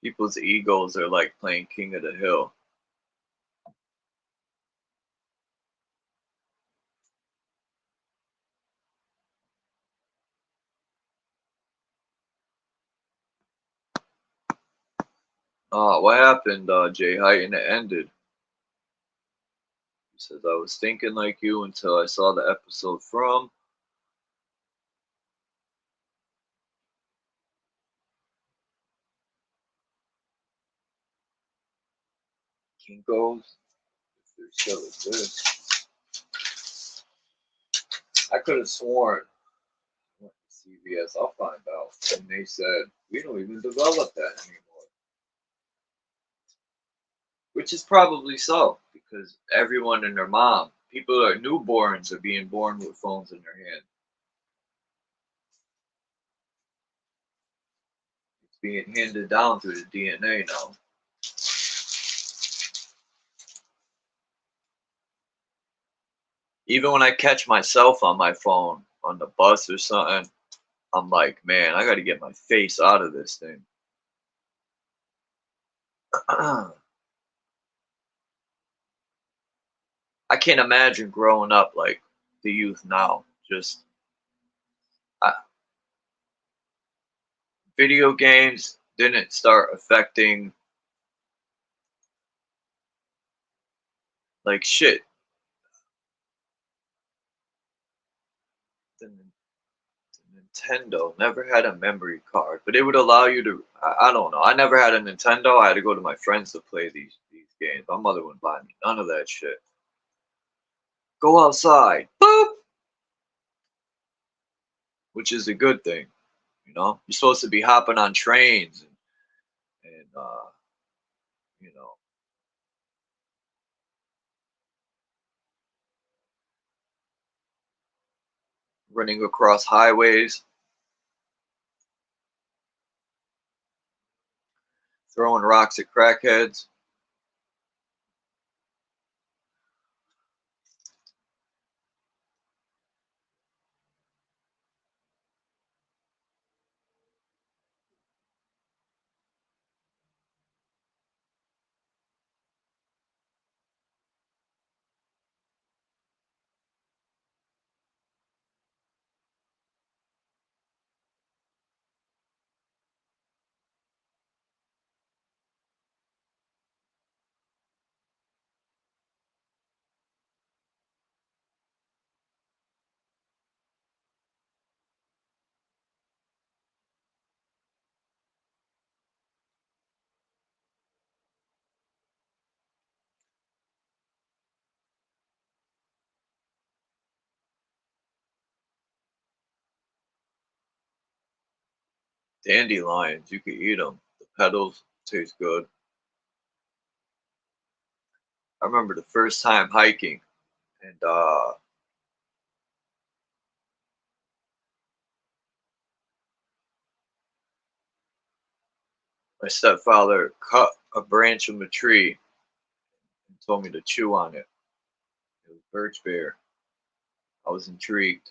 People's egos are like playing King of the Hill. Oh, what happened, Jay Heighten? It ended. He says, I was thinking like you until I saw the episode from. Kinko's, if there still exists. I could have sworn I went to CVS, I'll find out. And they said, we don't even develop that anymore. Which is probably so, because everyone and their mom, people that are newborns are being born with phones in their hand. It's being handed down through the DNA now. Even when I catch myself on my phone on the bus or something, I'm like, man, I gotta get my face out of this thing. I can't imagine growing up like the youth now. Just video games didn't start affecting like shit. The Nintendo never had a memory card, but it would allow you to. I don't know. I never had a Nintendo. I had to go to my friends to play these games. My mother wouldn't buy me none of that shit. Go outside, boop, which is a good thing. You know, you're supposed to be hopping on trains and you know, running across highways, throwing rocks at crackheads. Dandelions, you could eat them. The petals taste good. I remember the first time hiking, and my stepfather cut a branch from a tree and told me to chew on it. It was birch beer. I was intrigued.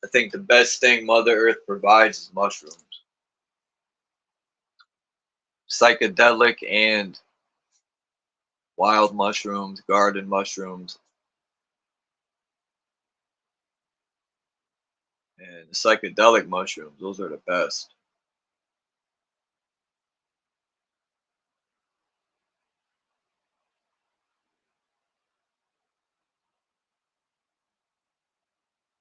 I think the best thing Mother Earth provides is mushrooms. Psychedelic and wild mushrooms, garden mushrooms. And the psychedelic mushrooms, those are the best.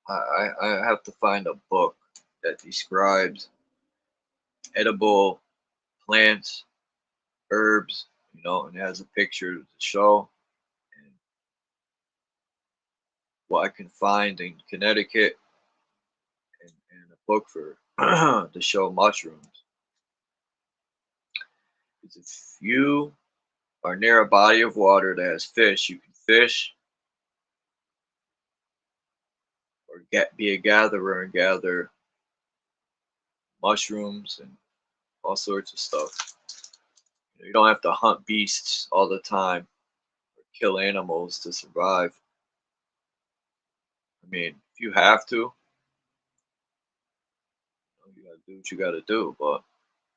I have to find a book that describes edible plants, herbs, you know, and it has a picture to show. And what I can find in Connecticut, and a book for to show mushrooms. Because if you are near a body of water that has fish, you can fish or be a gatherer and gather mushrooms and all sorts of stuff. You don't have to hunt beasts all the time or kill animals to survive. I mean, if you have to, you gotta do what you gotta do. But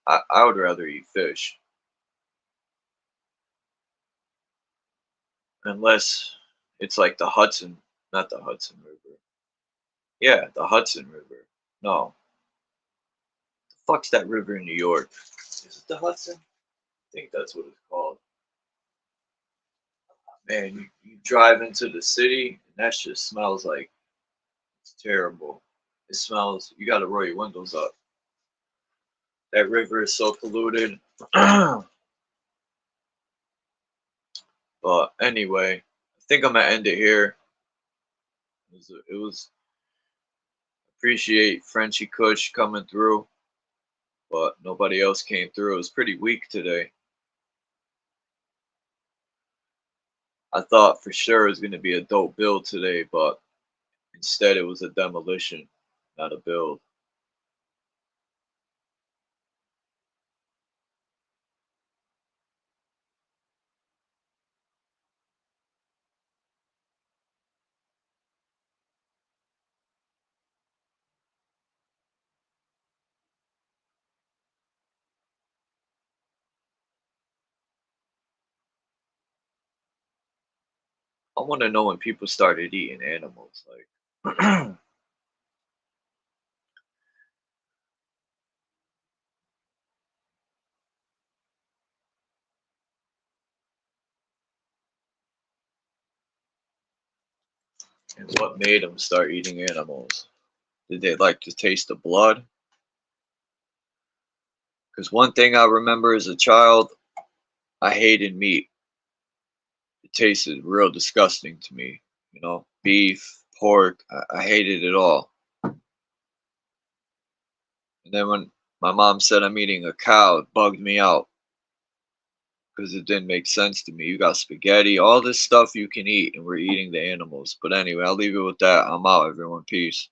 I would rather eat fish. Unless it's like the Hudson, not the Hudson River. Yeah, the Hudson River. No. The fuck's that river in New York? Is it the Hudson? I think that's what it's called. Man, you drive into the city and that just smells like it's terrible. It smells, you gotta roll your windows up. That river is so polluted. But anyway, I think I'm gonna end it here. It was appreciate Frenchy Kush coming through, but nobody else came through. It was pretty weak today. I thought for sure it was gonna be a dope build today, but instead it was a demolition, not a build. I want to know when people started eating animals, like and what made them start eating animals. Did they like to taste the blood? Because one thing I remember as a child, I hated meat. It tasted real disgusting to me. You know, beef, pork, I hated it all. And then when my mom said I'm eating a cow, it bugged me out because it didn't make sense to me. You got spaghetti, all this stuff you can eat, and we're eating the animals. But anyway, I'll leave it with that. I'm out, everyone. Peace.